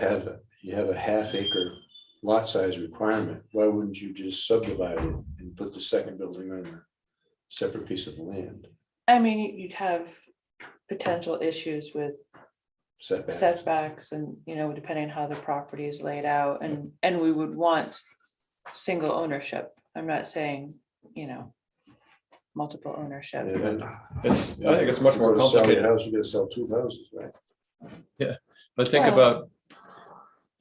have a half acre lot size requirement, why wouldn't you just subdivide it and put the second building on a separate piece of land? I mean, you'd have potential issues with setbacks and, depending on how the property is laid out, and we would want single ownership. I'm not saying, multiple ownership. I think it's much more complicated. House, you're gonna sell two houses, right? Yeah, but think Well-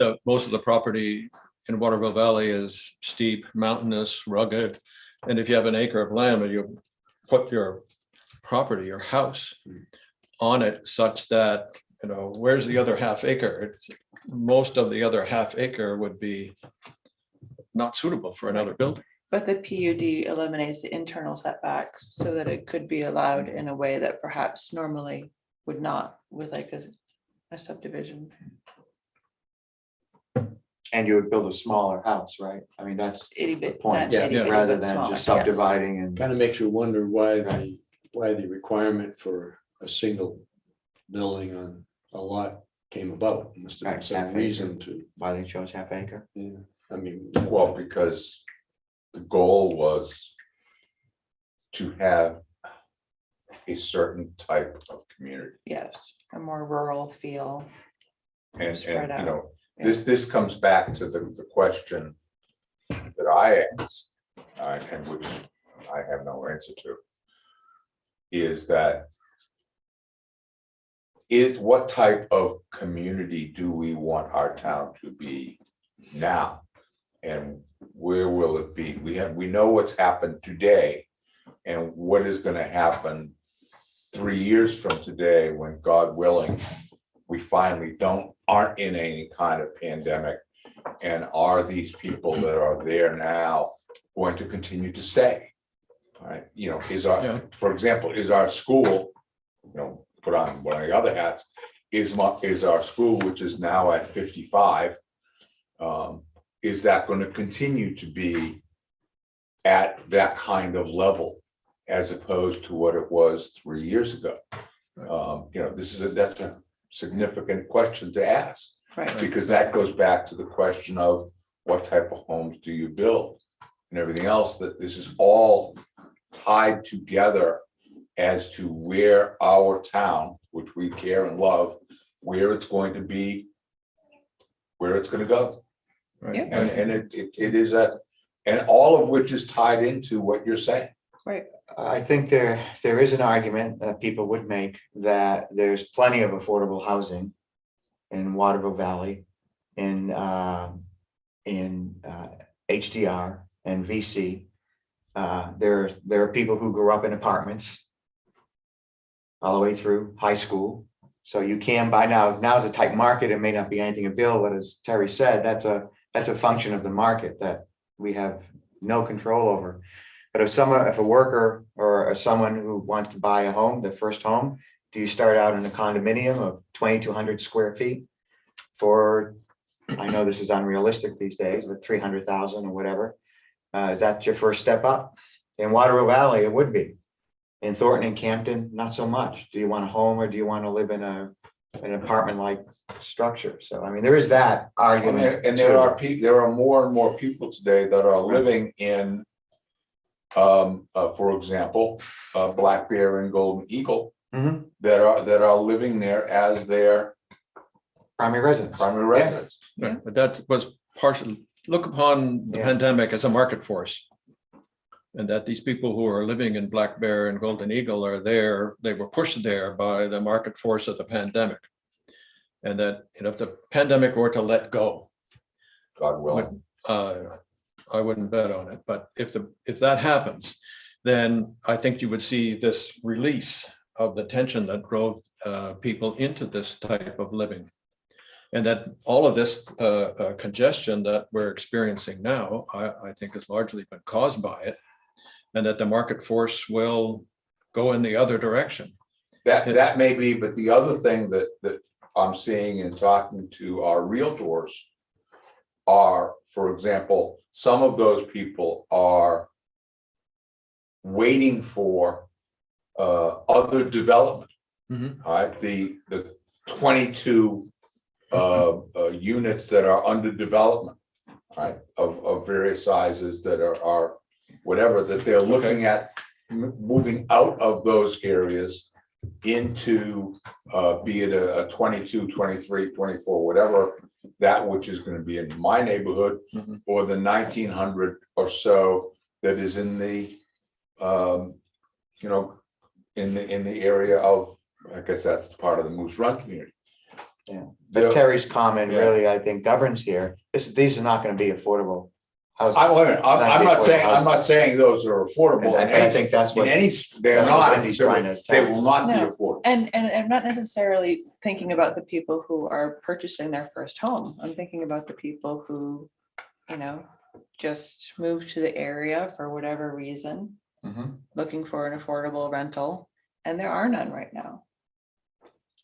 about most of the property in Waterville Valley is steep, mountainous, rugged. And if you have an acre of land and you put your property, your house on it such that, where's the other half acre? Most of the other half acre would be not suitable for another building. But the PUD eliminates the internal setbacks so that it could be allowed in a way that perhaps normally would not with like a subdivision. And you would build a smaller house, right? I mean, that's Itty the bit, point, not itty bitty, rather but than smaller, just yes. subdividing and. Kind of makes you wonder why the requirement for a single building on a lot came about. Must have been Right, some half reason acre. to, Why they chose half acre? yeah, I mean. Well, because the goal was to have a certain type of community. Yes, a more rural feel. And, Spread and, out. this comes back to the question that I asked, and which I have no answer to, is what type of community do we want our town to be now? And where will it be? We know what's happened today, and what is gonna happen 3 years from today, when God willing, we finally aren't in any kind of pandemic. And are these people that are there now going to continue to stay? All right, for example, is our school, put on one of the other hats, is our school, which is now at 55, is that going to continue to be at that kind of level as opposed to what it was 3 years ago? That's a significant question to ask. Right. Because that goes back to the question of what type of homes do you build and everything else, that this is all tied together as to where our town, which we care and love, where it's going to be, where it's going to go. Right. Yeah. And it is and all of which is tied into what you're saying. Right. I think there is an argument that people would make that there's plenty of affordable housing in Waterville Valley, in HDR and VC. There are people who grew up in apartments all the way through high school. So you can buy now is a tight market. It may not be anything to build, but as Terry said, that's a function of the market that we have no control over. But if a worker or someone who wants to buy a home, their first home, do you start out in a condominium of 2,200 square feet for, I know this is unrealistic these days, but 300,000 or whatever? Is that your first step up? In Waterville Valley, it would be. In Thornton and Campton, not so much. Do you want a home or do you want to live in an apartment-like structure? So, I mean, there is that argument. And there are more and more people today that are living in, for example, Black Bear and Golden Eagle, that are living there as their primary residence. Yeah, but that was partially, look upon the pandemic as a market force. And that these people who are living in Black Bear and Golden Eagle are there, they were pushed there by the market force of the pandemic. And that, if the pandemic were to let go, God willing, I wouldn't bet on it. But if that happens, then I think you would see this release of the tension that drove people into this type of living. And that all of this congestion that we're experiencing now, I think has largely been caused by it. And that the market force will go in the other direction. That may be, but the other thing that I'm seeing and talking to our realtors are, for example, some of those people are waiting for other development. All right, the 22 units that are under development, right, of various sizes that are whatever, that they're looking at moving out of those areas into be it a 22, 23, 24, whatever, that which is going to be in my neighborhood, or the 1,900 or so that is in the in the area of, I guess that's part of the Moose Run community. Yeah, but Terry's comment really, I think, governs here. These are not going to be affordable housing. I'm not saying those are affordable. And I think that's what they're not. They will not be No. affordable. And I'm not necessarily thinking about the people who are purchasing their first home. I'm thinking about the people who, just moved to the area for whatever reason, looking for an affordable rental, and there are none right now.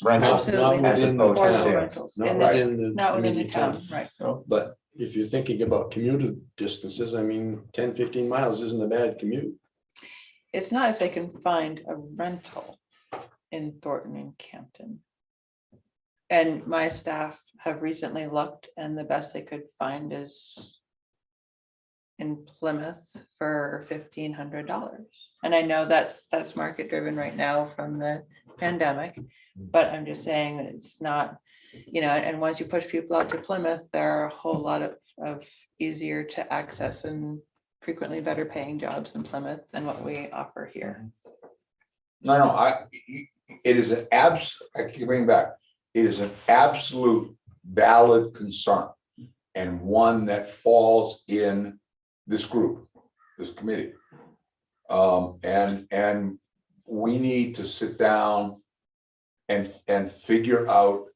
Absolutely. Not within the Affordable town. rentals. Not Not within the immediate town, right. But if you're thinking about commuter distances, I mean, 10, 15 miles isn't a bad commute. It's not if they can find a rental in Thornton and Campton. And my staff have recently looked, and the best they could find is in Plymouth for $1,500. And I know that's market driven right now from the pandemic, but I'm just saying that it's not, and once you push people out to Plymouth, there are a whole lot of easier to access and frequently better paying jobs in Plymouth than what we offer here. It is I keep bringing back, it is an absolute valid concern, and one that falls in this group, this committee. And we need to sit down and figure out,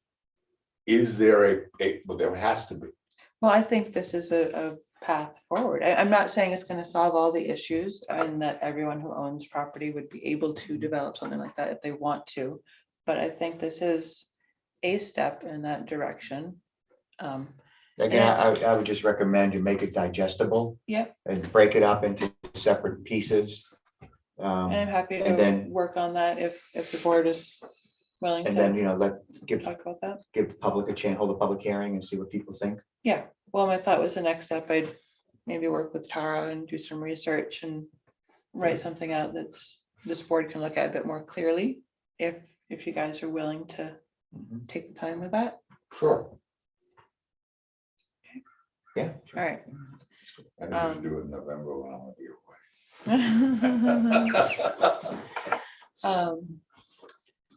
is there well, there has to be. Well, I think this is a path forward. I'm not saying it's going to solve all the issues and that everyone who owns property would be able to develop something like that if they want to, but I think this is a step in that direction. Again, I would just recommend you make it digestible. Yep. And break it up into separate pieces. And I'm happy and to then- work on that if the board is willing And then, to you know, give talk about that. the public a chance, hold a public hearing and see what people think. Yeah, well, my thought was the next step, I'd maybe work with Tara and do some research and write something out that's, this board can look at a bit more clearly, if you guys are willing to take the time with that. Sure. Yeah. All right. I think we should do it in November when I'm gonna be away.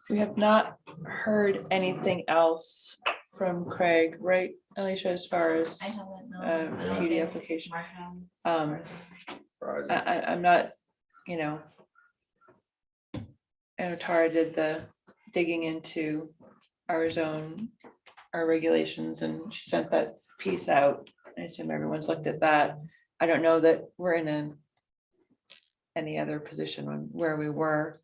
We have not heard anything else from Craig, right, Alicia, as far as I haven't, no. PUD application? Mark has. I'm not, you know. I know Tara did the digging into our zone, our regulations, and she sent that piece out. I assume everyone's looked at that. I don't know that we're in any other position where we were.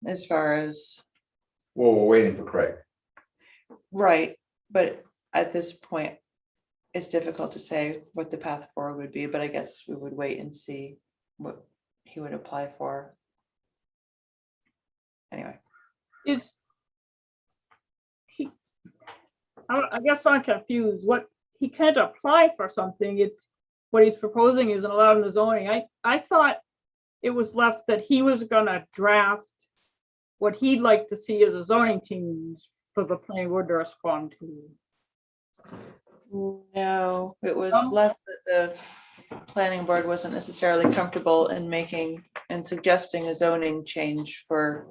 As far as. Well, we're waiting for Craig. Right, but at this point, it's difficult to say what the path forward would be, but I guess we would wait and see what he would apply for. Anyway. Is he, I guess I'm confused. What, he can't apply for something. It's what he's proposing isn't allowed in the zoning. I thought it was left that he was gonna draft what he'd like to see as a zoning change for the planning board to respond to. No, it was left that the planning board wasn't necessarily comfortable in making and suggesting a zoning change for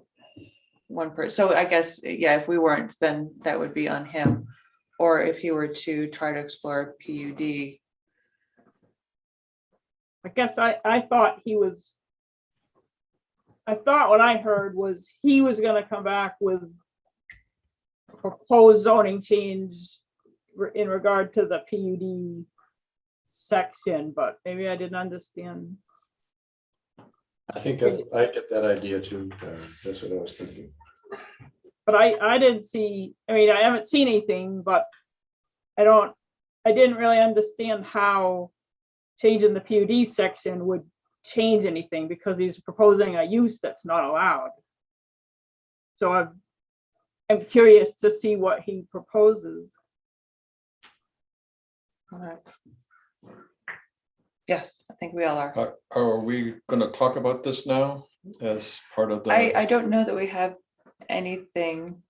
one person. So I guess, yeah, if we weren't, then that would be on him. Or if he were to try to explore PUD. I guess I thought he was, I thought what I heard was he was gonna come back with a proposed zoning change in regard to the PUD section, but maybe I didn't understand. I think that's, I get that idea too. That's what I was thinking. But I didn't see, I mean, I haven't seen anything, but I didn't really understand how changing the PUD section would change anything because he's proposing a use that's not allowed. So I'm curious to see what he proposes. All right. Yes, I think we all are. Are we gonna talk about this now as part of the? I don't know that we have anything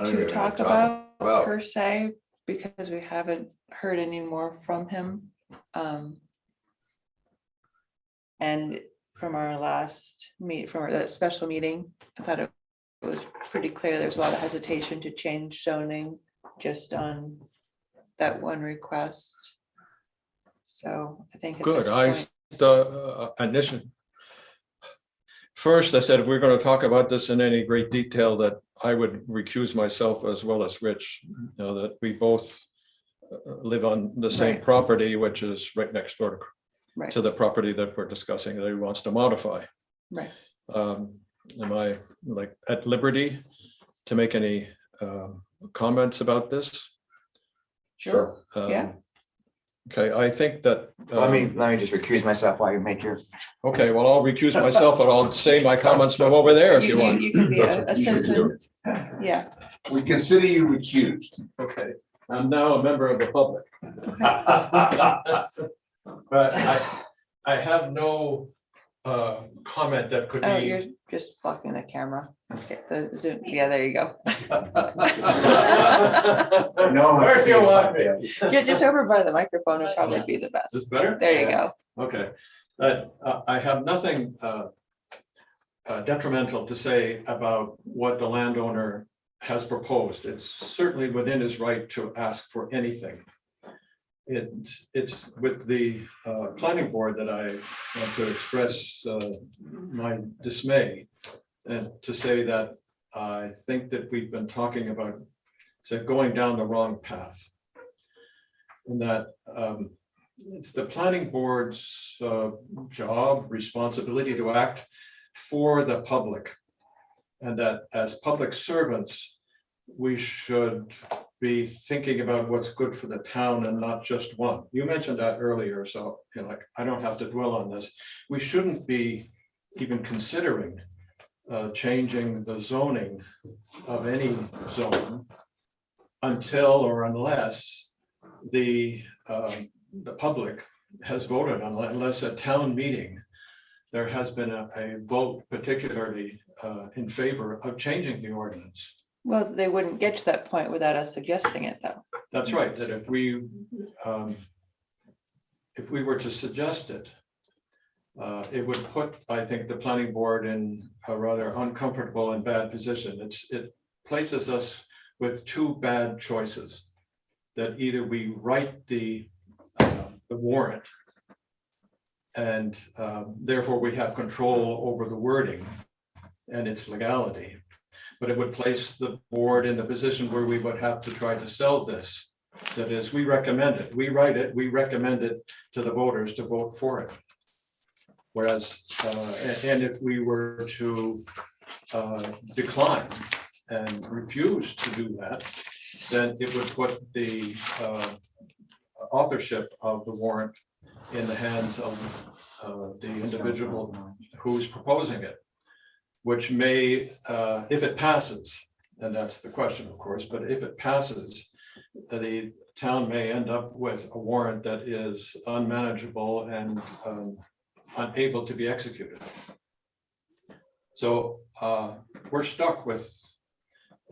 to talk about per se, because we haven't heard any more from him. And from our last from that special meeting, I thought it was pretty clear there's a lot of hesitation to change zoning just on that one request. So I think at Good, this point, initially. First, I said, if we're going to talk about this in any great detail, that I would recuse myself as well as Rich, you know, that we both live on the same Right. property, which is right next door right, to the property that we're discussing that he wants to modify. right. Am I like at liberty to make any comments about this? Sure. Yeah. Okay, I think that. Let me just recuse myself while you make your. Okay, well, I'll recuse myself and I'll say my comments from over there if you want. You can be a citizen. Yeah. We consider you recused. Okay, I'm now a member of the public. But I have no comment that could Oh, be. you're just blocking the camera. Get the Zoom. Yeah, there you go. No. Where do you want me? You're just over by the microphone would probably be the best. Is this better? There you go. Okay, I have nothing detrimental to say about what the landowner has proposed. It's certainly within his right to ask for anything. It's with the planning board that I want to express my dismay and to say that I think that we've been talking about going down the wrong path. And that it's the planning board's job, responsibility to act for the public. And that as public servants, we should be thinking about what's good for the town and not just one. You mentioned that earlier, so you know, like I don't have to dwell on this. We shouldn't be even considering changing the zoning of any zone until or unless the public has voted on, unless at town meeting, there has been a vote particularly in favor of changing the ordinance. Well, they wouldn't get to that point without us suggesting it, though. That's right, that if we were to suggest it, it would put, I think, the planning board in a rather uncomfortable and bad position. It places us with two bad choices. That either we write the warrant and therefore we have control over the wording and its legality, but it would place the board in the position where we would have to try to sell this. That is, we recommend it, we write it, we recommend it to the voters to vote for it. Whereas, and if we were to decline and refuse to do that, then it would put the authorship of the warrant in the hands of the individual who's proposing it, which may, if it passes, and that's the question, of course, but if it passes, the town may end up with a warrant that is unmanageable and unable to be executed. So we're stuck with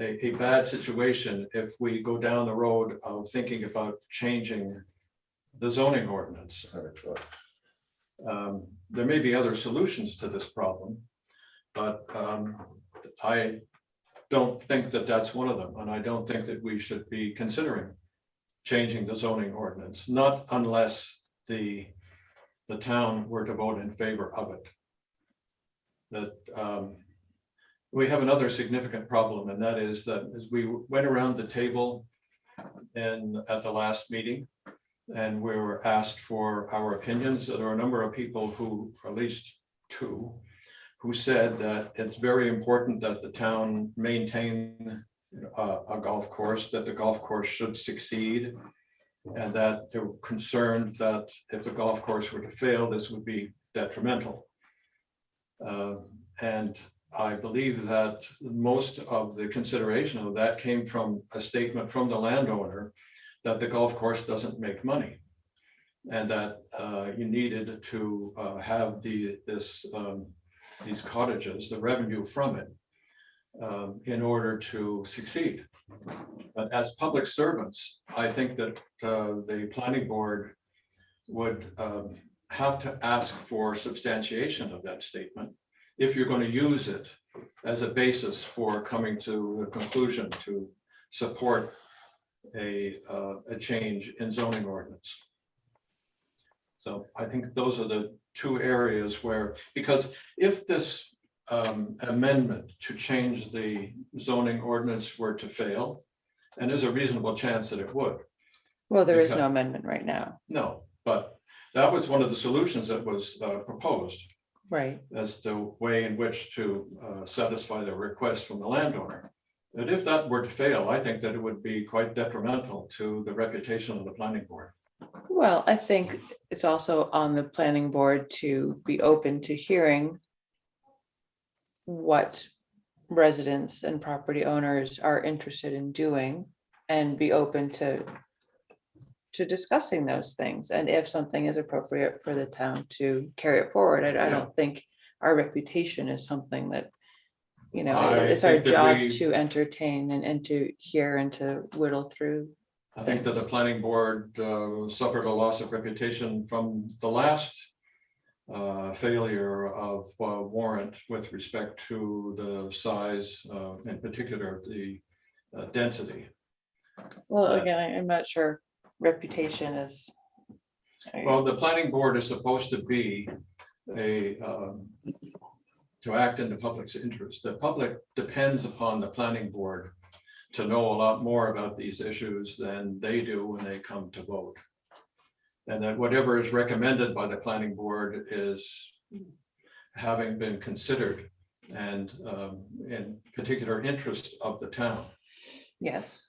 a bad situation if we go down the road of thinking about changing the zoning ordinance. There may be other solutions to this problem, but I don't think that that's one of them. And I don't think that we should be considering changing the zoning ordinance, not unless the town were to vote in favor of it. That we have another significant problem, and that is that as we went around the table at the last meeting, and we were asked for our opinions, there are a number of people who, at least two, who said that it's very important that the town maintain a golf course, that the golf course should succeed, and that they were concerned that if the golf course were to fail, this would be detrimental. And I believe that most of the consideration of that came from a statement from the landowner that the golf course doesn't make money, and that you needed to have these cottages, the revenue from it, in order to succeed. But as public servants, I think that the planning board would have to ask for substantiation of that statement if you're going to use it as a basis for coming to the conclusion to support a change in zoning ordinance. So I think those are the two areas where, because if this amendment to change the zoning ordinance were to fail, and there's a reasonable chance that it would. Well, there is no amendment right now. No, but that was one of the solutions that was proposed. Right. As the way in which to satisfy the request from the landowner. And if that were to fail, I think that it would be quite detrimental to the reputation of the planning board. Well, I think it's also on the planning board to be open to hearing what residents and property owners are interested in doing and be open to discussing those things. And if something is appropriate for the town to carry it forward, I don't think our reputation is something that, you know, it's our job to entertain and to hear and to whittle through. I think that the planning board suffered a loss of reputation from the last failure of warrant with respect to the size, in particular, the density. Well, again, I'm not sure reputation is. Well, the planning board is supposed to be to act in the public's interest. The public depends upon the planning board to know a lot more about these issues than they do when they come to vote. And that whatever is recommended by the planning board is having been considered and in particular interest of the town. Yes.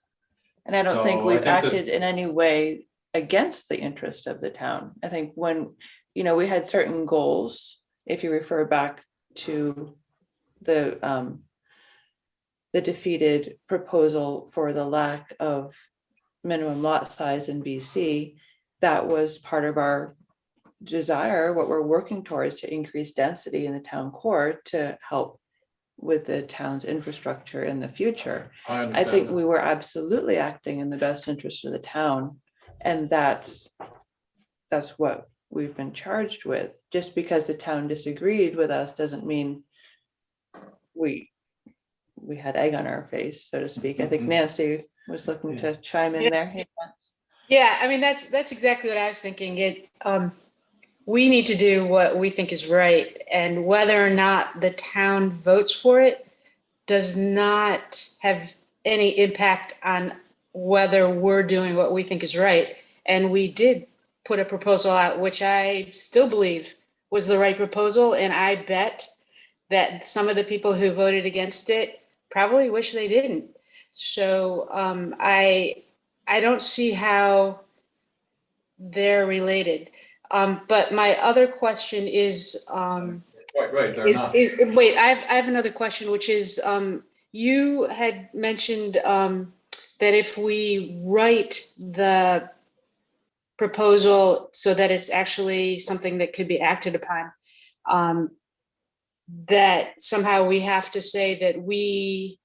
And I don't think we've acted in any way against the interest of the town. I think when, you know, we had certain goals, if you refer back to the defeated proposal for the lack of minimum lot size in BC. That was part of our desire, what we're working towards, to increase density in the town core to help with the town's infrastructure in the future. I think we were absolutely acting in the best interest of the town. And that's what we've been charged with. Just because the town disagreed with us doesn't mean we had egg on our face, so to speak. I think Nancy was looking to chime in there. Yeah, I mean, that's exactly what I was thinking. We need to do what we think is right, and whether or not the town votes for it does not have any impact on whether we're doing what we think is right. And we did put a proposal out, which I still believe was the right proposal, and I bet that some of the people who voted against it probably wish they didn't. So I don't see how they're related. But my other question is, Right, they're not. wait, I have another question, which is, you had mentioned that if we write the proposal so that it's actually something that could be acted upon, that somehow we have to say that we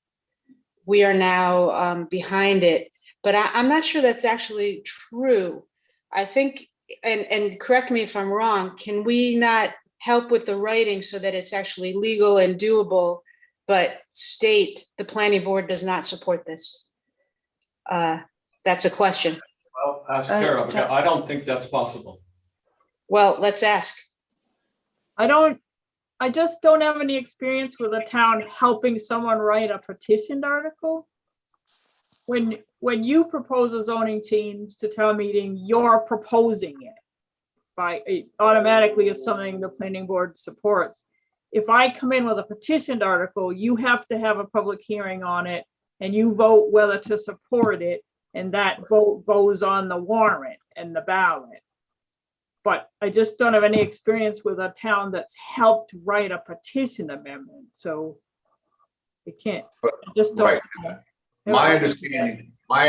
are now behind it. But I'm not sure that's actually true. I think, and correct me if I'm wrong, can we not help with the writing so that it's actually legal and doable, but state the planning board does not support this? That's a question. Well, ask Tara, because I don't think that's possible. Well, let's ask. I just don't have any experience with a town helping someone write a petitioned article. When you propose a zoning change to town meeting, you're proposing it. It automatically is something the planning board supports. If I come in with a petitioned article, you have to have a public hearing on it and you vote whether to support it, and that vote goes on the warrant and the ballot. But I just don't have any experience with a town that's helped write a petition amendment, so it can't. I just don't. Right. My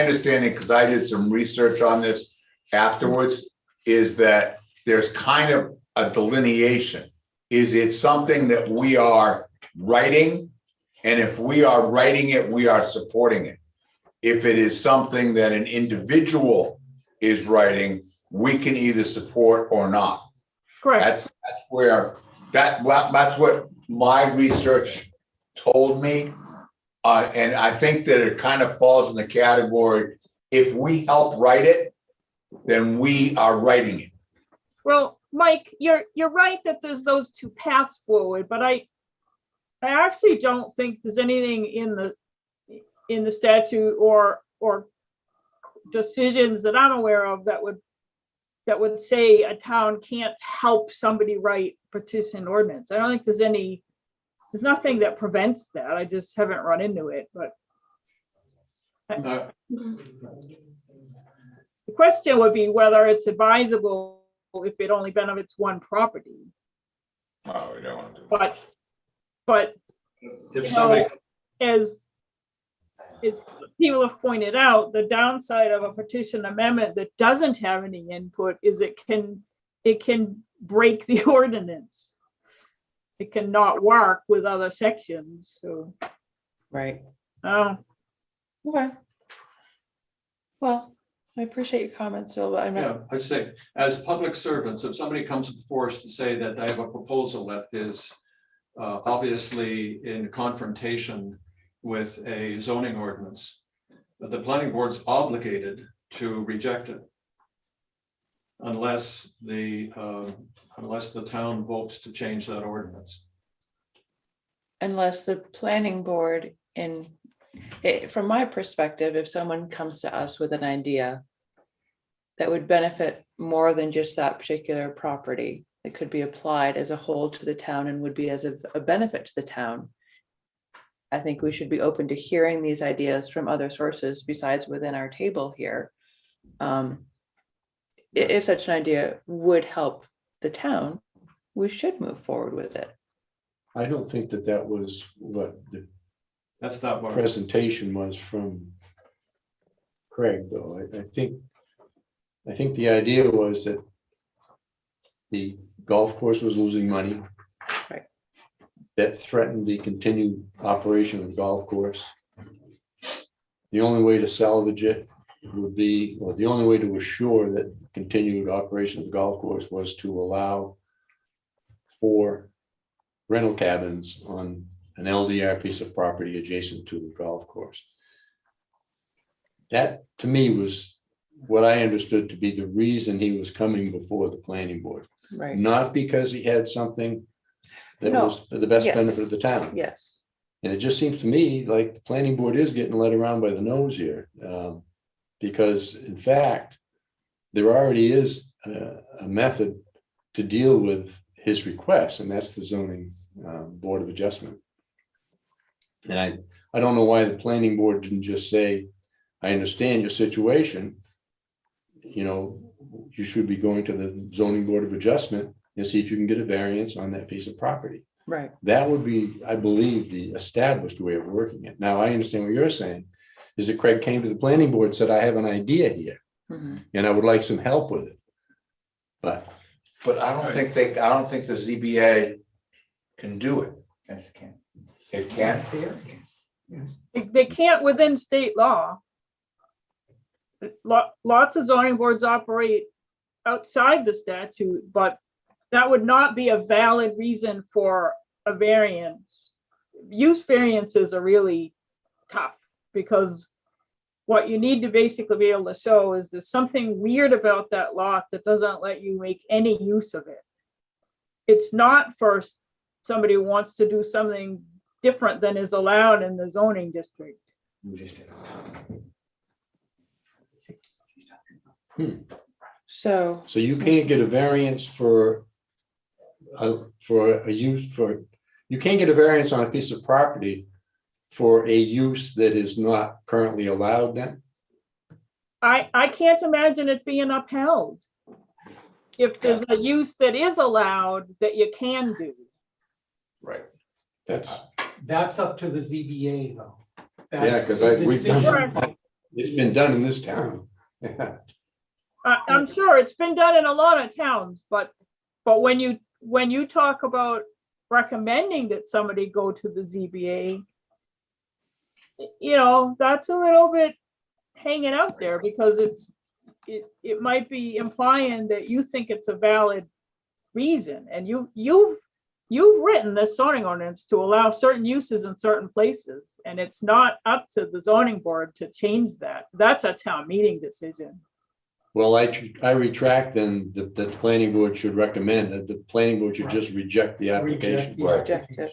understanding, because I did some research on this afterwards, is that there's kind of a delineation. Is it something that we are writing? And if we are writing it, we are supporting it. If it is something that an individual is writing, we can either support or not. Correct. That's what my research told me. And I think that it kind of falls in the category, if we help write it, then we are writing it. Well, Mike, you're right that there's those two paths forward, but I actually don't think there's anything in the statute or decisions that I'm aware of that would say a town can't help somebody write petition ordinance. I don't think there's nothing that prevents that. I just haven't run into it, but the question would be whether it's advisable if it only benefits one property. Oh, we don't want to do that. But if somebody, as people have pointed out, the downside of a petition amendment that doesn't have any input is it can break the ordinance. It cannot work with other sections. So, right. Oh, okay. Well, I appreciate your comments, Phil, but I'm not. yeah, I say, as public servants, if somebody comes before us to say that they have a proposal that is obviously in confrontation with a zoning ordinance, that the planning board's obligated to reject it unless the town votes to change that ordinance. Unless the planning board, from my perspective, if someone comes to us with an idea that would benefit more than just that particular property, it could be applied as a whole to the town and would be as a benefit to the town. I think we should be open to hearing these ideas from other sources besides within our table here. If such an idea would help the town, we should move forward with it. I don't think that that was what the That's not what. presentation was from Craig, though. I think the idea was that the golf course was losing money. Right. That threatened the continued operation of the golf course. The only way to salvage it would be, or the only way to assure that continued operation of the golf course was to allow for rental cabins on an LDR piece of property adjacent to the golf course. That, to me, was what I understood to be the reason he was coming before the planning board. Right. Not because he had something that No. was for the best Yes. benefit of the town. Yes. And it just seems to me like the planning board is getting led around by the nose here. Because in fact, there already is a method to deal with his request, and that's the zoning board of adjustment. And I don't know why the planning board didn't just say, I understand your situation. You know, you should be going to the zoning board of adjustment and see if you can get a variance on that piece of property. Right. That would be, I believe, the established way of working it. Now, I understand what you're saying, is that Craig came to the planning board, said, I have an idea here, Mhm. and I would like some help with it. But I don't think the ZBA can do it. Yes, can. It can? They can't within state law. Lots of zoning boards operate outside the statute, but that would not be a valid reason for a variance. Use variances are really tough because what you need to basically be able to show is there's something weird about that lot that doesn't let you make any use of it. It's not for somebody who wants to do something different than is allowed in the zoning district. So you can't get a variance for a use for, you can't get a variance on a piece of property for a use that is not currently allowed then? I can't imagine it being upheld. If there's a use that is allowed that you can do. Right. That's up to the ZBA though. Yeah, That's because the we've decision. done, it's been done in this town. Yeah. I'm sure it's been done in a lot of towns, but when you talk about recommending that somebody go to the ZBA, you know, that's a little bit hanging out there because it might be implying that you think it's a valid reason, and you've written this zoning ordinance to allow certain uses in certain places, and it's not up to the zoning board to change that. That's a town meeting decision. Well, I retract then that the planning board should recommend that the planning board should just reject the application. reject it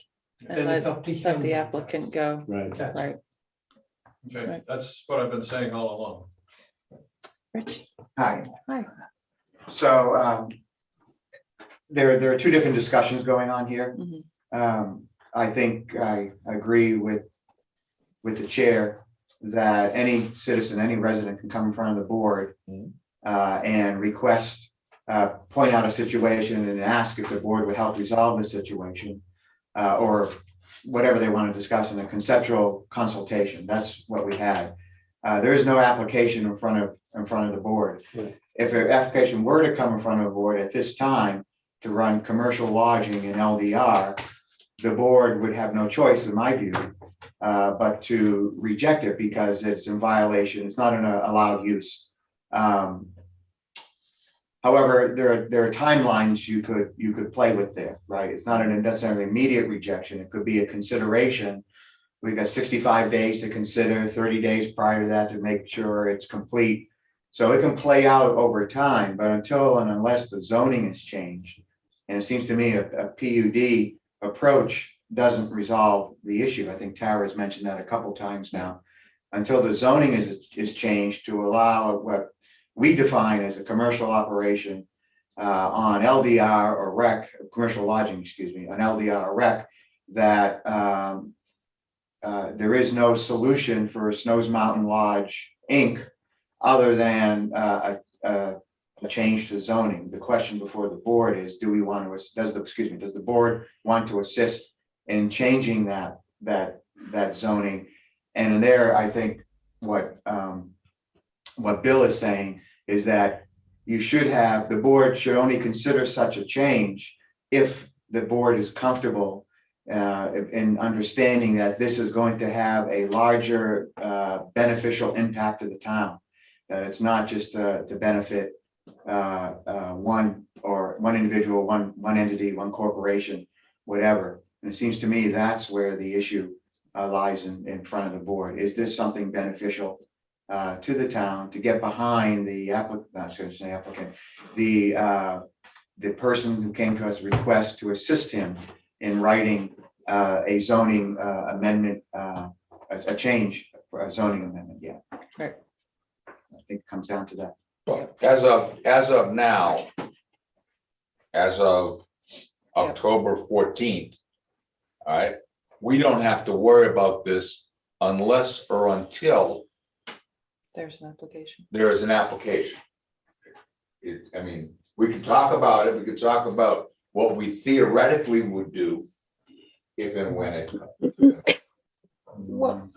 and Then it's let up to let him. the applicant go. Right. That's Right. Okay, Right. that's what I've been saying all along. Rich. Hi. Hi. So there are two different discussions going on here. Mhm. I think I agree with the chair that any citizen, any resident can come in front of the board and request, point out a situation and ask if the board would help resolve the situation, or whatever they want to discuss in a conceptual consultation. That's what we had. There is no application in front of the board. Right. If an application were to come in front of the board at this time to run commercial lodging in LDR, the board would have no choice, in my view, but to reject it because it's in violation. It's not an allowed use. However, there are timelines you could play with there, right? It's not an necessarily immediate rejection. It could be a consideration. We've got 65 days to consider, 30 days prior to that to make sure it's complete. So it can play out over time, but until and unless the zoning is changed, and it seems to me a PUD approach doesn't resolve the issue. I think Tara has mentioned that a couple times now. Until the zoning is changed to allow what we define as a commercial operation on LDR or rec, commercial lodging, excuse me, on LDR or rec, that there is no solution for Snows Mountain Lodge, Inc., other than a change to zoning. The question before the board is, does the board want to assist in changing that zoning. And there, I think what Bill is saying is that the board should only consider such a change if the board is comfortable in understanding that this is going to have a larger beneficial impact to the town. That it's not just to benefit one individual, one entity, one corporation, whatever. And it seems to me that's where the issue lies in front of the board. Is this something beneficial to the town to get behind the applicant, the person who came to us request to assist him in writing a zoning amendment, a change for a zoning amendment, yeah. Right. I think it comes down to that. But as of now, as of October 14th, all right, we don't have to worry about this unless or until There's an application. there is an application. I mean, we can talk about it, we could talk about what we theoretically would do if and when it comes. Well,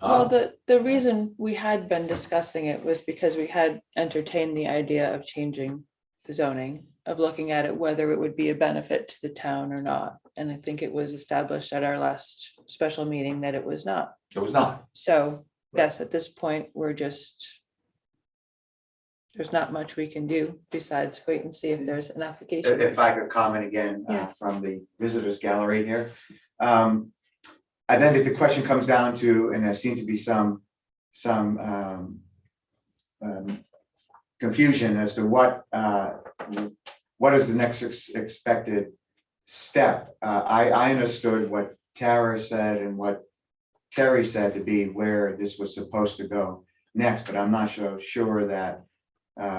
the reason we had been discussing it was because we had entertained the idea of changing the zoning, of looking at it, whether it would be a benefit to the town or not. And I think it was established at our last special meeting that it was not. It was not. So yes, at this point, there's not much we can do besides wait and see if there's an application. If I could comment again from the visitors gallery here. And then if the question comes down to, and there seems to be some confusion as to what is the next expected step. I understood what Tara said and what Terry said to be where this was supposed to go next, but I'm not so sure that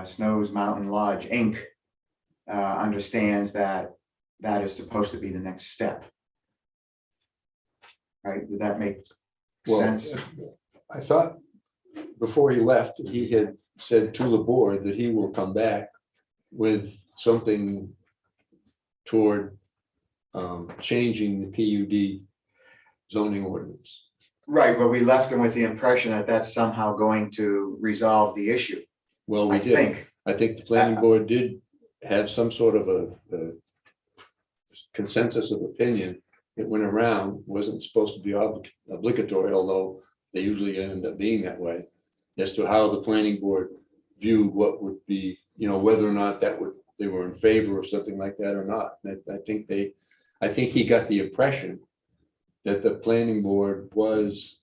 Snows Mountain Lodge, Inc. Understands that that is supposed to be the next step. Right, did that make sense? I thought before he left, he had said to the board that he will come back with something toward changing the PUD zoning ordinance. Right, but we left him with the impression that that's somehow going to resolve the issue. Well, I think. I think the planning board did have some sort of a consensus of opinion. It went around, wasn't supposed to be obligatory, although they usually end up being that way, as to how the planning board viewed what would be, whether or not they were in favor of something like that or not. I think he got the impression that the planning board was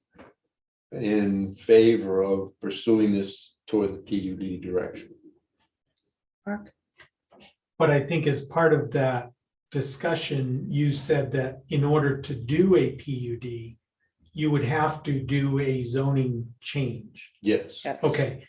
in favor of pursuing this toward the PUD direction. Mark? But I think as part of that discussion, you said that in order to do a PUD, you would have to do a zoning change. Yes. Okay.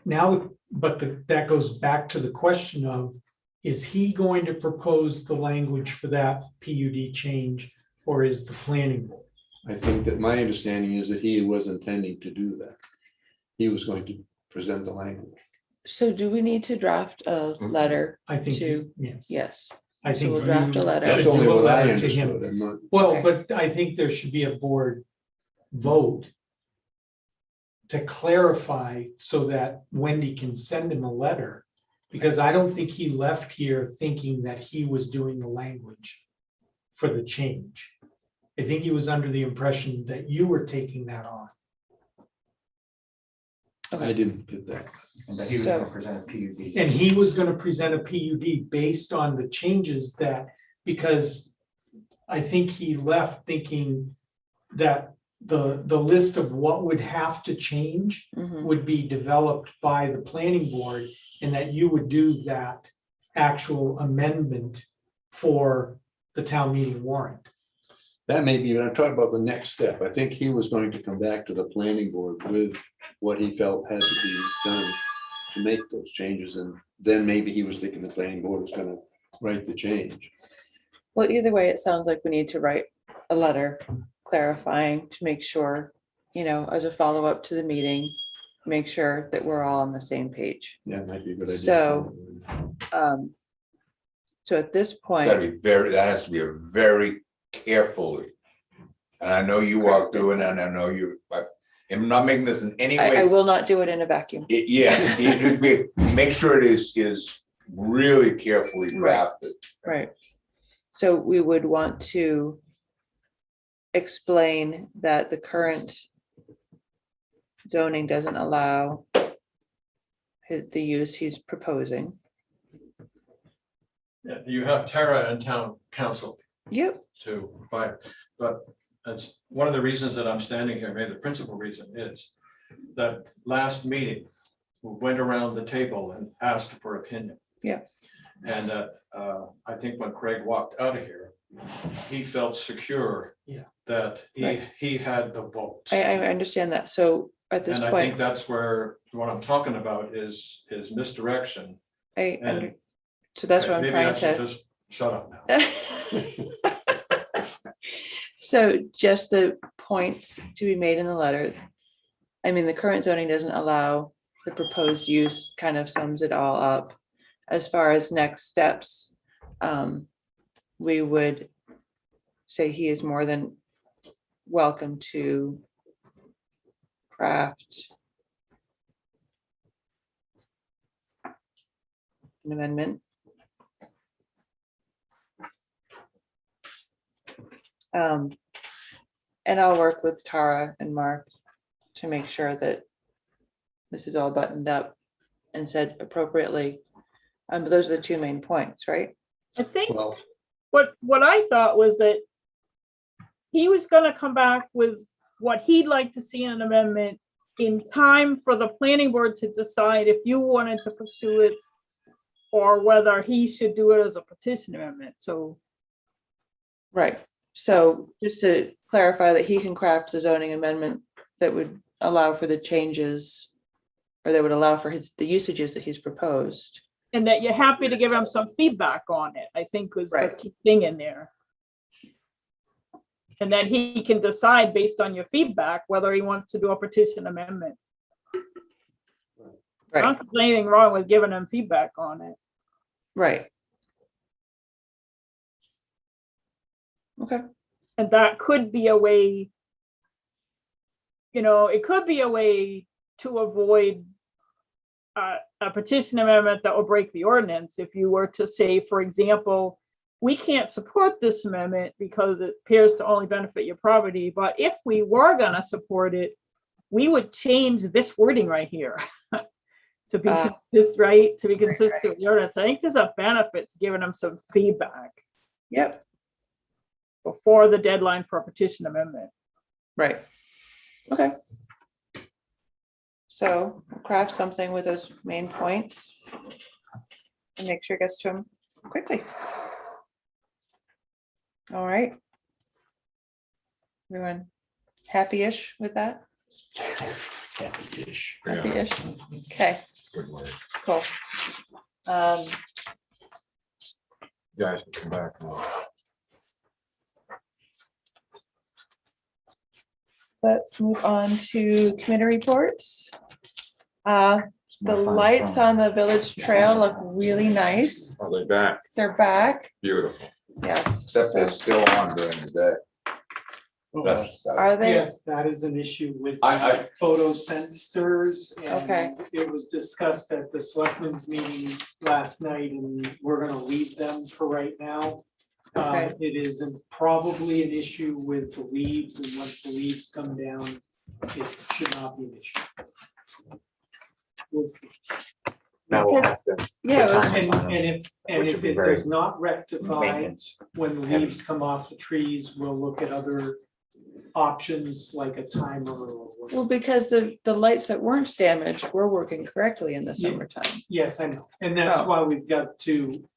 Now, but that goes back to the question of, is he going to propose the language for that PUD change, or is the planning board? I think that my understanding is that he was intending to do that. He was going to present the language. So do we need to draft a letter? I think, to, yes. Yes. I So think we'll draft a letter. That's only what I understood. Well, but I think there should be a board vote to clarify so that Wendy can send him a letter, because I don't think he left here thinking that he was doing the language for the change. I think he was under the impression that you were taking that on. I didn't get that. And that he was going to present a PUD. And he was going to present a PUD based on the changes because I think he left thinking that the list of what would have to change would be developed by the planning board, and that you would do that actual amendment for the town meeting warrant. That may be, when I'm talking about the next step, I think he was going to come back to the planning board with what he felt had to be done to make those changes. And then maybe he was thinking the planning board was going to write the change. Well, either way, it sounds like we need to write a letter clarifying to make sure, as a follow-up to the meeting, make sure that we're all on the same page. Yeah, it might be a good idea. So at this point, That has to be a very carefully And I know you walked through it, and I know you, I'm not making this in any I way. will not do it in a vacuum. Make sure it is really carefully drafted. Right. So we would want to explain that the current zoning doesn't allow the use he's proposing. Yeah, you have Tara and town council Yep. to provide, but that's one of the reasons that I'm standing here. Maybe the principal reason is that last meeting, we went around the table and asked for opinion. Yeah. And I think when Craig walked out of here, he felt secure that he had the votes. I understand that. So at this And I point, think that's where what I'm talking about is misdirection. so that's what I'm Maybe trying I should to. just shut up now. So just the points to be made in the letter. I mean, the current zoning doesn't allow the proposed use, kind of sums it all up. As far as next steps, we would say he is more than welcome to craft an amendment. And I'll work with Tara and Mark to make sure that this is all buttoned up and said appropriately. But those are the two main points, right? I think what I thought was that he was gonna come back with what he'd like to see in an amendment in time for the planning board to decide if you wanted to pursue it or whether he should do it as a petition amendment. So. Right. So just to clarify that he can craft the zoning amendment that would allow for the changes or that would allow for the usages that he's proposed. And that you're happy to give him some feedback on it, I think was the key thing in there. And then he can decide based on your feedback whether he wants to do a petition amendment. I don't think there's anything wrong with giving him feedback on it. Right. Okay. And that could be a way, it could be a way to avoid a petition amendment that will break the ordinance. If you were to say, for example, we can't support this amendment because it appears to only benefit your property, but if we were gonna support it, we would change this wording right here to be consistent with the ordinance. I think there's a benefit to giving them some feedback. Yep. Before the deadline for a petition amendment. Right. Okay. So we'll craft something with those main points and make sure it gets to him quickly. All right. Everyone happy-ish with that? Happy-ish. Happy-ish. Okay, Good word. cool. You guys can come back now. Let's move on to committee reports. The lights on the village trail look really nice. Are they back? They're back. Beautiful. Yes. Except they're still on during the day. Are they? Yes, that is an issue with I- photo sensors. Okay. And it was discussed at the selectmen's meeting last night, and we're gonna leave them for right now. Okay. It isn't probably an issue with the leaves, and once the leaves come down, it should not be an issue. We'll see. Now we'll Because- have to Yeah, put it was- timers on And them, if which would be it very does not rectify maintenance. when the leaves come off the trees, we'll look at other options like a timer or whatever. Well, because the lights that weren't damaged were working correctly in the Yeah. summertime. Yes, I know, and that's Oh. why we've got to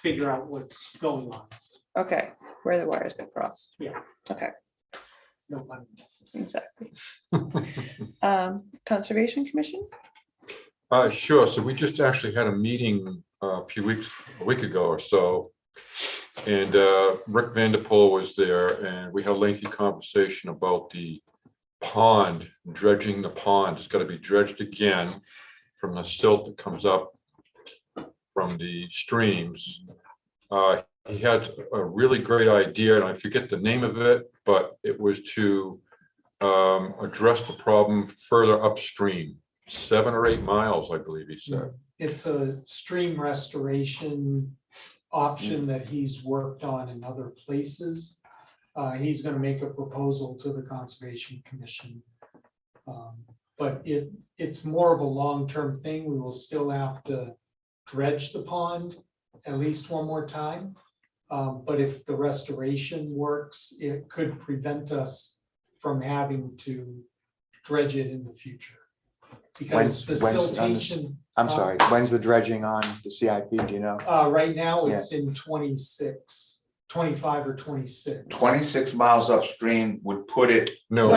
figure out what's going on. Okay, where the wires get crossed. Yeah. Okay, No fun. exactly. Conservation Commission? Sure. So we just actually had a meeting a week ago or so. And Rick Vanderpool was there, and we had a lengthy conversation about the pond, dredging the pond. It's got to be dredged again from the silt that comes up from the streams. he had a really great idea, and I forget the name of it, but it was to address the problem further upstream, 7 or 8 miles, I believe he said. It's a stream restoration option that he's worked on in other places. He's gonna make a proposal to the Conservation Commission. But it's more of a long-term thing. We will still have to dredge the pond at least one more time. But if the restoration works, it could prevent us from having to dredge it in the future. Because the siltation. I'm sorry, when's the dredging on the CIP, do you know? Right now, it's in 25 or 26. 26 miles upstream would put it. No,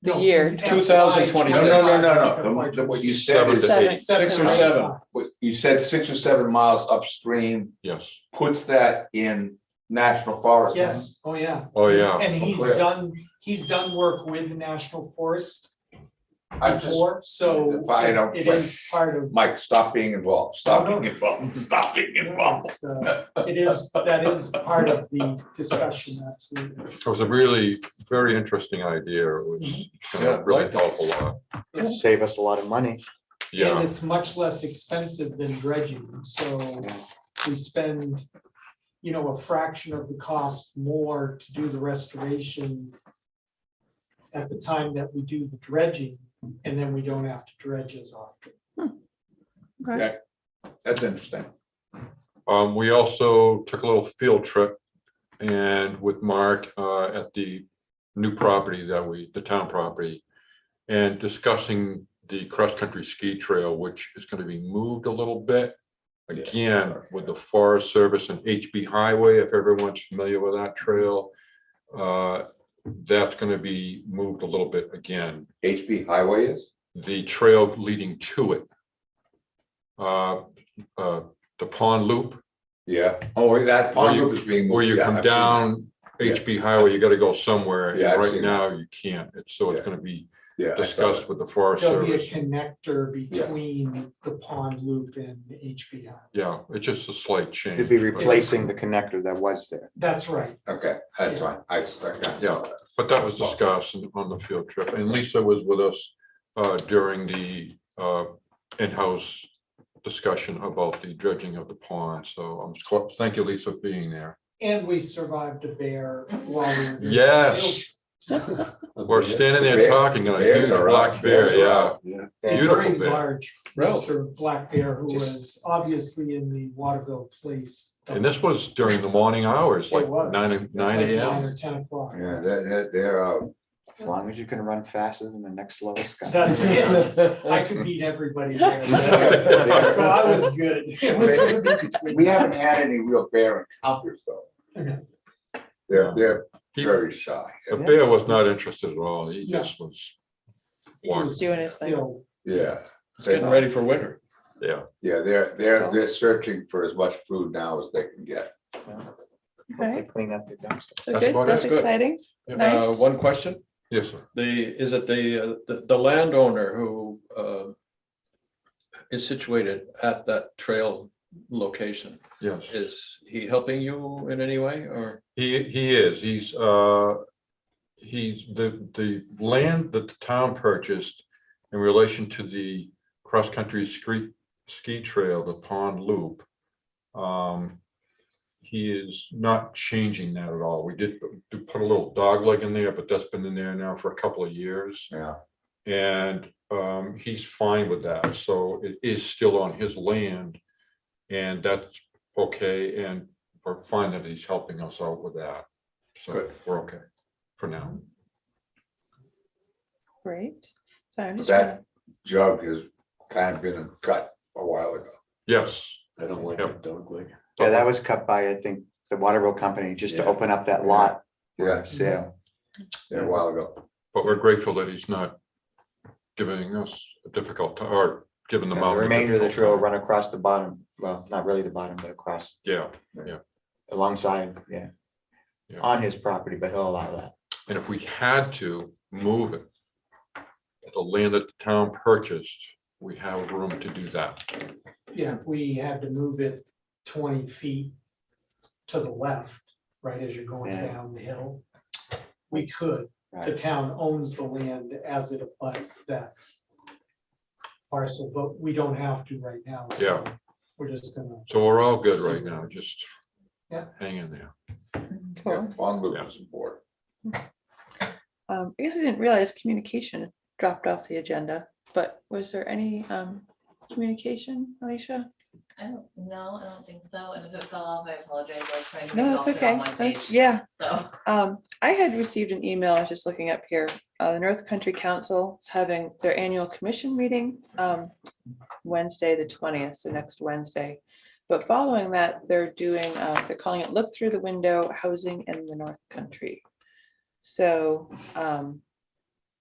the year. 2026. No. What you said is 6 or 7. what you said 6 or 7 miles upstream. Yes. Puts that in national forest. Yes, oh, yeah. Oh, yeah. And he's done work with the National Forest I'm just- before, so If I don't- it is part of. Mike, stop being involved. Stop being involved. Stop being involved. That is part of the discussion, absolutely. It was a really very interesting idea. It was gonna really help a lot. Save us a lot of money. Yeah. And it's much less expensive than dredging, so we spend, a fraction of the cost more to do the restoration at the time that we do the dredging, and then we don't have to dredge as often. Okay, that's interesting. We also took a little field trip and with Mark at the new property the town property, and discussing the cross-country ski trail, which is going to be moved a little bit. Again, with the Forest Service and HB Highway, if everyone's familiar with that trail, that's going to be moved a little bit again. HB Highway is? The trail leading to it. The pond loop. Yeah. Oh, that pond loop is being moved. Where you Yeah, come I've seen down HB Highway, you got to go somewhere. and Yeah, I've right seen now you can't. It's going to be I saw discussed that. with the Forest There'll be a Service. connector between the pond loop and the HBI. Yeah, it's just a slight change. To be but- replacing the connector that was there. That's right. Okay, that's fine. Yeah, but that was discussed on the field trip, and Lisa was with us during the in-house discussion about the dredging of the pond. So thank you, Lisa, for being there. And we survived a bear while we were. doing the Yes. We're standing there talking, and a huge black bear, yeah. A Beautiful very bear. large Mr. Black Bear who was obviously in the Waterville Place. And this was during the morning hours, like It was. 9 Like 9 a.m. or 10 o'clock. Yeah, they're As long as you can run faster than the next lowest guy. That's it. I could beat everybody there. So I was good. It was gonna be between- We haven't had any real bear encounters though. They're very shy. The bear was not interested at all. He No. just was He was walking. Doing his thing. still- Yeah. It's getting ready for winter. Yeah. Yeah, they're searching for as much food now as they can get. They clean up the dumpster. So good, that's exciting. Nice. One question. Yes, sir. Is it the landowner who is situated at that trail location? Yes. Is he helping you in any way, or? He is. He's the land that the town purchased in relation to the cross-country ski trail, the pond loop. He is not changing that at all. We did put a little dog leg in there, but that's been in there now for a couple of years. Yeah. And he's fine with that. So it is still on his land, and that's okay. And we're fine that he's helping us out with that. So we're okay for now. Great. So I'm just. That jug has kind of been cut a while ago. Yes. I don't like that dog leg. Yeah, that was cut by, I think, the Waterville company, just to Yeah. open up that lot. Yeah. Sale. Yeah, a while ago. But we're grateful that he's not giving us a difficult time or giving the The mountain. a remainder of the difficult trail will time. run across the bottom, well, not really the bottom, but across Yeah. alongside, yeah. On his property, but he'll allow that. And if we had to move it, the land that the town purchased, we have room to do that. Yeah, if we had to move it 20 feet, to the left, right, as you're going Yeah. down the hill. We could, the Right. town owns the land as it abuts that parcel, but we don't have to right now. so Yeah. We're just gonna. So we're all good right now, just Yeah. hang in there. Cool. On Lucas board. I guess I didn't realize communication dropped off the agenda, but was there any communication, Alicia? I don't know, I don't think so, and if it fell off, I apologize, I was trying to. No, get it that's all fit okay. on one page, Yeah. So, I had received an email, I was just looking up here, the North Country Council is having their annual commission meeting, Wednesday, the 20th, so next Wednesday. But following that, they're doing, they're calling it Look Through the Window, Housing in the North Country. So,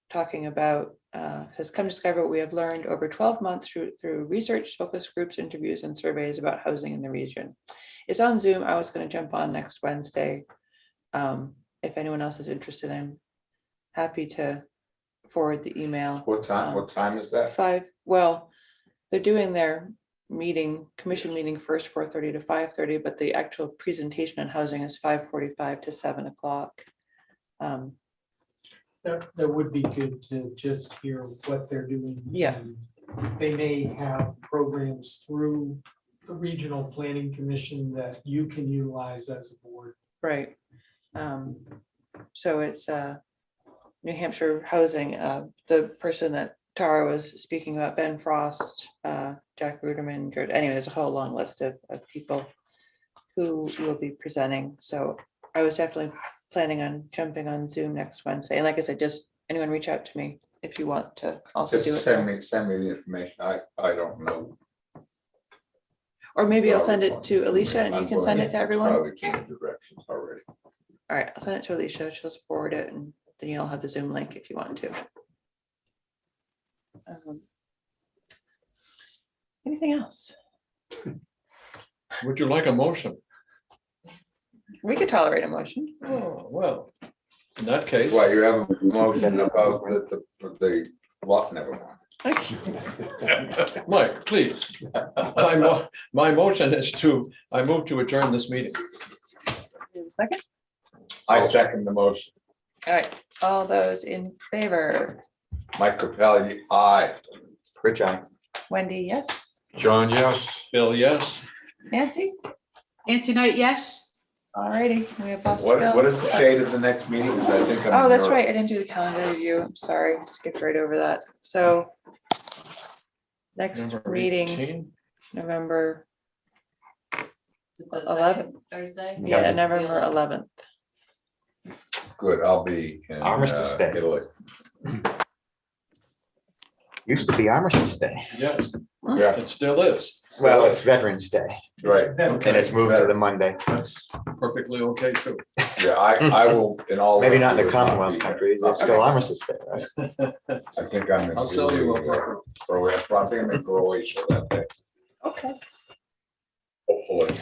talking about, has come to discover what we have learned over 12 months through research, focus groups, interviews, and surveys about housing in the region. It's on Zoom. I was going to jump on next Wednesday. If anyone else is interested, I'm happy to forward the email. What time is that? 5, well, they're doing their commission meeting first 4:30 to 5:30, but the actual presentation on housing is 5:45 to 7 o'clock. That would be good to just hear what they're doing. Yeah. and They may have programs through the Regional Planning Commission that you can utilize as a board. Right. So it's New Hampshire Housing, the person that Tara was speaking about, Ben Frost, Jack Ruderman, anyway, there's a whole long list of people who will be presenting. So I was definitely planning on jumping on Zoom next Wednesday. And like I said, just anyone reach out to me if you want to also do it. Just send me the information. I don't know. Or maybe I'll send it to Alicia and you can send it to everyone. Probably changed directions already. All right, I'll send it to Alicia. She'll forward it and then you'll have the Zoom link if you want to. Anything else? Would you like a motion? We could tolerate a motion. Oh, well, in that case. Well, you have a motion about the lot, never mind. Mike, please. My motion is I move to adjourn this meeting. Second? I second the motion. All right, all those in favor? Mike Capelli, aye. Rich, aye. Wendy, yes. John, yes. Bill, yes. Nancy? Nancy Knight, yes. All righty, we have lost What Bill. is the date of the next meeting? 'Cause I think I'm Oh, in that's Europe. right. I didn't do the calendar review. I'm sorry. Skipped right over that. So next November meeting, 18. November is it the 11th. second Thursday? Yeah, November 11th. Good, I'll be in Armistice Day. Italy. Used to be Armistice Day. Yes, Yeah, it still is. Well, it's Veterans Day, right. and it's moved to the Monday. That's perfectly okay too. Yeah, I will in all. Maybe not in the likelihood Commonwealth be there. countries. It's still Armistice Day, right? I think I'm in. I'll sell you Italy a or Croatia. I think I'm in Croatia that day, Okay. hopefully.